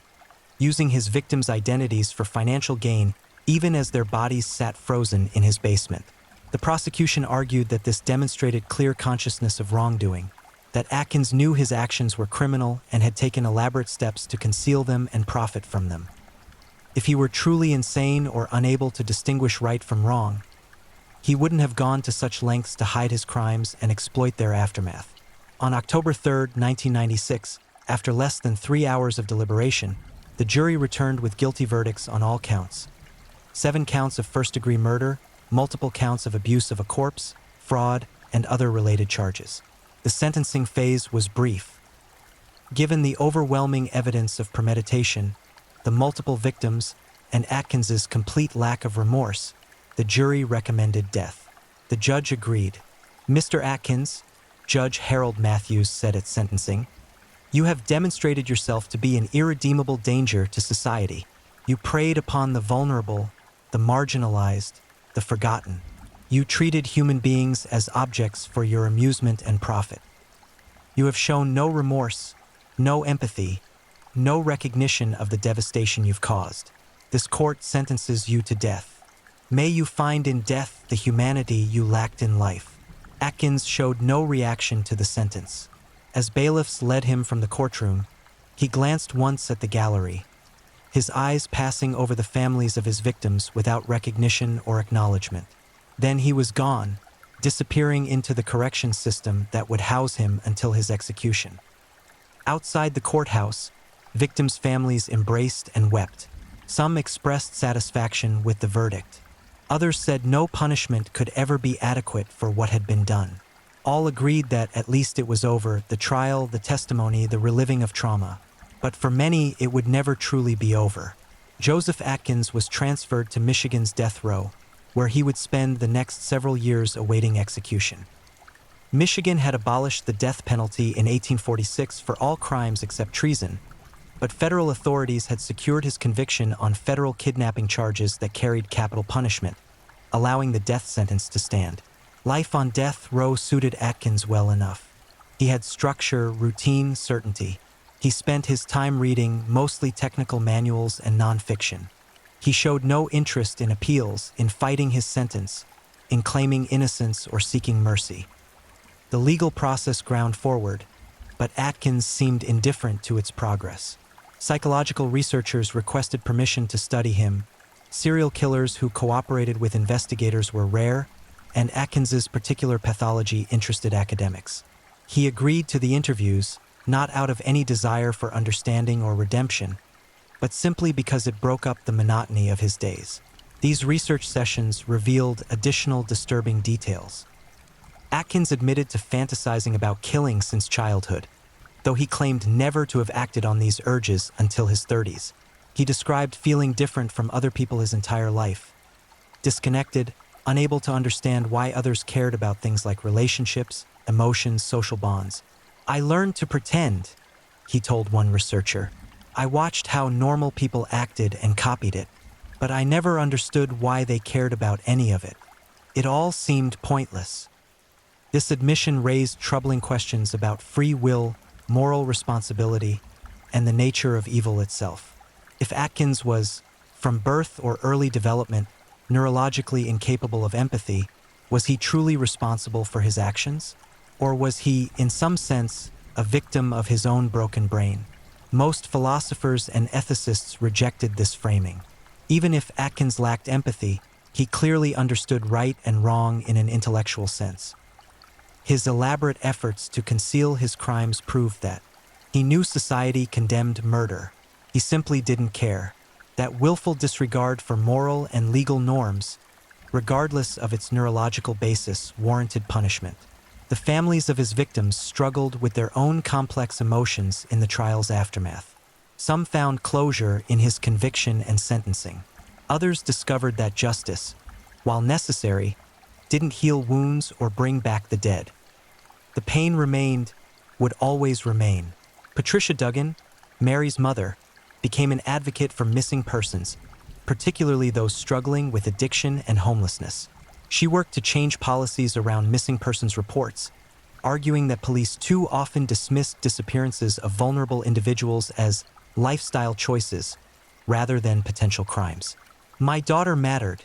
using his victims' identities for financial gain even as their bodies sat frozen in his basement. The prosecution argued that this demonstrated clear consciousness of wrongdoing, that Atkins knew his actions were criminal and had taken elaborate steps to conceal them and profit from them. If he were truly insane or unable to distinguish right from wrong, he wouldn't have gone to such lengths to hide his crimes and exploit their aftermath. On October 3, 1996, after less than 3 hours of deliberation, the jury returned with guilty verdicts on all counts. 7 counts of first-degree murder, multiple counts of abuse of a corpse, fraud, and other related charges. The sentencing phase was brief. Given the overwhelming evidence of premeditation, the multiple victims, and Atkins's complete lack of remorse, the jury recommended death. The judge agreed. "Mr. Atkins," Judge Harold Matthews said at sentencing, "you have demonstrated yourself to be an irredeemable danger to society. You preyed upon the vulnerable, the marginalized, the forgotten. You treated human beings as objects for your amusement and profit. You have shown no remorse, no empathy, no recognition of the devastation you've caused. This court sentences you to death. May you find in death the humanity you lacked in life." Atkins showed no reaction to the sentence. As bailiffs led him from the courtroom, he glanced once at the gallery, his eyes passing over the families of his victims without recognition or acknowledgement. Then he was gone, disappearing into the correction system that would house him until his execution. Outside the courthouse, victims' families embraced and wept. Some expressed satisfaction with the verdict. Others said no punishment could ever be adequate for what had been done. All agreed that at least it was over, the trial, the testimony, the reliving of trauma. But for many, it would never truly be over. Joseph Atkins was transferred to Michigan's death row, where he would spend the next several years awaiting execution. Michigan had abolished the death penalty in 1846 for all crimes except treason, but federal authorities had secured his conviction on federal kidnapping charges that carried capital punishment, allowing the death sentence to stand. Life on death row suited Atkins well enough. He had structure, routine, certainty. He spent his time reading mostly technical manuals and nonfiction. He showed no interest in appeals, in fighting his sentence, in claiming innocence or seeking mercy. The legal process ground forward, but Atkins seemed indifferent to its progress. Psychological researchers requested permission to study him. Serial killers who cooperated with investigators were rare, and Atkins's particular pathology interested academics. He agreed to the interviews, not out of any desire for understanding or redemption, but simply because it broke up the monotony of his days. These research sessions revealed additional disturbing details. Atkins admitted to fantasizing about killing since childhood, though he claimed never to have acted on these urges until his 30s. He described feeling different from other people his entire life, disconnected, unable to understand why others cared about things like relationships, emotions, social bonds. "I learned to pretend," he told one researcher. "I watched how normal people acted and copied it, but I never understood why they cared about any of it. It all seemed pointless." This admission raised troubling questions about free will, moral responsibility, and the nature of evil itself. If Atkins was, from birth or early development, neurologically incapable of empathy, was he truly responsible for his actions? Or was he, in some sense, a victim of his own broken brain? Most philosophers and ethicists rejected this framing. Even if Atkins lacked empathy, he clearly understood right and wrong in an intellectual sense. His elaborate efforts to conceal his crimes proved that. He knew society condemned murder. He simply didn't care. That willful disregard for moral and legal norms, regardless of its neurological basis, warranted punishment. The families of his victims struggled with their own complex emotions in the trial's aftermath. Some found closure in his conviction and sentencing. Others discovered that justice, while necessary, didn't heal wounds or bring back the dead. The pain remained, would always remain. Patricia Duggan, Mary's mother, became an advocate for missing persons, particularly those struggling with addiction and homelessness. She worked to change policies around missing persons reports, arguing that police too often dismissed disappearances of vulnerable individuals as lifestyle choices rather than potential crimes. "My daughter mattered,"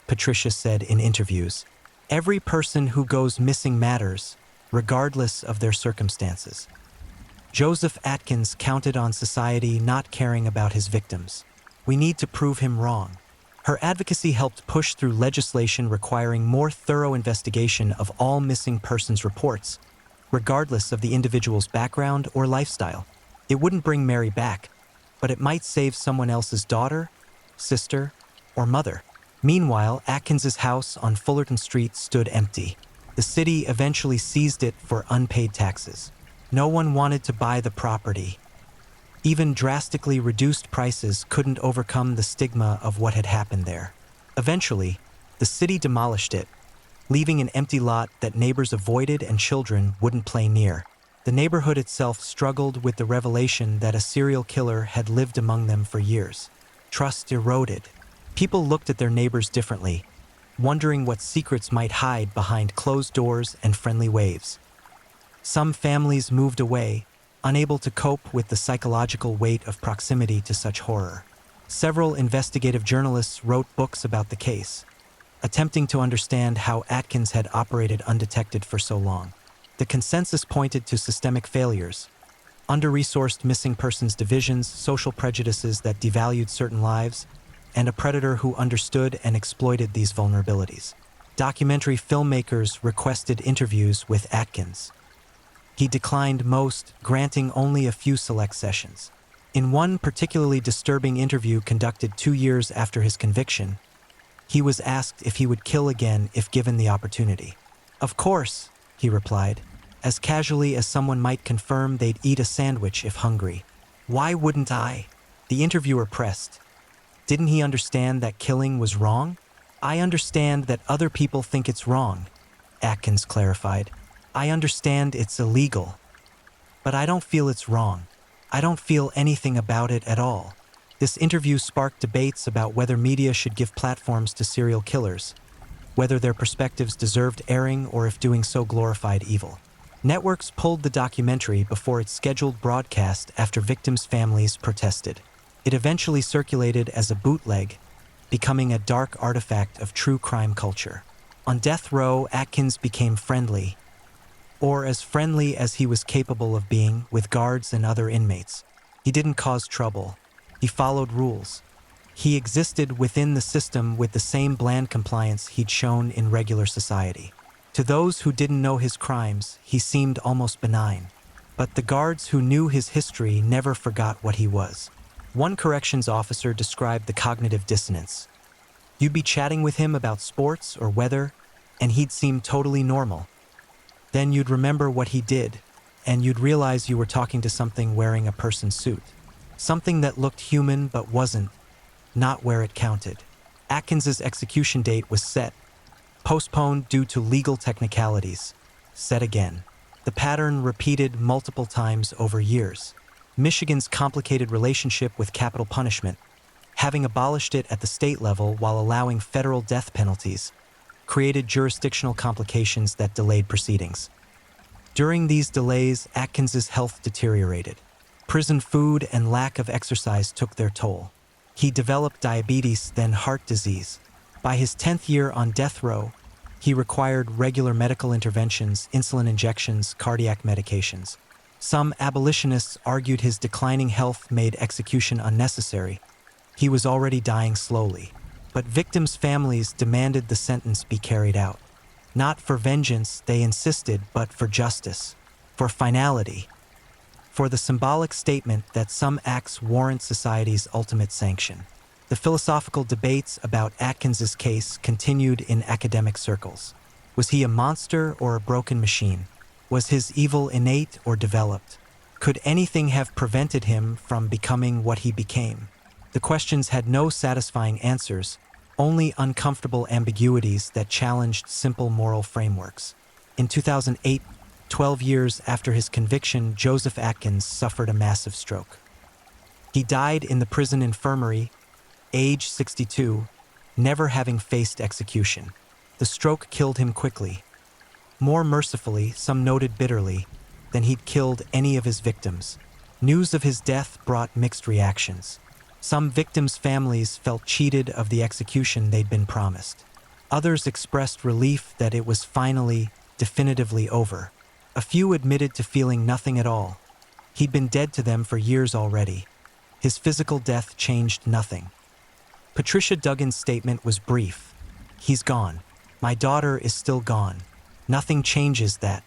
Patricia said in interviews. "Every person who goes missing matters, regardless of their circumstances." Joseph Atkins counted on society not caring about his victims. "We need to prove him wrong." Her advocacy helped push through legislation requiring more thorough investigation of all missing persons reports, regardless of the individual's background or lifestyle. It wouldn't bring Mary back, but it might save someone else's daughter, sister, or mother. Meanwhile, Atkins's house on Fullerton Street stood empty. The city eventually seized it for unpaid taxes. No one wanted to buy the property. Even drastically reduced prices couldn't overcome the stigma of what had happened there. Eventually, the city demolished it, leaving an empty lot that neighbors avoided and children wouldn't play near. The neighborhood itself struggled with the revelation that a serial killer had lived among them for years. Trust eroded. People looked at their neighbors differently, wondering what secrets might hide behind closed doors and friendly waves. Some families moved away, unable to cope with the psychological weight of proximity to such horror. Several investigative journalists wrote books about the case, attempting to understand how Atkins had operated undetected for so long. The consensus pointed to systemic failures, under-resourced missing persons divisions, social prejudices that devalued certain lives, and a predator who understood and exploited these vulnerabilities. Documentary filmmakers requested interviews with Atkins. He declined most, granting only a few select sessions. In one particularly disturbing interview conducted 2 years after his conviction, he was asked if he would kill again if given the opportunity. "Of course," he replied, as casually as someone might confirm they'd eat a sandwich if hungry. "Why wouldn't I?" The interviewer pressed. Didn't he understand that killing was wrong? "I understand that other people think it's wrong," Atkins clarified. "I understand it's illegal. But I don't feel it's wrong. I don't feel anything about it at all." This interview sparked debates about whether media should give platforms to serial killers, whether their perspectives deserved airing or if doing so glorified evil. Networks pulled the documentary before its scheduled broadcast after victims' families protested. It eventually circulated as a bootleg, becoming a dark artifact of true crime culture. On death row, Atkins became friendly, or as friendly as he was capable of being, with guards and other inmates. He didn't cause trouble. He followed rules. He existed within the system with the same bland compliance he'd shown in regular society. To those who didn't know his crimes, he seemed almost benign. But the guards who knew his history never forgot what he was. One corrections officer described the cognitive dissonance. You'd be chatting with him about sports or weather, and he'd seem totally normal. Then you'd remember what he did, and you'd realize you were talking to something wearing a person's suit. Something that looked human but wasn't, not where it counted. Atkins's execution date was set, postponed due to legal technicalities, set again. The pattern repeated multiple times over years. Michigan's complicated relationship with capital punishment, having abolished it at the state level while allowing federal death penalties, created jurisdictional complications that delayed proceedings. During these delays, Atkins's health deteriorated. Prison food and lack of exercise took their toll. He developed diabetes, then heart disease. By his 10th year on death row, he required regular medical interventions, insulin injections, cardiac medications. Some abolitionists argued his declining health made execution unnecessary. He was already dying slowly. But victims' families demanded the sentence be carried out. Not for vengeance, they insisted, but for justice, for finality, for the symbolic statement that some acts warrant society's ultimate sanction. The philosophical debates about Atkins's case continued in academic circles. Was he a monster or a broken machine? Was his evil innate or developed? Could anything have prevented him from becoming what he became? The questions had no satisfying answers, only uncomfortable ambiguities that challenged simple moral frameworks. In 2008, 12 years after his conviction, Joseph Atkins suffered a massive stroke. He died in the prison infirmary, age 62, never having faced execution. The stroke killed him quickly. More mercifully, some noted bitterly, than he'd killed any of his victims. News of his death brought mixed reactions. Some victims' families felt cheated of the execution they'd been promised. Others expressed relief that it was finally, definitively over. A few admitted to feeling nothing at all. He'd been dead to them for years already. His physical death changed nothing. Patricia Duggan's statement was brief. "He's gone. My daughter is still gone. Nothing changes that.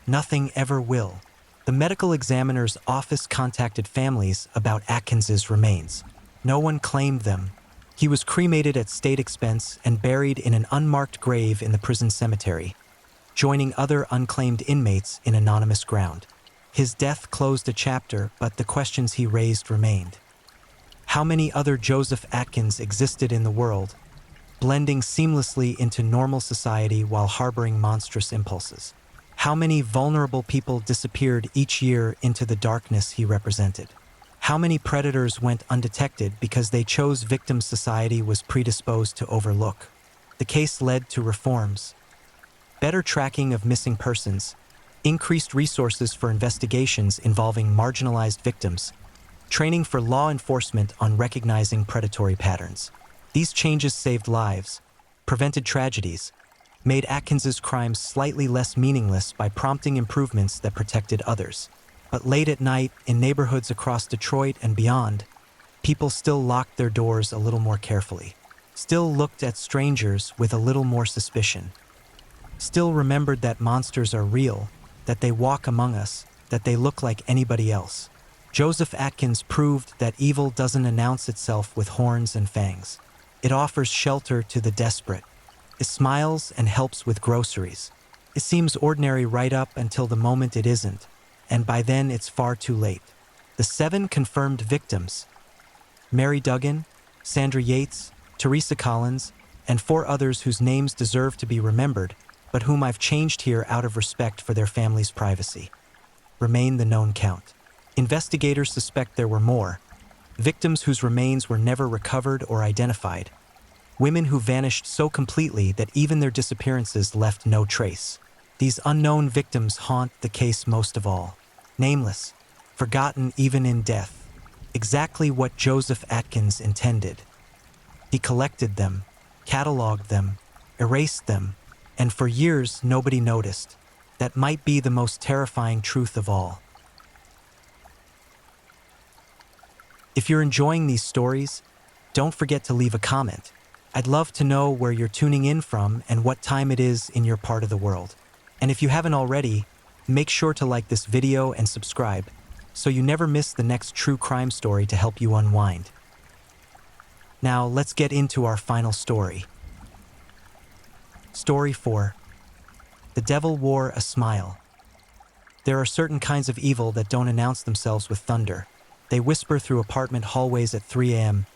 Nothing ever will." The medical examiner's office contacted families about Atkins's remains. No one claimed them. He was cremated at state expense and buried in an unmarked grave in the prison cemetery, joining other unclaimed inmates in anonymous ground. His death closed a chapter, but the questions he raised remained. How many other Joseph Atkins existed in the world, blending seamlessly into normal society while harboring monstrous impulses? How many vulnerable people disappeared each year into the darkness he represented? How many predators went undetected because they chose victims society was predisposed to overlook? The case led to reforms. Better tracking of missing persons, increased resources for investigations involving marginalized victims, training for law enforcement on recognizing predatory patterns. These changes saved lives, prevented tragedies, made Atkins's crimes slightly less meaningless by prompting improvements that protected others. But late at night, in neighborhoods across Detroit and beyond, people still locked their doors a little more carefully, still looked at strangers with a little more suspicion, still remembered that monsters are real, that they walk among us, that they look like anybody else. Joseph Atkins proved that evil doesn't announce itself with horns and fangs. It offers shelter to the desperate. It smiles and helps with groceries. It seems ordinary right up until the moment it isn't, and by then it's far too late. The 7 confirmed victims, Mary Duggan, Sandra Yates, Teresa Collins, and 4 others whose names deserve to be remembered, but whom I've changed here out of respect for their families' privacy, remain the known count. Investigators suspect there were more, victims whose remains were never recovered or identified, women who vanished so completely that even their disappearances left no trace. These unknown victims haunt the case most of all. Nameless, forgotten even in death. Exactly what Joseph Atkins intended. He collected them, cataloged them, erased them, and for years nobody noticed. That might be the most terrifying truth of all. If you're enjoying these stories, don't forget to leave a comment. I'd love to know where you're tuning in from and what time it is in your part of the world. And if you haven't already, make sure to like this video and subscribe so you never miss the next true crime story to help you unwind. Now, let's get into our final story. Story 4. The Devil Wore a Smile. There are certain kinds of evil that don't announce themselves with thunder. They whisper through apartment hallways at 3 a.m.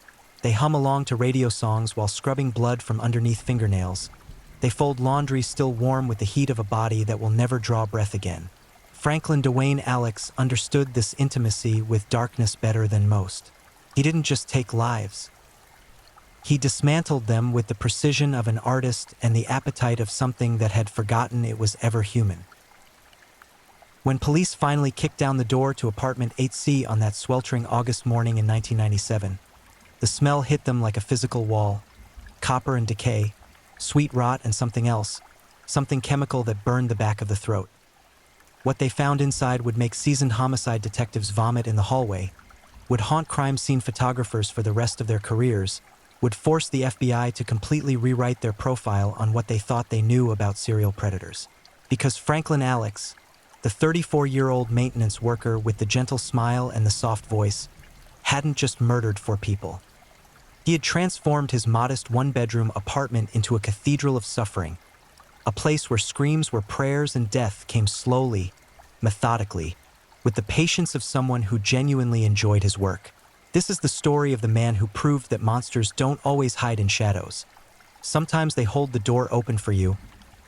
They hum along to radio songs while scrubbing blood from underneath fingernails. They fold laundry still warm with the heat of a body that will never draw breath again. Franklin Dwayne Alex understood this intimacy with darkness better than most. He didn't just take lives. He dismantled them with the precision of an artist and the appetite of something that had forgotten it was ever human. When police finally kicked down the door to apartment 8C on that sweltering August morning in 1997, the smell hit them like a physical wall. Copper and decay, sweet rot and something else, something chemical that burned the back of the throat. What they found inside would make seasoned homicide detectives vomit in the hallway, would haunt crime scene photographers for the rest of their careers, would force the FBI to completely rewrite their profile on what they thought they knew about serial predators. Because Franklin Alex, the 34-year-old maintenance worker with the gentle smile and the soft voice, hadn't just murdered 4 people. He had transformed his modest one-bedroom apartment into a cathedral of suffering, a place where screams were prayers and death came slowly, methodically, with the patience of someone who genuinely enjoyed his work. This is the story of the man who proved that monsters don't always hide in shadows. Sometimes they hold the door open for you,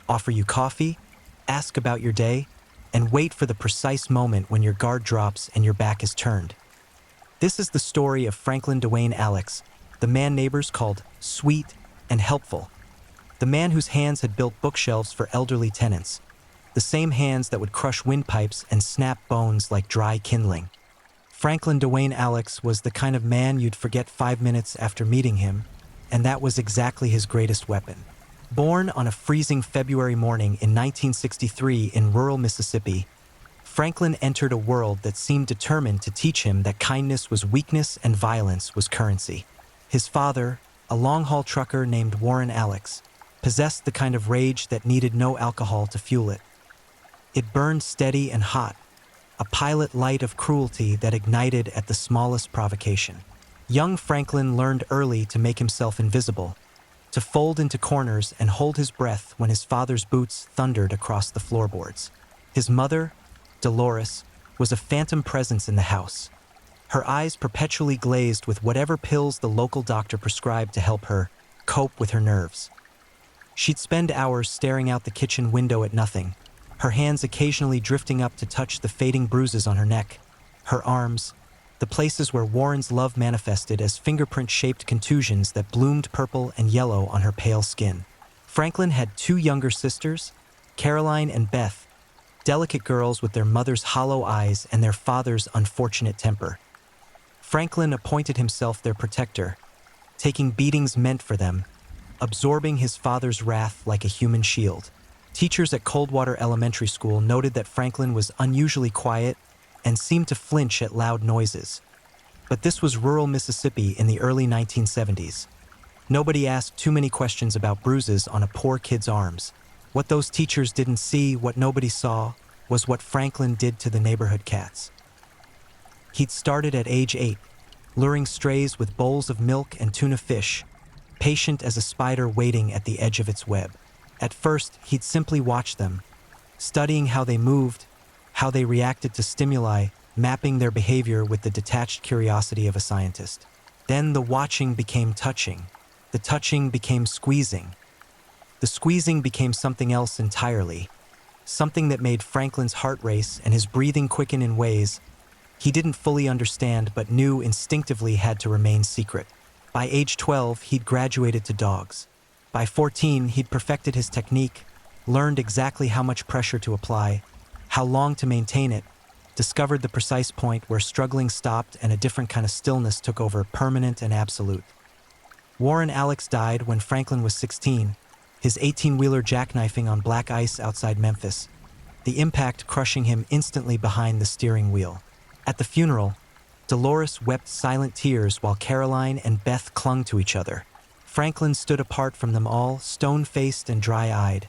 offer you coffee, ask about your day, and wait for the precise moment when your guard drops and your back is turned. This is the story of Franklin Dwayne Alex, the man neighbors called sweet and helpful. The man whose hands had built bookshelves for elderly tenants, the same hands that would crush windpipes and snap bones like dry kindling. Franklin Dwayne Alex was the kind of man you'd forget 5 minutes after meeting him, and that was exactly his greatest weapon. Born on a freezing February morning in 1963 in rural Mississippi, Franklin entered a world that seemed determined to teach him that kindness was weakness and violence was currency. His father, a long-haul trucker named Warren Alex, possessed the kind of rage that needed no alcohol to fuel it. It burned steady and hot, a pilot light of cruelty that ignited at the smallest provocation. Young Franklin learned early to make himself invisible, to fold into corners and hold his breath when his father's boots thundered across the floorboards. His mother, Dolores, was a phantom presence in the house, her eyes perpetually glazed with whatever pills the local doctor prescribed to help her cope with her nerves. She'd spend hours staring out the kitchen window at nothing, her hands occasionally drifting up to touch the fading bruises on her neck. Her arms, the places where Warren's love manifested as fingerprint-shaped contusions that bloomed purple and yellow on her pale skin. Franklin had 2 younger sisters, Caroline and Beth, delicate girls with their mother's hollow eyes and their father's unfortunate temper. Franklin appointed himself their protector, taking beatings meant for them, absorbing his father's wrath like a human shield. Teachers at Coldwater Elementary School noted that Franklin was unusually quiet and seemed to flinch at loud noises. But this was rural Mississippi in the early 1970s. Nobody asked too many questions about bruises on a poor kid's arms. What those teachers didn't see, what nobody saw, was what Franklin did to the neighborhood cats. He'd started at age 8, luring strays with bowls of milk and tuna fish, patient as a spider waiting at the edge of its web. At first, he'd simply watch them, studying how they moved, how they reacted to stimuli, mapping their behavior with the detached curiosity of a scientist. Then the watching became touching. The touching became squeezing. The squeezing became something else entirely, something that made Franklin's heart race and his breathing quicken in ways he didn't fully understand but knew instinctively had to remain secret. By age 12, he'd graduated to dogs. By 14, he'd perfected his technique, learned exactly how much pressure to apply, how long to maintain it, discovered the precise point where struggling stopped and a different kind of stillness took over, permanent and absolute. Warren Alex died when Franklin was 16, his 18-wheeler jackknifing on black ice outside Memphis, the impact crushing him instantly behind the steering wheel. At the funeral, Dolores wept silent tears while Caroline and Beth clung to each other. Franklin stood apart from them all, stone-faced and dry-eyed,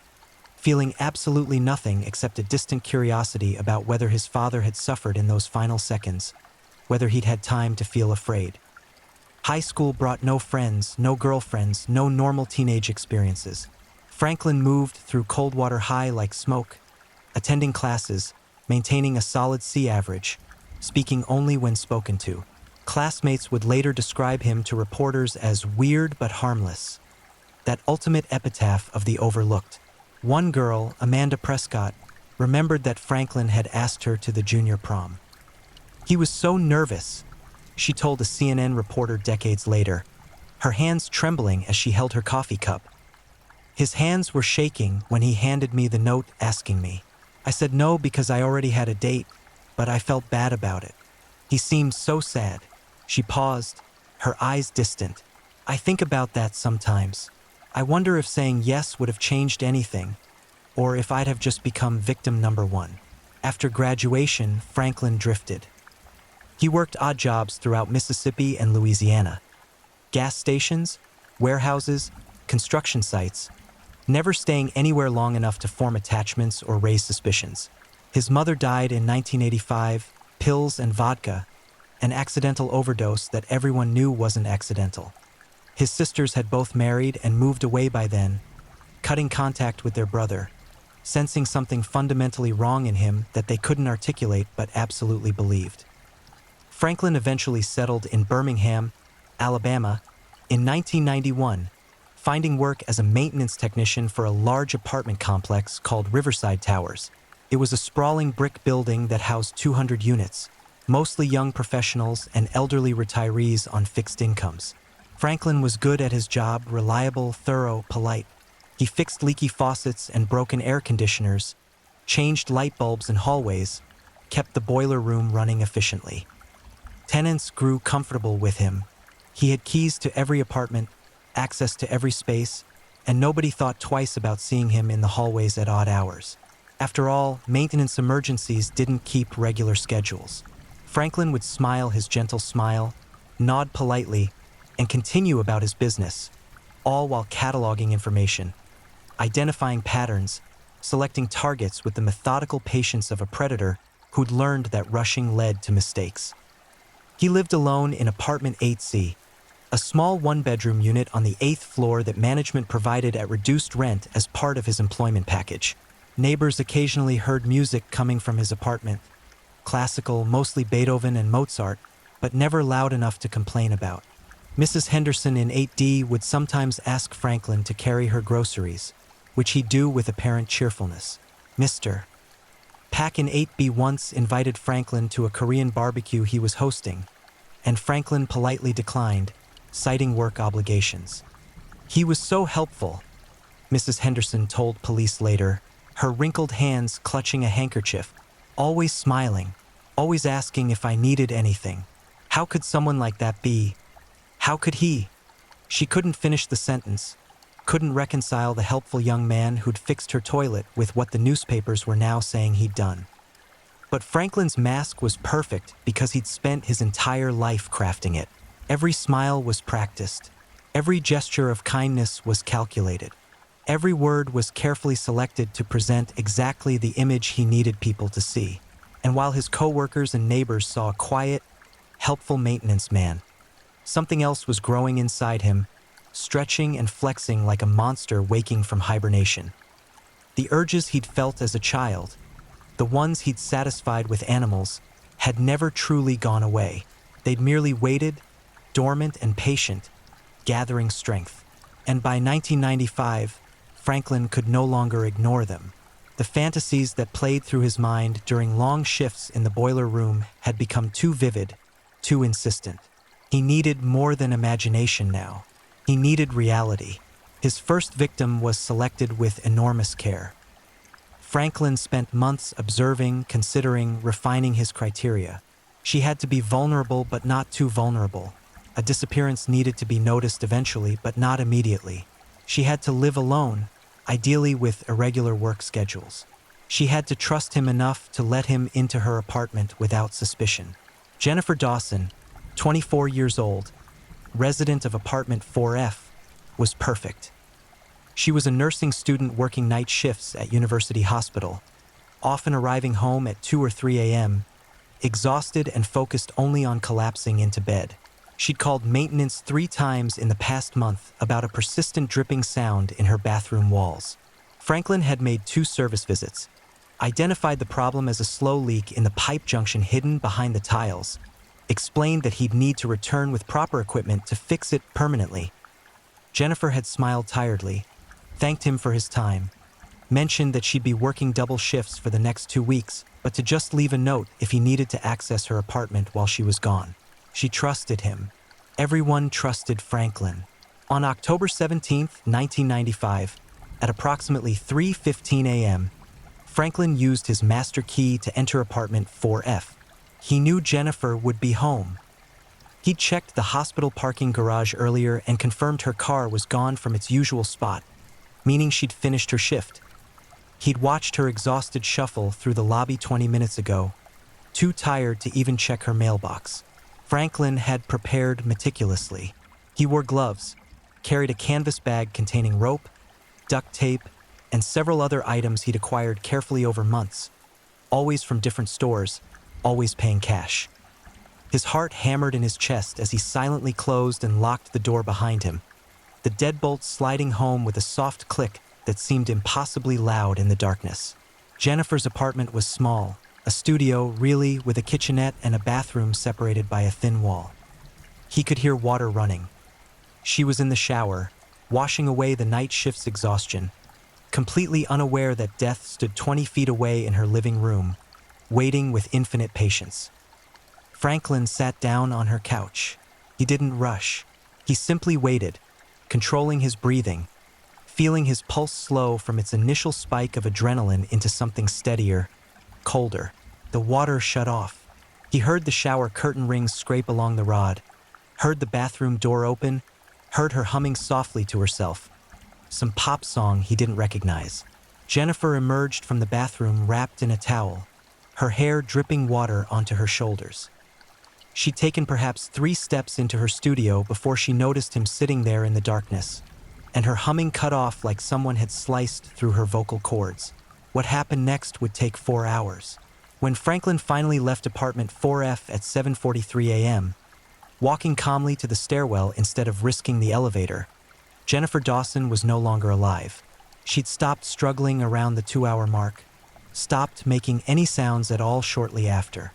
feeling absolutely nothing except a distant curiosity about whether his father had suffered in those final seconds, whether he'd had time to feel afraid. High school brought no friends, no girlfriends, no normal teenage experiences. Franklin moved through Coldwater High like smoke, attending classes, maintaining a solid C average, speaking only when spoken to. Classmates would later describe him to reporters as weird but harmless, that ultimate epitaph of the overlooked. One girl, Amanda Prescott, remembered that Franklin had asked her to the junior prom. He was so nervous, she told a CNN reporter decades later, her hands trembling as she held her coffee cup. His hands were shaking when he handed me the note asking me. I said no because I already had a date, but I felt bad about it. He seemed so sad. She paused, her eyes distant. I think about that sometimes. I wonder if saying yes would have changed anything, or if I'd have just become victim number 1. After graduation, Franklin drifted. He worked odd jobs throughout Mississippi and Louisiana. Gas stations, warehouses, construction sites, never staying anywhere long enough to form attachments or raise suspicions. His mother died in 1985, pills and vodka, an accidental overdose that everyone knew wasn't accidental. His sisters had both married and moved away by then, cutting contact with their brother, sensing something fundamentally wrong in him that they couldn't articulate but absolutely believed. Franklin eventually settled in Birmingham, Alabama, in 1991, finding work as a maintenance technician for a large apartment complex called Riverside Towers. It was a sprawling brick building that housed 200 units, mostly young professionals and elderly retirees on fixed incomes. Franklin was good at his job, reliable, thorough, polite. He fixed leaky faucets and broken air conditioners, changed light bulbs in hallways, kept the boiler room running efficiently. Tenants grew comfortable with him. He had keys to every apartment, access to every space, and nobody thought twice about seeing him in the hallways at odd hours. After all, maintenance emergencies didn't keep regular schedules. Franklin would smile his gentle smile, nod politely, and continue about his business, all while cataloging information, identifying patterns, selecting targets with the methodical patience of a predator who'd learned that rushing led to mistakes. He lived alone in apartment 8C, a small one-bedroom unit on the 8th floor that management provided at reduced rent as part of his employment package. Neighbors occasionally heard music coming from his apartment, classical, mostly Beethoven and Mozart, but never loud enough to complain about. Mrs. Henderson in 8D would sometimes ask Franklin to carry her groceries, which he'd do with apparent cheerfulness. Mr. Pack in 8B once invited Franklin to a Korean barbecue he was hosting, and Franklin politely declined, citing work obligations. He was so helpful, Mrs. Henderson told police later, her wrinkled hands clutching a handkerchief, always smiling, always asking if I needed anything. How could someone like that be? How could he? She couldn't finish the sentence, couldn't reconcile the helpful young man who'd fixed her toilet with what the newspapers were now saying he'd done. But Franklin's mask was perfect because he'd spent his entire life crafting it. Every smile was practiced. Every gesture of kindness was calculated. Every word was carefully selected to present exactly the image he needed people to see. And while his co-workers and neighbors saw a quiet, helpful maintenance man, something else was growing inside him, stretching and flexing like a monster waking from hibernation. The urges he'd felt as a child, the ones he'd satisfied with animals, had never truly gone away. They'd merely waited, dormant and patient, gathering strength. And by 1995, Franklin could no longer ignore them. The fantasies that played through his mind during long shifts in the boiler room had become too vivid, too insistent. He needed more than imagination now. He needed reality. His first victim was selected with enormous care. Franklin spent months observing, considering, refining his criteria. She had to be vulnerable but not too vulnerable. A disappearance needed to be noticed eventually, but not immediately. She had to live alone, ideally with irregular work schedules. She had to trust him enough to let him into her apartment without suspicion. Jennifer Dawson, 24 years old, resident of apartment 4F, was perfect. She was a nursing student working night shifts at University Hospital, often arriving home at 2 or 3 a.m., exhausted and focused only on collapsing into bed. She'd called maintenance 3 times in the past month about a persistent dripping sound in her bathroom walls. Franklin had made 2 service visits, identified the problem as a slow leak in the pipe junction hidden behind the tiles, explained that he'd need to return with proper equipment to fix it permanently. Jennifer had smiled tiredly, thanked him for his time, mentioned that she'd be working double shifts for the next 2 weeks, but to just leave a note if he needed to access her apartment while she was gone. She trusted him. Everyone trusted Franklin. On October 17, 1995, at approximately 3:15 a.m., Franklin used his master key to enter apartment 4F. He knew Jennifer would be home. He'd checked the hospital parking garage earlier and confirmed her car was gone from its usual spot, meaning she'd finished her shift. He'd watched her exhausted shuffle through the lobby 20 minutes ago, too tired to even check her mailbox. Franklin had prepared meticulously. He wore gloves, carried a canvas bag containing rope, duct tape, and several other items he'd acquired carefully over months, always from different stores, always paying cash. His heart hammered in his chest as he silently closed and locked the door behind him, the deadbolt sliding home with a soft click that seemed impossibly loud in the darkness. Jennifer's apartment was small, A studio, really, with a kitchenette and a bathroom separated by a thin wall. He could hear water running. She was in the shower, washing away the night shift's exhaustion, completely unaware that death stood 20 feet away in her living room, waiting with infinite patience. Franklin sat down on her couch. He didn't rush. He simply waited, controlling his breathing, feeling his pulse slow from its initial spike of adrenaline into something steadier, colder. The water shut off. He heard the shower curtain rings scrape along the rod, heard the bathroom door open, heard her humming softly to herself, some pop song he didn't recognize. Jennifer emerged from the bathroom wrapped in a towel, her hair dripping water onto her shoulders. She'd taken perhaps 3 steps into her studio before she noticed him sitting there in the darkness, and her humming cut off like someone had sliced through her vocal cords. What happened next would take 4 hours. When Franklin finally left apartment 4F at 7:43 a.m., walking calmly to the stairwell instead of risking the elevator, Jennifer Dawson was no longer alive. She'd stopped struggling around the 2-hour mark, stopped making any sounds at all shortly after.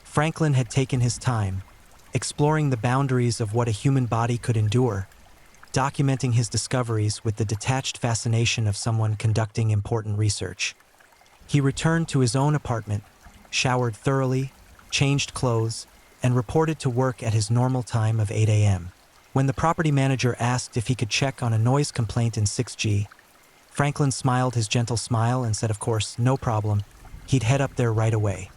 Franklin had taken his time, exploring the boundaries of what a human body could endure, documenting his discoveries with the detached fascination of someone conducting important research. He returned to his own apartment, showered thoroughly, changed clothes, and reported to work at his normal time of 8 a.m. When the property manager asked if he could check on a noise complaint in 6G, Franklin smiled his gentle smile and said, of course, no problem, he'd head up there right away.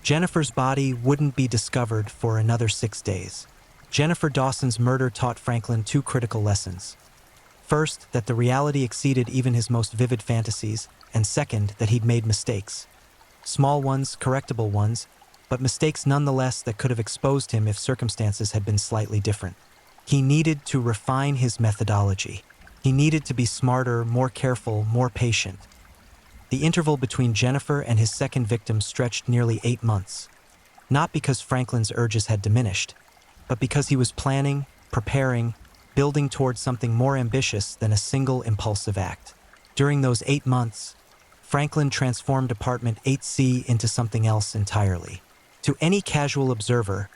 Jennifer's body wouldn't be discovered for another 6 days. Jennifer Dawson's murder taught Franklin 2 critical lessons. First, that the reality exceeded even his most vivid fantasies, and second, that he'd made mistakes. Small ones, correctable ones, but mistakes nonetheless that could have exposed him if circumstances had been slightly different. He needed to refine his methodology. He needed to be smarter, more careful, more patient. The interval between Jennifer and his second victim stretched nearly 8 months. Not because Franklin's urges had diminished, but because he was planning, preparing, building towards something more ambitious than a single impulsive act. During those 8 months, Franklin transformed apartment 8C into something else entirely. To any casual observer,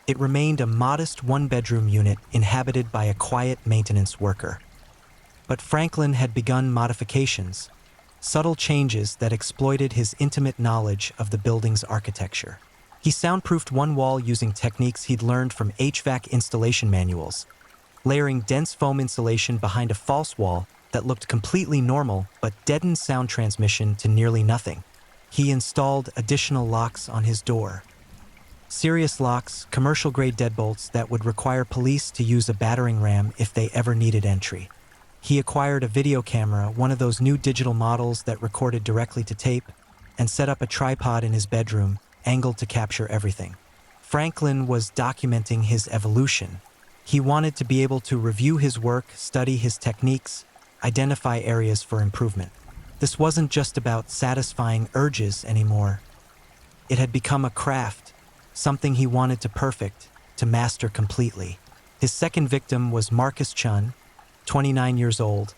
it remained a modest 1-bedroom unit inhabited by a quiet maintenance worker. But Franklin had begun modifications, subtle changes that exploited his intimate knowledge of the building's architecture. He soundproofed one wall using techniques he'd learned from HVAC installation manuals, layering dense foam insulation behind a false wall that looked completely normal but deadened sound transmission to nearly nothing. He installed additional locks on his door. Serious locks, commercial-grade deadbolts that would require police to use a battering ram if they ever needed entry. He acquired a video camera, one of those new digital models that recorded directly to tape, and set up a tripod in his bedroom, angled to capture everything. Franklin was documenting his evolution. He wanted to be able to review his work, study his techniques, identify areas for improvement. This wasn't just about satisfying urges anymore. It had become a craft, something he wanted to perfect, to master completely. His second victim was Marcus Chun, 29 years old,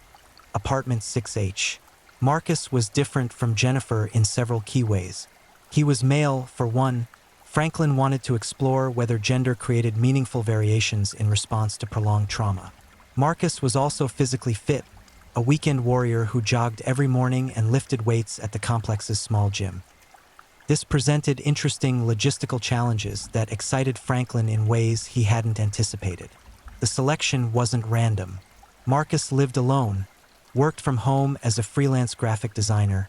apartment 6H. Marcus was different from Jennifer in several key ways. He was male, for one. Franklin wanted to explore whether gender created meaningful variations in response to prolonged trauma. Marcus was also physically fit, a weekend warrior who jogged every morning and lifted weights at the complex's small gym. This presented interesting logistical challenges that excited Franklin in ways he hadn't anticipated. The selection wasn't random. Marcus lived alone, worked from home as a freelance graphic designer,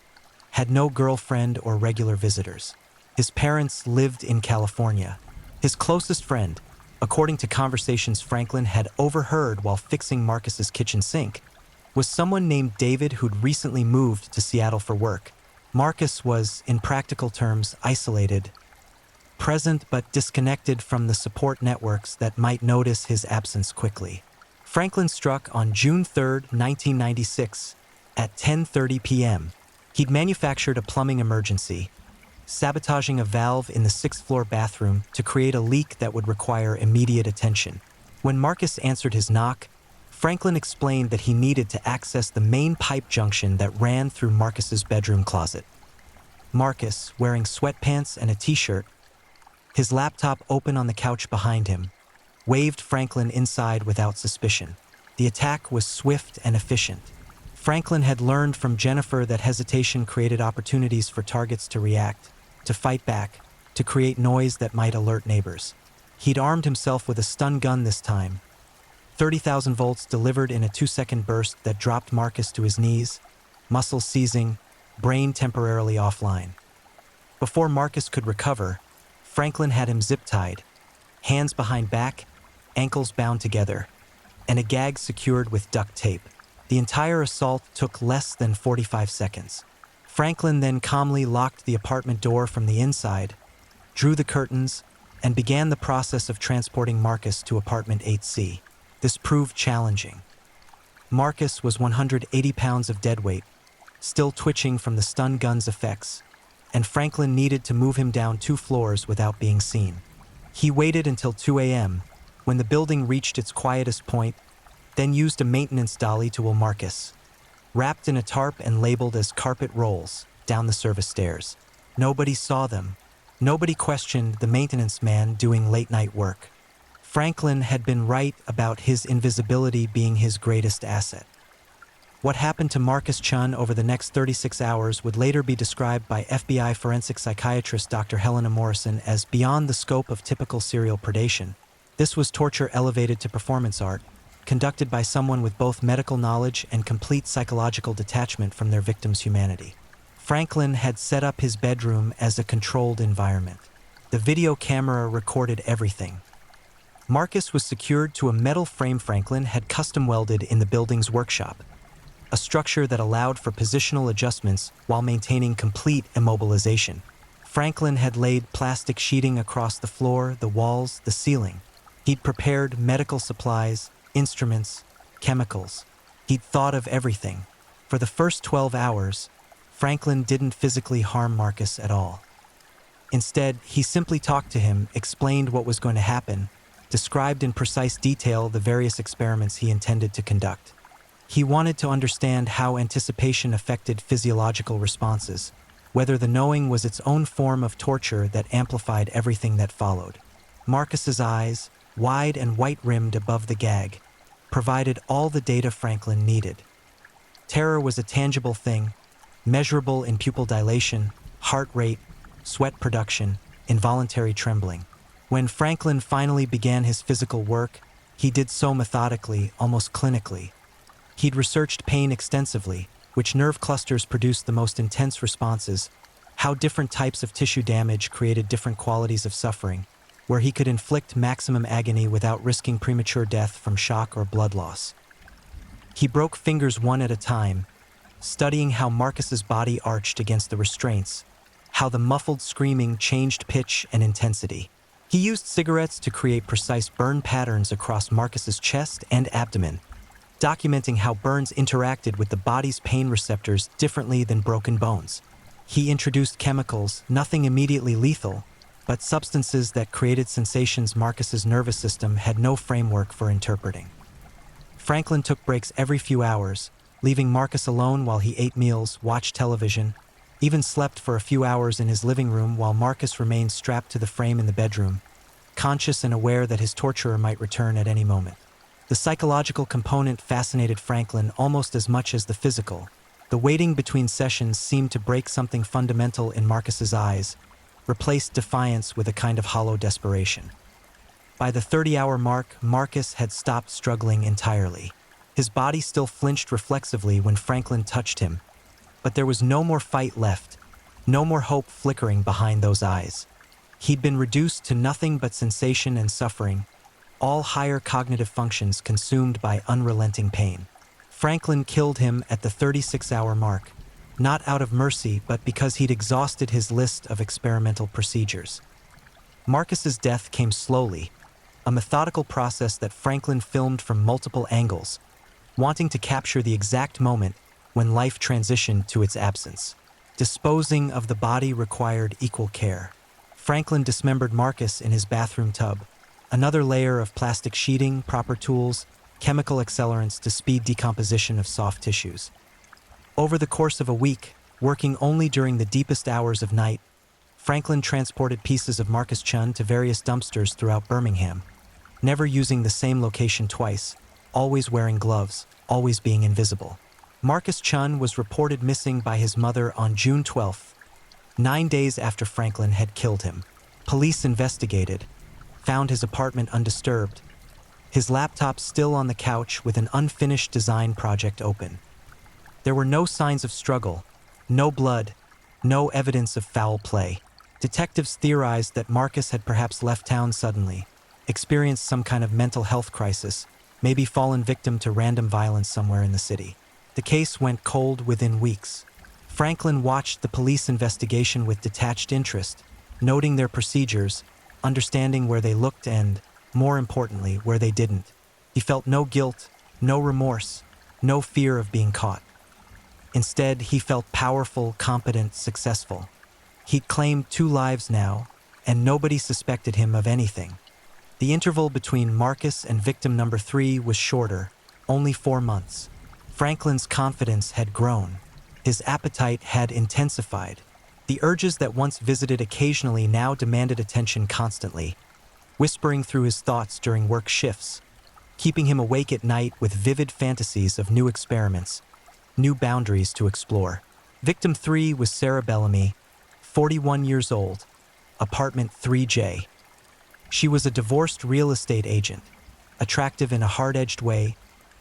had no girlfriend or regular visitors. His parents lived in California. His closest friend, according to conversations Franklin had overheard while fixing Marcus's kitchen sink, was someone named David who'd recently moved to Seattle for work. Marcus was, in practical terms, isolated, present but disconnected from the support networks that might notice his absence quickly. Franklin struck on June 3, 1996, at 10:30 p.m. He'd manufactured a plumbing emergency, sabotaging a valve in the 6th-floor bathroom to create a leak that would require immediate attention. When Marcus answered his knock, Franklin explained that he needed to access the main pipe junction that ran through Marcus's bedroom closet. Marcus, wearing sweatpants and a t-shirt, his laptop open on the couch behind him, waved Franklin inside without suspicion. The attack was swift and efficient. Franklin had learned from Jennifer that hesitation created opportunities for targets to react, to fight back, to create noise that might alert neighbors. He'd armed himself with a stun gun this time. 30,000 volts delivered in a 2-second burst that dropped Marcus to his knees, muscles seizing, brain temporarily offline. Before Marcus could recover, Franklin had him zip-tied, hands behind back, ankles bound together, and a gag secured with duct tape. The entire assault took less than 45 seconds. Franklin then calmly locked the apartment door from the inside, drew the curtains, and began the process of transporting Marcus to apartment 8C. This proved challenging. Marcus was 180 pounds of deadweight, still twitching from the stun gun's effects, and Franklin needed to move him down 2 floors without being seen. He waited until 2 a.m., when the building reached its quietest point, then used a maintenance dolly to wheel Marcus, wrapped in a tarp and labeled as carpet rolls, down the service stairs. Nobody saw them. Nobody questioned the maintenance man doing late-night work. Franklin had been right about his invisibility being his greatest asset. What happened to Marcus Chun over the next 36 hours would later be described by FBI forensic psychiatrist Dr. Helena Morrison as beyond the scope of typical serial predation. This was torture elevated to performance art, conducted by someone with both medical knowledge and complete psychological detachment from their victim's humanity. Franklin had set up his bedroom as a controlled environment. The video camera recorded everything. Marcus was secured to a metal frame Franklin had custom welded in the building's workshop, a structure that allowed for positional adjustments while maintaining complete immobilization. Franklin had laid plastic sheeting across the floor, the walls, the ceiling. He'd prepared medical supplies, instruments, chemicals. He'd thought of everything. For the first 12 hours, Franklin didn't physically harm Marcus at all. Instead, he simply talked to him, explained what was going to happen, described in precise detail the various experiments he intended to conduct. He wanted to understand how anticipation affected physiological responses, whether the knowing was its own form of torture that amplified everything that followed. Marcus's eyes, wide and white-rimmed above the gag, provided all the data Franklin needed. Terror was a tangible thing, measurable in pupil dilation, heart rate, sweat production, involuntary trembling. When Franklin finally began his physical work, he did so methodically, almost clinically. He'd researched pain extensively, which nerve clusters produced the most intense responses, how different types of tissue damage created different qualities of suffering, where he could inflict maximum agony without risking premature death from shock or blood loss. He broke fingers one at a time, studying how Marcus's body arched against the restraints, how the muffled screaming changed pitch and intensity. He used cigarettes to create precise burn patterns across Marcus's chest and abdomen, documenting how burns interacted with the body's pain receptors differently than broken bones. He introduced chemicals, nothing immediately lethal, but substances that created sensations Marcus's nervous system had no framework for interpreting. Franklin took breaks every few hours, leaving Marcus alone while he ate meals, watched television, even slept for a few hours in his living room while Marcus remained strapped to the frame in the bedroom, conscious and aware that his torturer might return at any moment. The psychological component fascinated Franklin almost as much as the physical. The waiting between sessions seemed to break something fundamental in Marcus's eyes, replaced defiance with a kind of hollow desperation. By the 30-hour mark, Marcus had stopped struggling entirely. His body still flinched reflexively when Franklin touched him, but there was no more fight left, no more hope flickering behind those eyes. He'd been reduced to nothing but sensation and suffering, all higher cognitive functions consumed by unrelenting pain. Franklin killed him at the 36-hour mark, not out of mercy, but because he'd exhausted his list of experimental procedures. Marcus's death came slowly, a methodical process that Franklin filmed from multiple angles, wanting to capture the exact moment when life transitioned to its absence. Disposing of the body required equal care. Franklin dismembered Marcus in his bathroom tub, another layer of plastic sheeting, proper tools, chemical accelerants to speed decomposition of soft tissues. Over the course of a week, Working only during the deepest hours of night, Franklin transported pieces of Marcus Chun to various dumpsters throughout Birmingham, never using the same location twice, always wearing gloves, always being invisible. Marcus Chun was reported missing by his mother on June 12th, 9 days after Franklin had killed him. Police investigated, found his apartment undisturbed, his laptop still on the couch with an unfinished design project open. There were no signs of struggle, no blood, no evidence of foul play. Detectives theorized that Marcus had perhaps left town suddenly, experienced some kind of mental health crisis, maybe fallen victim to random violence somewhere in the city. The case went cold within weeks. Franklin watched the police investigation with detached interest, noting their procedures, understanding where they looked and, more importantly, where they didn't. He felt no guilt, no remorse, no fear of being caught. Instead, he felt powerful, competent, successful. He'd claimed 2 lives now, and nobody suspected him of anything. The interval between Marcus and victim number 3 was shorter, only 4 months. Franklin's confidence had grown. His appetite had intensified. The urges that once visited occasionally now demanded attention constantly, whispering through his thoughts during work shifts, keeping him awake at night with vivid fantasies of new experiments, new boundaries to explore. Victim 3 was Sarah Bellamy, 41 years old, apartment 3J. She was a divorced real estate agent, attractive in a hard-edged way,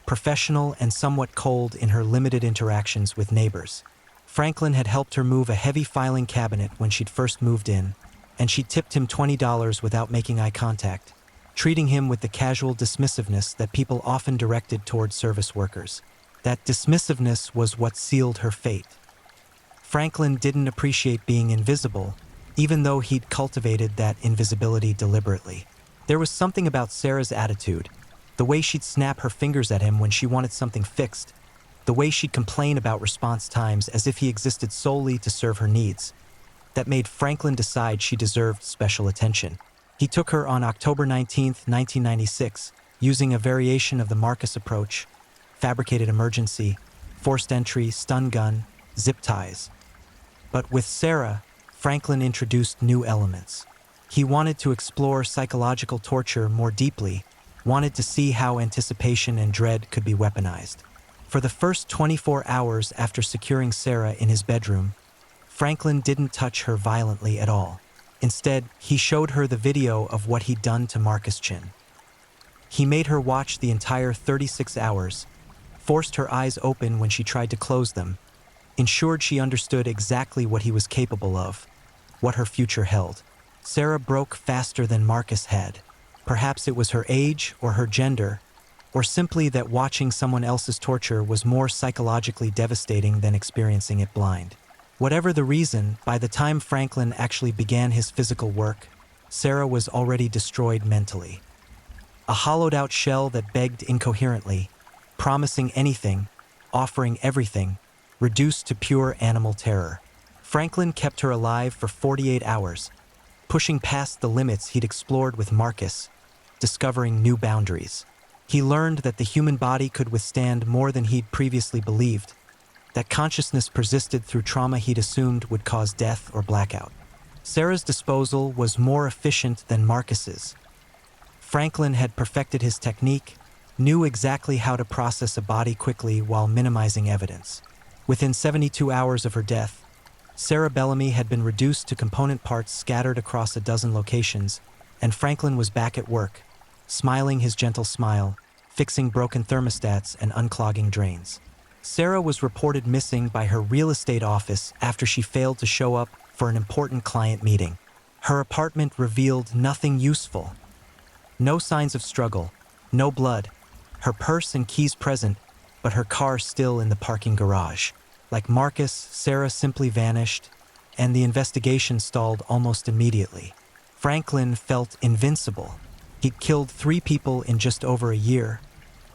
professional and somewhat cold in her limited interactions with neighbors. Franklin had helped her move a heavy filing cabinet when she'd first moved in, and she tipped him $20 without making eye contact, treating him with the casual dismissiveness that people often directed toward service workers. That dismissiveness was what sealed her fate. Franklin didn't appreciate being invisible, even though he'd cultivated that invisibility deliberately. There was something about Sarah's attitude, the way she'd snap her fingers at him when she wanted something fixed, the way she'd complain about response times as if he existed solely to serve her needs, that made Franklin decide she deserved special attention. He took her on October 19, 1996, using a variation of the Marcus approach: fabricated emergency, forced entry, stun gun, zip ties. But with Sarah, Franklin introduced new elements. He wanted to explore psychological torture more deeply, wanted to see how anticipation and dread could be weaponized. For the first 24 hours after securing Sarah in his bedroom, Franklin didn't touch her violently at all. Instead, he showed her the video of what he'd done to Marcus Chin. He made her watch the entire 36 hours, forced her eyes open when she tried to close them, ensured she understood exactly what he was capable of, what her future held. Sarah broke faster than Marcus had. Perhaps it was her age or her gender, or simply that watching someone else's torture was more psychologically devastating than experiencing it blind. Whatever the reason, by the time Franklin actually began his physical work, Sarah was already destroyed mentally. A hollowed-out shell that begged incoherently, promising anything, offering everything, reduced to pure animal terror. Franklin kept her alive for 48 hours, pushing past the limits he'd explored with Marcus, discovering new boundaries. He learned that the human body could withstand more than he'd previously believed, that consciousness persisted through trauma he'd assumed would cause death or blackout. Sarah's disposal was more efficient than Marcus's. Franklin had perfected his technique, knew exactly how to process a body quickly while minimizing evidence. Within 72 hours of her death, Sarah Bellamy had been reduced to component parts scattered across a dozen locations, and Franklin was back at work, smiling his gentle smile, fixing broken thermostats and unclogging drains. Sarah was reported missing by her real estate office after she failed to show up for an important client meeting. Her apartment revealed nothing useful. No signs of struggle, no blood, her purse and keys present, but her car still in the parking garage. Like Marcus, Sarah simply vanished, and the investigation stalled almost immediately. Franklin felt invincible. He'd killed 3 people in just over a year,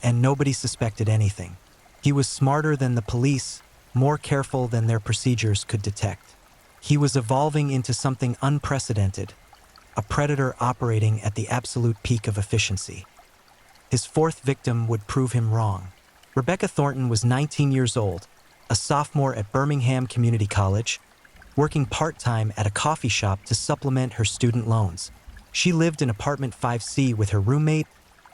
and nobody suspected anything. He was smarter than the police, more careful than their procedures could detect. He was evolving into something unprecedented, a predator operating at the absolute peak of efficiency. His 4th victim would prove him wrong. Rebecca Thornton was 19 years old, a sophomore at Birmingham Community College, working part-time at a coffee shop to supplement her student loans. She lived in apartment 5C with her roommate,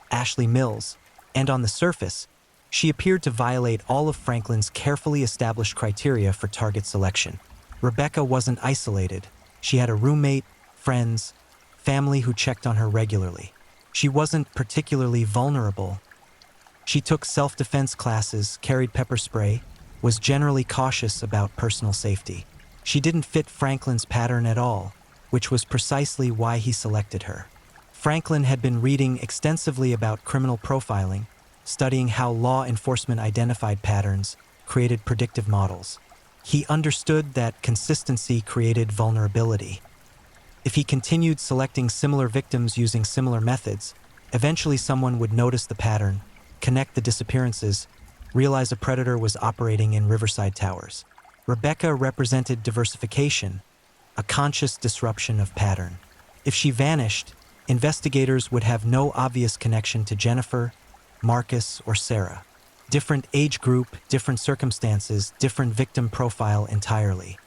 Ashley Mills, and on the surface, she appeared to violate all of Franklin's carefully established criteria for target selection. Rebecca wasn't isolated. She had a roommate, friends, family who checked on her regularly. She wasn't particularly vulnerable. She took self-defense classes, carried pepper spray, was generally cautious about personal safety. She didn't fit Franklin's pattern at all, which was precisely why he selected her. Franklin had been reading extensively about criminal profiling, studying how law enforcement identified patterns, created predictive models. He understood that consistency created vulnerability. If he continued selecting similar victims using similar methods, eventually someone would notice the pattern, connect the disappearances, realize a predator was operating in Riverside Towers. Rebecca represented diversification, a conscious disruption of pattern. If she vanished, investigators would have no obvious connection to Jennifer, Marcus, or Sarah. Different age group, different circumstances, different victim profile entirely.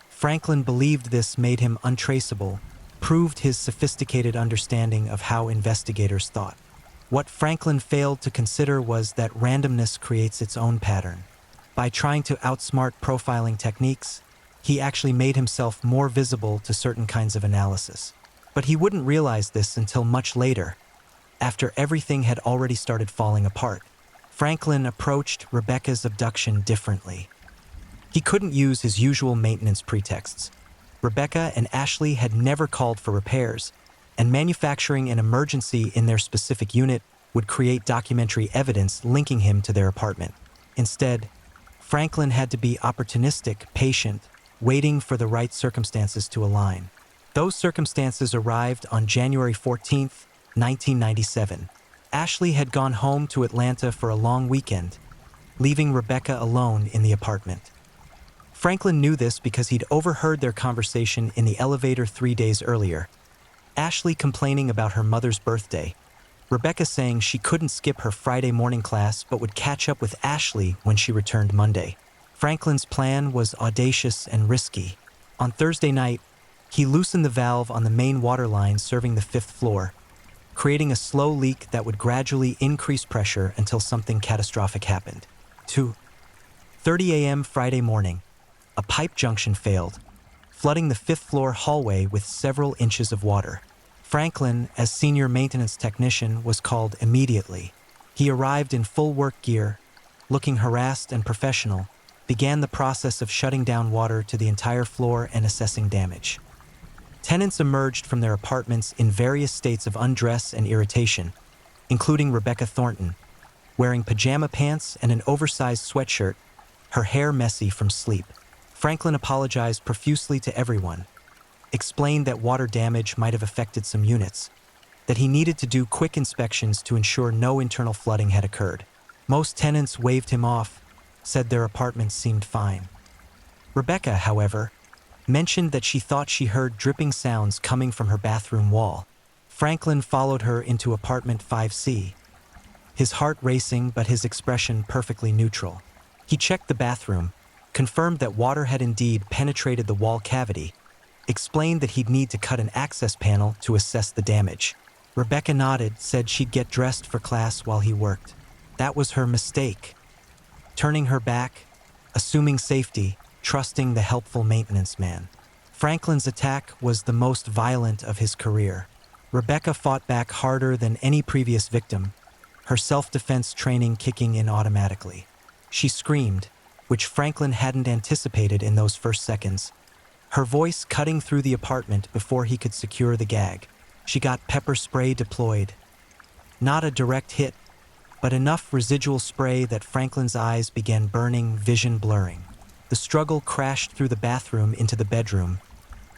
Franklin believed this made him untraceable, proved his sophisticated understanding of how investigators thought. What Franklin failed to consider was that randomness creates its own pattern. By trying to outsmart profiling techniques, he actually made himself more visible to certain kinds of analysis. But he wouldn't realize this until much later, after everything had already started falling apart. Franklin approached Rebecca's abduction differently. He couldn't use his usual maintenance pretexts. Rebecca and Ashley had never called for repairs, and manufacturing an emergency in their specific unit would create documentary evidence linking him to their apartment. Instead, Franklin had to be opportunistic, patient, waiting for the right circumstances to align. Those circumstances arrived on January 14, 1997. Ashley had gone home to Atlanta for a long weekend, leaving Rebecca alone in the apartment. Franklin knew this because he'd overheard their conversation in the elevator 3 days earlier. Ashley complaining about her mother's birthday, Rebecca saying she couldn't skip her Friday morning class but would catch up with Ashley when she returned Monday. Franklin's plan was audacious and risky. On Thursday night, he loosened the valve on the main water line serving the 5th floor, creating a slow leak that would gradually increase pressure until something catastrophic happened. 2:30 a.m. Friday morning, a pipe junction failed, flooding the 5th floor hallway with several inches of water. Franklin, as senior maintenance technician, was called immediately. He arrived in full work gear, looking harassed and professional, began the process of shutting down water to the entire floor and assessing damage. Tenants emerged from their apartments in various states of undress and irritation, including Rebecca Thornton, wearing pajama pants and an oversized sweatshirt, her hair messy from sleep. Franklin apologized profusely to everyone, explained that water damage might have affected some units, that he needed to do quick inspections to ensure no internal flooding had occurred. Most tenants waved him off, said their apartments seemed fine. Rebecca, however, mentioned that she thought she heard dripping sounds coming from her bathroom wall. Franklin followed her into apartment 5C, his heart racing but his expression perfectly neutral. He checked the bathroom, confirmed that water had indeed penetrated the wall cavity, explained that he'd need to cut an access panel to assess the damage. Rebecca nodded, said she'd get dressed for class while he worked. That was her mistake. Turning her back, assuming safety, trusting the helpful maintenance man. Franklin's attack was the most violent of his career. Rebecca fought back harder than any previous victim, her self-defense training kicking in automatically. She screamed, which Franklin hadn't anticipated in those first seconds, her voice cutting through the apartment before he could secure the gag. She got pepper spray deployed. Not a direct hit, but enough residual spray that Franklin's eyes began burning, vision blurring. The struggle crashed through the bathroom into the bedroom,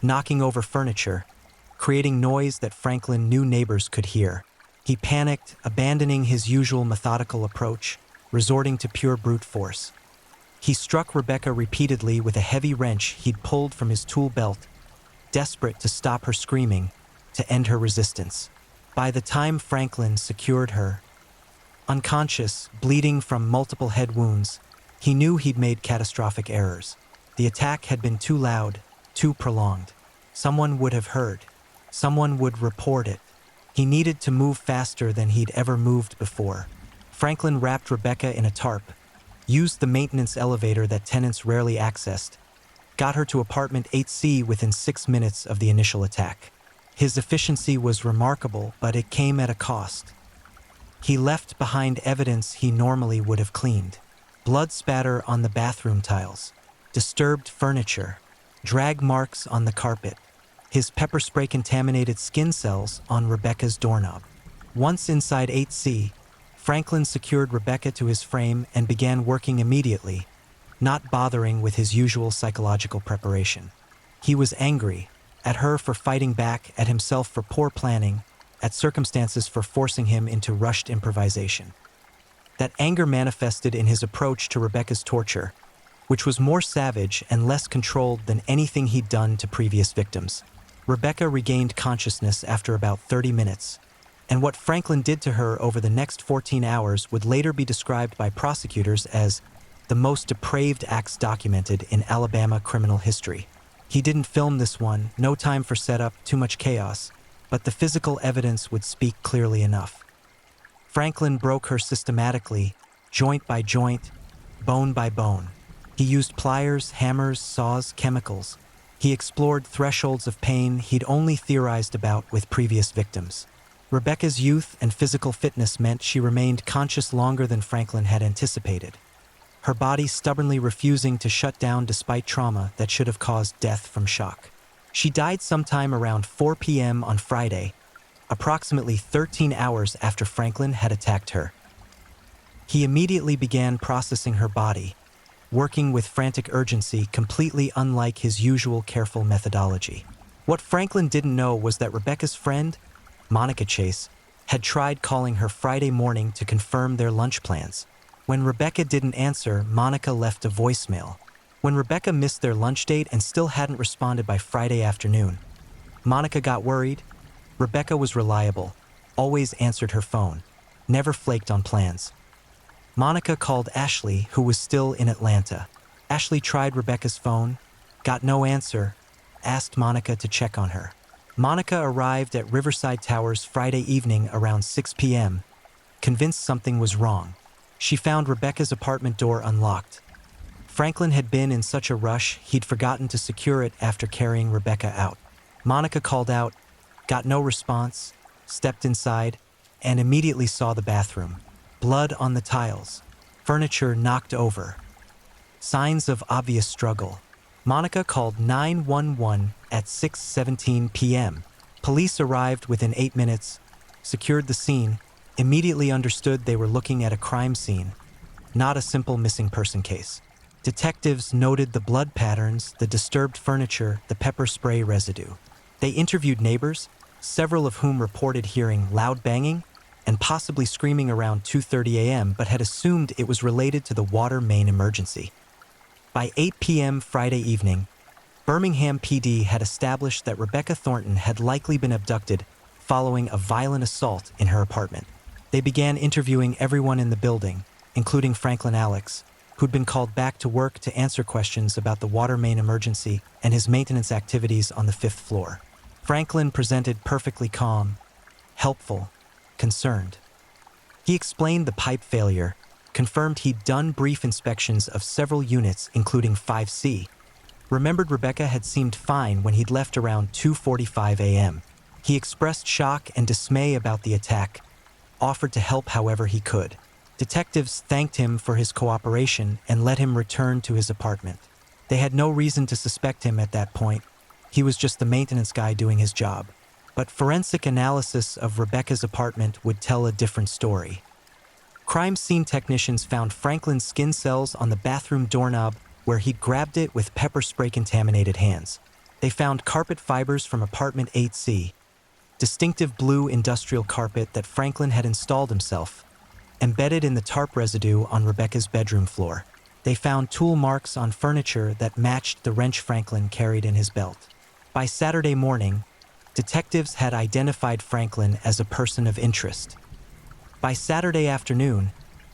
knocking over furniture, creating noise that Franklin knew neighbors could hear. He panicked, abandoning his usual methodical approach, resorting to pure brute force. He struck Rebecca repeatedly with a heavy wrench he'd pulled from his tool belt, desperate to stop her screaming, to end her resistance. By the time Franklin secured her, unconscious, bleeding from multiple head wounds, He knew he'd made catastrophic errors. The attack had been too loud, too prolonged. Someone would have heard. Someone would report it. He needed to move faster than he'd ever moved before. Franklin wrapped Rebecca in a tarp, used the maintenance elevator that tenants rarely accessed, got her to apartment 8C within 6 minutes of the initial attack. His efficiency was remarkable, but it came at a cost. He left behind evidence he normally would have cleaned. Blood spatter on the bathroom tiles, disturbed furniture, drag marks on the carpet, his pepper spray contaminated skin cells on Rebecca's doorknob. Once inside 8C, Franklin secured Rebecca to his frame and began working immediately, not bothering with his usual psychological preparation. He was angry at her for fighting back, at himself for poor planning, at circumstances for forcing him into rushed improvisation. That anger manifested in his approach to Rebecca's torture, which was more savage and less controlled than anything he'd done to previous victims. Rebecca regained consciousness after about 30 minutes, and what Franklin did to her over the next 14 hours would later be described by prosecutors as the most depraved acts documented in Alabama criminal history. He didn't film this one, no time for setup, too much chaos, but the physical evidence would speak clearly enough. Franklin broke her systematically, joint by joint, bone by bone. He used pliers, hammers, saws, chemicals. He explored thresholds of pain he'd only theorized about with previous victims. Rebecca's youth and physical fitness meant she remained conscious longer than Franklin had anticipated, her body stubbornly refusing to shut down despite trauma that should have caused death from shock. She died sometime around 4 p.m. on Friday, approximately 13 hours after Franklin had attacked her. He immediately began processing her body, working with frantic urgency completely unlike his usual careful methodology. What Franklin didn't know was that Rebecca's friend, Monica Chase, had tried calling her Friday morning to confirm their lunch plans. When Rebecca didn't answer, Monica left a voicemail. When Rebecca missed their lunch date and still hadn't responded by Friday afternoon, Monica got worried. Rebecca was reliable, always answered her phone, never flaked on plans. Monica called Ashley, who was still in Atlanta. Ashley tried Rebecca's phone, got no answer, asked Monica to check on her. Monica arrived at Riverside Towers Friday evening around 6 p.m., convinced something was wrong. She found Rebecca's apartment door unlocked. Franklin had been in such a rush he'd forgotten to secure it after carrying Rebecca out. Monica called out, got no response, stepped inside, and immediately saw the bathroom. Blood on the tiles, furniture knocked over, signs of obvious struggle. Monica called 911 at 6:17 p.m. Police arrived within 8 minutes, secured the scene, immediately understood they were looking at a crime scene, not a simple missing person case. Detectives noted the blood patterns, the disturbed furniture, the pepper spray residue. They interviewed neighbors, several of whom reported hearing loud banging and possibly screaming around 2:30 a.m., but had assumed it was related to the water main emergency. By 8 p.m. Friday evening, Birmingham PD had established that Rebecca Thornton had likely been abducted following a violent assault in her apartment. They began interviewing everyone in the building, including Franklin Alex, who'd been called back to work to answer questions about the water main emergency and his maintenance activities on the 5th floor. Franklin presented perfectly calm, helpful, concerned. He explained the pipe failure, confirmed he'd done brief inspections of several units, including 5C, remembered Rebecca had seemed fine when he'd left around 2:45 a.m. He expressed shock and dismay about the attack, offered to help however he could. Detectives thanked him for his cooperation and let him return to his apartment. They had no reason to suspect him at that point. He was just the maintenance guy doing his job. But forensic analysis of Rebecca's apartment would tell a different story. Crime scene technicians found Franklin's skin cells on the bathroom doorknob where he'd grabbed it with pepper spray contaminated hands. They found carpet fibers from apartment 8C, distinctive blue industrial carpet that Franklin had installed himself, embedded in the tarp residue on Rebecca's bedroom floor. They found tool marks on furniture that matched the wrench Franklin carried in his belt. By Saturday morning, detectives had identified Franklin as a person of interest. By Saturday afternoon,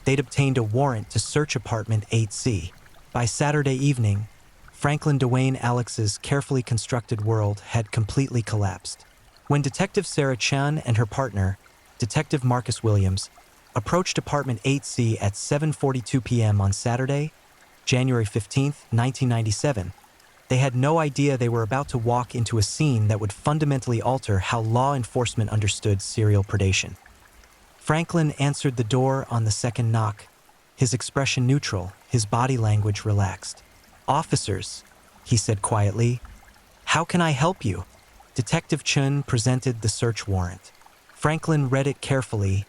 they'd obtained a warrant to search apartment 8C. By Saturday evening, Franklin Dwayne Alex's carefully constructed world had completely collapsed. When Detective Sarah Chan and her partner, Detective Marcus Williams, approached apartment 8C at 7:42 p.m. on Saturday, January 15, 1997, they had no idea they were about to walk into a scene that would fundamentally alter how law enforcement understood serial predation. Franklin answered the door on the second knock, his expression neutral, his body language relaxed. "Officers," he said quietly, "how can I help you?" Detective Chun presented the search warrant. Franklin read it carefully,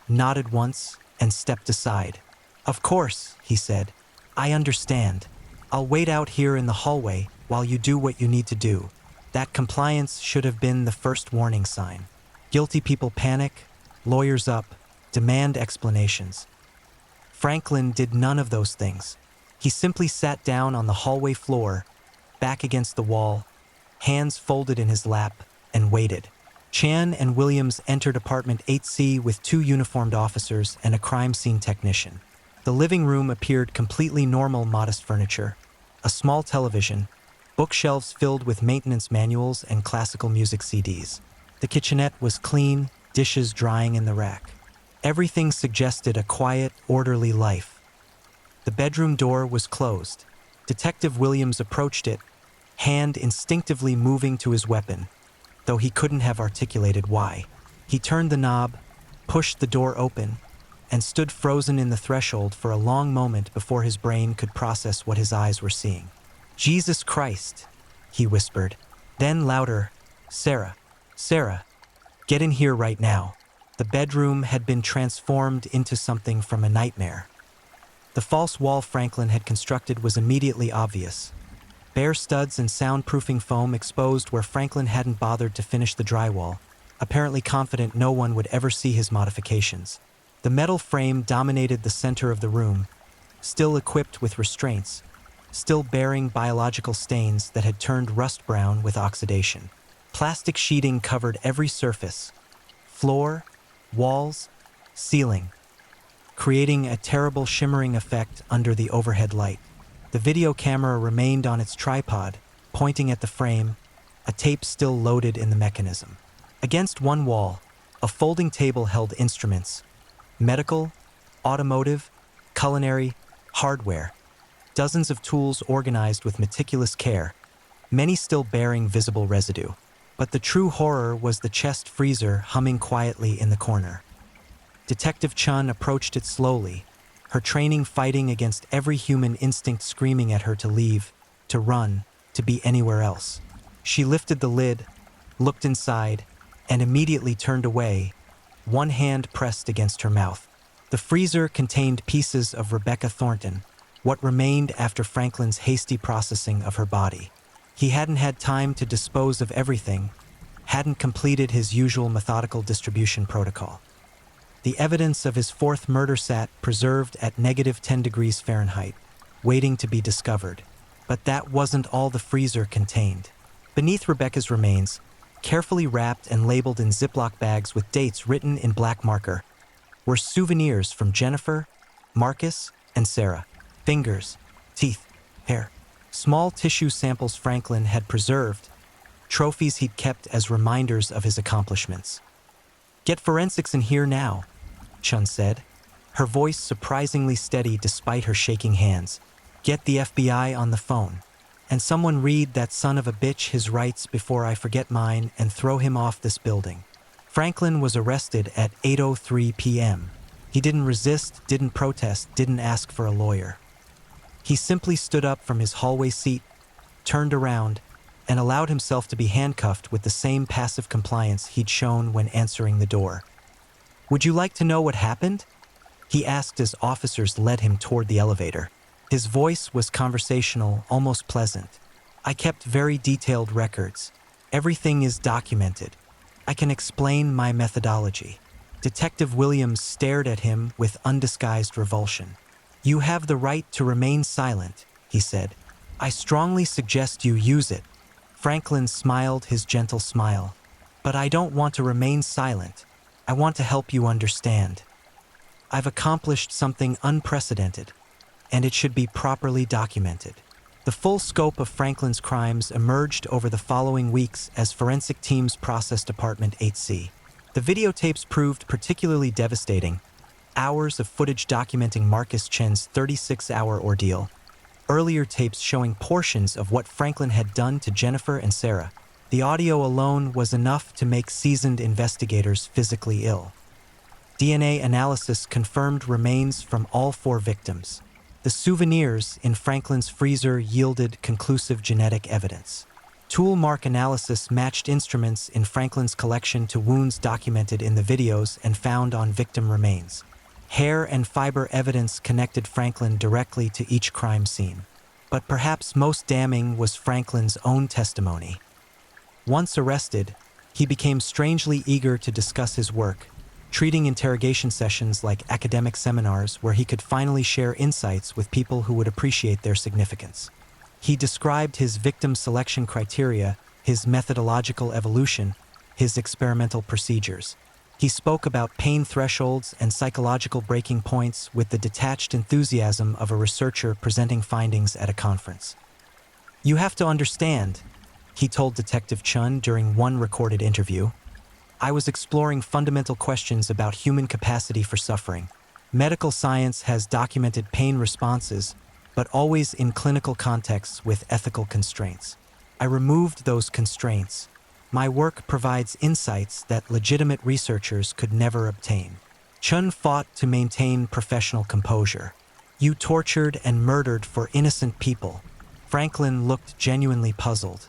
nodded once, and stepped aside. "Of course," he said. "I understand. I'll wait out here in the hallway while you do what you need to do." That compliance should have been the first warning sign. Guilty people panic, lawyers up, demand explanations. Franklin did none of those things. He simply sat down on the hallway floor, back against the wall, hands folded in his lap, and waited. Chan and Williams entered apartment 8C with 2 uniformed officers and a crime scene technician. The living room appeared completely normal, modest furniture, a small television, bookshelves filled with maintenance manuals and classical music CDs. The kitchenette was clean, dishes drying in the rack. Everything suggested a quiet, orderly life. The bedroom door was closed. Detective Williams approached it, hand instinctively moving to his weapon, though he couldn't have articulated why. He turned the knob, pushed the door open, and stood frozen in the threshold for a long moment before his brain could process what his eyes were seeing. "Jesus Christ," he whispered. Then louder, "Sarah, Sarah, get in here right now." The bedroom had been transformed into something from a nightmare. The false wall Franklin had constructed was immediately obvious. Bare studs and soundproofing foam exposed where Franklin hadn't bothered to finish the drywall, apparently confident no one would ever see his modifications. The metal frame dominated the center of the room, still equipped with restraints, still bearing biological stains that had turned rust brown with oxidation. Plastic sheeting covered every surface, floor, walls, ceiling, creating a terrible shimmering effect under the overhead light. The video camera remained on its tripod, pointing at the frame, a tape still loaded in the mechanism. Against one wall, a folding table held instruments, medical, automotive, culinary, hardware, dozens of tools organized with meticulous care, many still bearing visible residue. But the true horror was the chest freezer humming quietly in the corner. Detective Chun approached it slowly, her training fighting against every human instinct screaming at her to leave, to run, to be anywhere else. She lifted the lid, looked inside, and immediately turned away, one hand pressed against her mouth. The freezer contained pieces of Rebecca Thornton, what remained after Franklin's hasty processing of her body. He hadn't had time to dispose of everything, hadn't completed his usual methodical distribution protocol. The evidence of his 4th murder sat preserved at -10 degrees Fahrenheit, waiting to be discovered. But that wasn't all the freezer contained. Beneath Rebecca's remains, carefully wrapped and labeled in Ziploc bags with dates written in black marker, were souvenirs from Jennifer, Marcus, and Sarah. Fingers, teeth, hair. Small tissue samples Franklin had preserved, trophies he'd kept as reminders of his accomplishments. "Get forensics in here now," Chun said, her voice surprisingly steady despite her shaking hands. "Get the FBI on the phone. And someone read that son of a bitch his rights before I forget mine and throw him off this building." Franklin was arrested at 8:03 p.m. He didn't resist, didn't protest, didn't ask for a lawyer. He simply stood up from his hallway seat, turned around, and allowed himself to be handcuffed with the same passive compliance he'd shown when answering the door. "Would you like to know what happened?" he asked as officers led him toward the elevator. His voice was conversational, almost pleasant. "I kept very detailed records. Everything is documented. I can explain my methodology." Detective Williams stared at him with undisguised revulsion. "You have the right to remain silent," he said. "I strongly suggest you use it." Franklin smiled his gentle smile. "But I don't want to remain silent. I want to help you understand." I've accomplished something unprecedented, and it should be properly documented. The full scope of Franklin's crimes emerged over the following weeks as forensic teams processed Apartment 8C. The videotapes proved particularly devastating. Hours of footage documenting Marcus Chen's 36-hour ordeal. Earlier tapes showing portions of what Franklin had done to Jennifer and Sarah. The audio alone was enough to make seasoned investigators physically ill. DNA analysis confirmed remains from all 4 victims. The souvenirs in Franklin's freezer yielded conclusive genetic evidence. Tool mark analysis matched instruments in Franklin's collection to wounds documented in the videos and found on victim remains. Hair and fiber evidence connected Franklin directly to each crime scene. But perhaps most damning was Franklin's own testimony. Once arrested, he became strangely eager to discuss his work, treating interrogation sessions like academic seminars where he could finally share insights with people who would appreciate their significance. He described his victim selection criteria, his methodological evolution, his experimental procedures. He spoke about pain thresholds and psychological breaking points with the detached enthusiasm of a researcher presenting findings at a conference. "You have to understand," he told Detective Chun during one recorded interview, "I was exploring fundamental questions about human capacity for suffering. Medical science has documented pain responses, but always in clinical contexts with ethical constraints. I removed those constraints. My work provides insights that legitimate researchers could never obtain." Chun fought to maintain professional composure. "You tortured and murdered for innocent people." Franklin looked genuinely puzzled.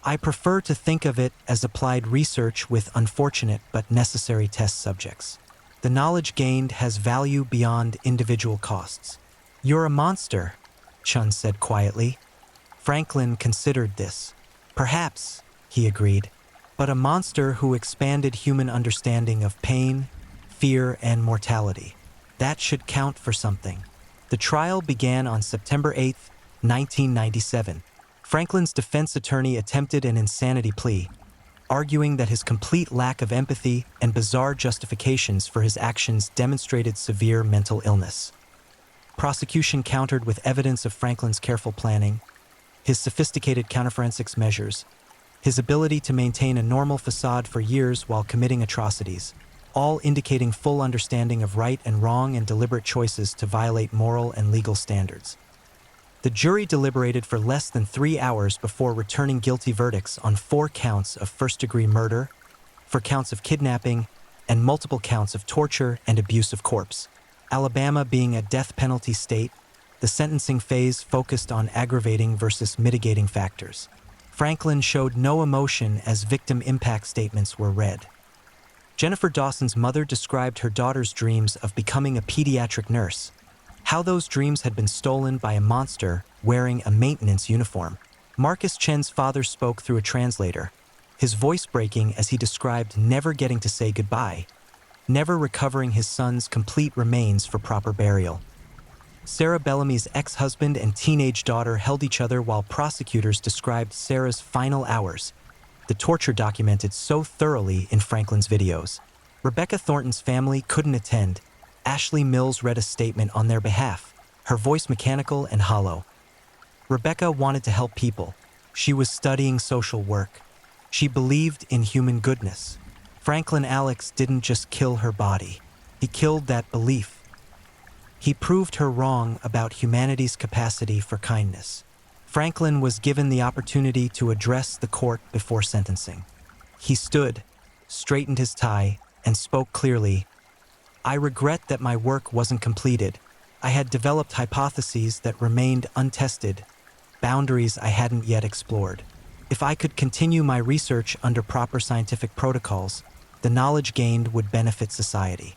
"I prefer to think of it as applied research with unfortunate but necessary test subjects. The knowledge gained has value beyond individual costs." "You're a monster," Chun said quietly. Franklin considered this. "Perhaps," he agreed, "but a monster who expanded human understanding of pain, fear, and mortality. That should count for something." The trial began on September 8, 1997. Franklin's defense attorney attempted an insanity plea, arguing that his complete lack of empathy and bizarre justifications for his actions demonstrated severe mental illness. Prosecution countered with evidence of Franklin's careful planning, his sophisticated counterforensics measures, his ability to maintain a normal facade for years while committing atrocities, all indicating full understanding of right and wrong and deliberate choices to violate moral and legal standards. The jury deliberated for less than 3 hours before returning guilty verdicts on 4 counts of first-degree murder, 4 counts of kidnapping, and multiple counts of torture and abuse of corpse. Alabama being a death penalty state, the sentencing phase focused on aggravating versus mitigating factors. Franklin showed no emotion as victim impact statements were read. Jennifer Dawson's mother described her daughter's dreams of becoming a pediatric nurse, how those dreams had been stolen by a monster wearing a maintenance uniform. Marcus Chen's father spoke through a translator, his voice breaking as he described never getting to say goodbye, never recovering his son's complete remains for proper burial. Sarah Bellamy's ex-husband and teenage daughter held each other while prosecutors described Sarah's final hours, the torture documented so thoroughly in Franklin's videos. Rebecca Thornton's family couldn't attend. Ashley Mills read a statement on their behalf, her voice mechanical and hollow. Rebecca wanted to help people. She was studying social work. She believed in human goodness. Franklin Alex didn't just kill her body. He killed that belief. He proved her wrong about humanity's capacity for kindness. Franklin was given the opportunity to address the court before sentencing. He stood, straightened his tie, and spoke clearly. "I regret that my work wasn't completed. I had developed hypotheses that remained untested, boundaries I hadn't yet explored. If I could continue my research under proper scientific protocols, the knowledge gained would benefit society.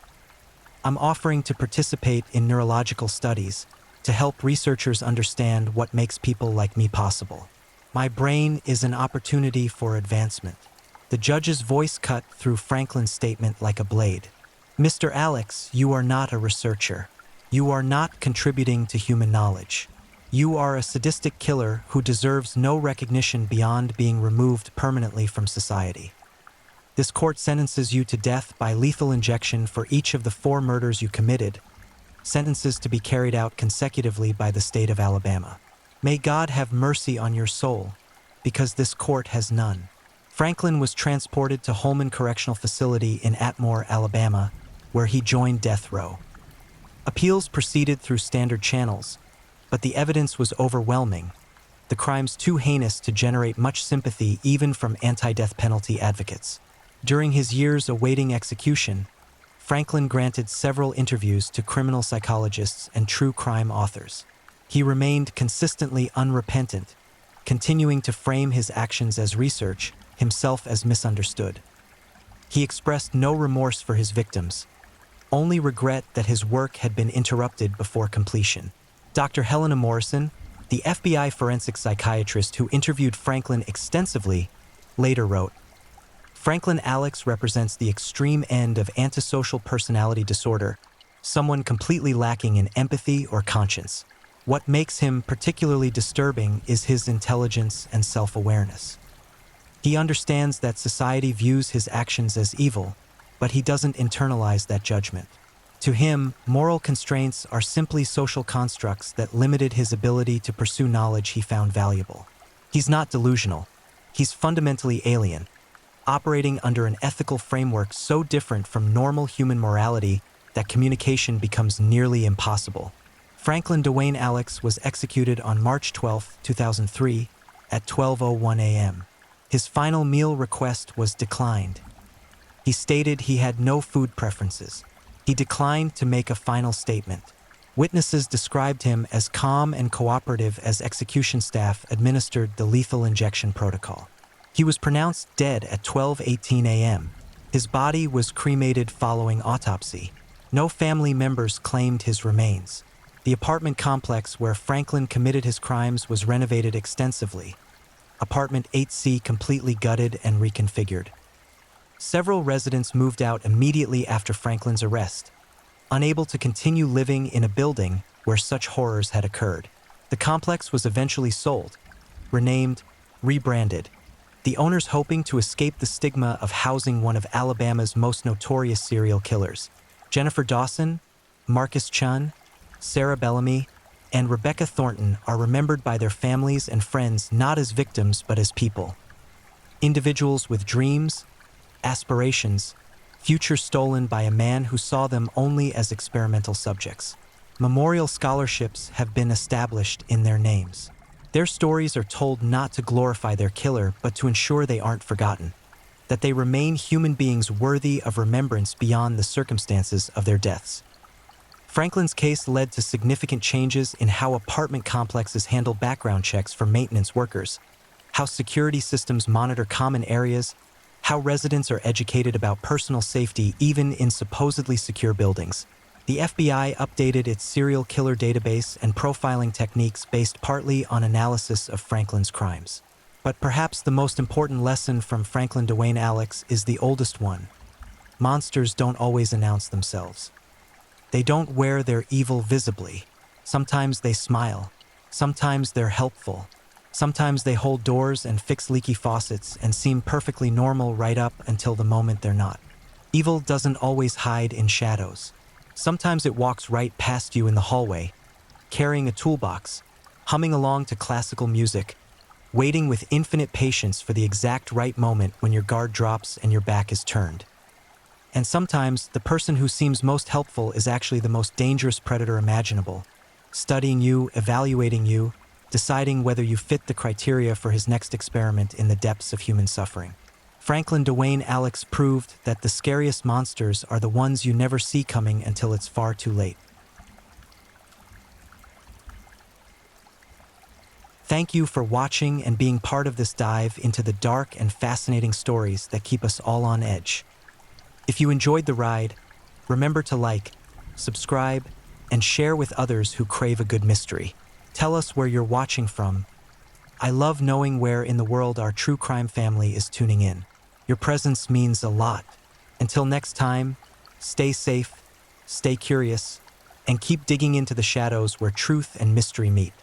I'm offering to participate in neurological studies to help researchers understand what makes people like me possible. My brain is an opportunity for advancement." The judge's voice cut through Franklin's statement like a blade. "Mr. Alex, you are not a researcher. You are not contributing to human knowledge. You are a sadistic killer who deserves no recognition beyond being removed permanently from society." This court sentences you to death by lethal injection for each of the 4 murders you committed, sentences to be carried out consecutively by the state of Alabama. May God have mercy on your soul, because this court has none. Franklin was transported to Holman Correctional Facility in Atmore, Alabama, where he joined death row. Appeals proceeded through standard channels, but the evidence was overwhelming, the crimes too heinous to generate much sympathy even from anti-death penalty advocates. During his years awaiting execution, Franklin granted several interviews to criminal psychologists and true crime authors. He remained consistently unrepentant, continuing to frame his actions as research, himself as misunderstood. He expressed no remorse for his victims, only regret that his work had been interrupted before completion. Dr. Helena Morrison, the FBI forensic psychiatrist who interviewed Franklin extensively, later wrote, "Franklin Alex represents the extreme end of antisocial personality disorder, someone completely lacking in empathy or conscience. What makes him particularly disturbing is his intelligence and self-awareness. He understands that society views his actions as evil, but he doesn't internalize that judgment. To him, moral constraints are simply social constructs that limited his ability to pursue knowledge he found valuable. He's not delusional. He's fundamentally alien, operating under an ethical framework so different from normal human morality that communication becomes nearly impossible." Franklin Dwayne Alex was executed on March 12, 2003, at 12:01 a.m. His final meal request was declined. He stated he had no food preferences. He declined to make a final statement. Witnesses described him as calm and cooperative as execution staff administered the lethal injection protocol. He was pronounced dead at 12:18 a.m. His body was cremated following autopsy. No family members claimed his remains. The apartment complex where Franklin committed his crimes was renovated extensively. Apartment 8C completely gutted and reconfigured. Several residents moved out immediately after Franklin's arrest, unable to continue living in a building where such horrors had occurred. The complex was eventually sold, renamed, rebranded, the owners hoping to escape the stigma of housing one of Alabama's most notorious serial killers. Jennifer Dawson, Marcus Chun, Sarah Bellamy, and Rebecca Thornton are remembered by their families and friends not as victims but as people. Individuals with dreams, aspirations, futures stolen by a man who saw them only as experimental subjects. Memorial scholarships have been established in their names. Their stories are told not to glorify their killer but to ensure they aren't forgotten, that they remain human beings worthy of remembrance beyond the circumstances of their deaths. Franklin's case led to significant changes in how apartment complexes handle background checks for maintenance workers, how security systems monitor common areas, how residents are educated about personal safety even in supposedly secure buildings. The FBI updated its serial killer database and profiling techniques based partly on analysis of Franklin's crimes. But perhaps the most important lesson from Franklin Dwayne Alex is the oldest one. Monsters don't always announce themselves. They don't wear their evil visibly. Sometimes they smile. Sometimes they're helpful. Sometimes they hold doors and fix leaky faucets and seem perfectly normal right up until the moment they're not. Evil doesn't always hide in shadows. Sometimes it walks right past you in the hallway, carrying a toolbox, humming along to classical music, waiting with infinite patience for the exact right moment when your guard drops and your back is turned. And sometimes the person who seems most helpful is actually the most dangerous predator imaginable, studying you, evaluating you, deciding whether you fit the criteria for his next experiment in the depths of human suffering. Franklin Dwayne Alex proved that the scariest monsters are the ones you never see coming until it's far too late. Thank you for watching and being part of this dive into the dark and fascinating stories that keep us all on edge. If you enjoyed the ride, remember to like, subscribe, and share with others who crave a good mystery. Tell us where you're watching from. I love knowing where in the world our true crime family is tuning in. Your presence means a lot. Until next time, stay safe, stay curious, and keep digging into the shadows where truth and mystery meet.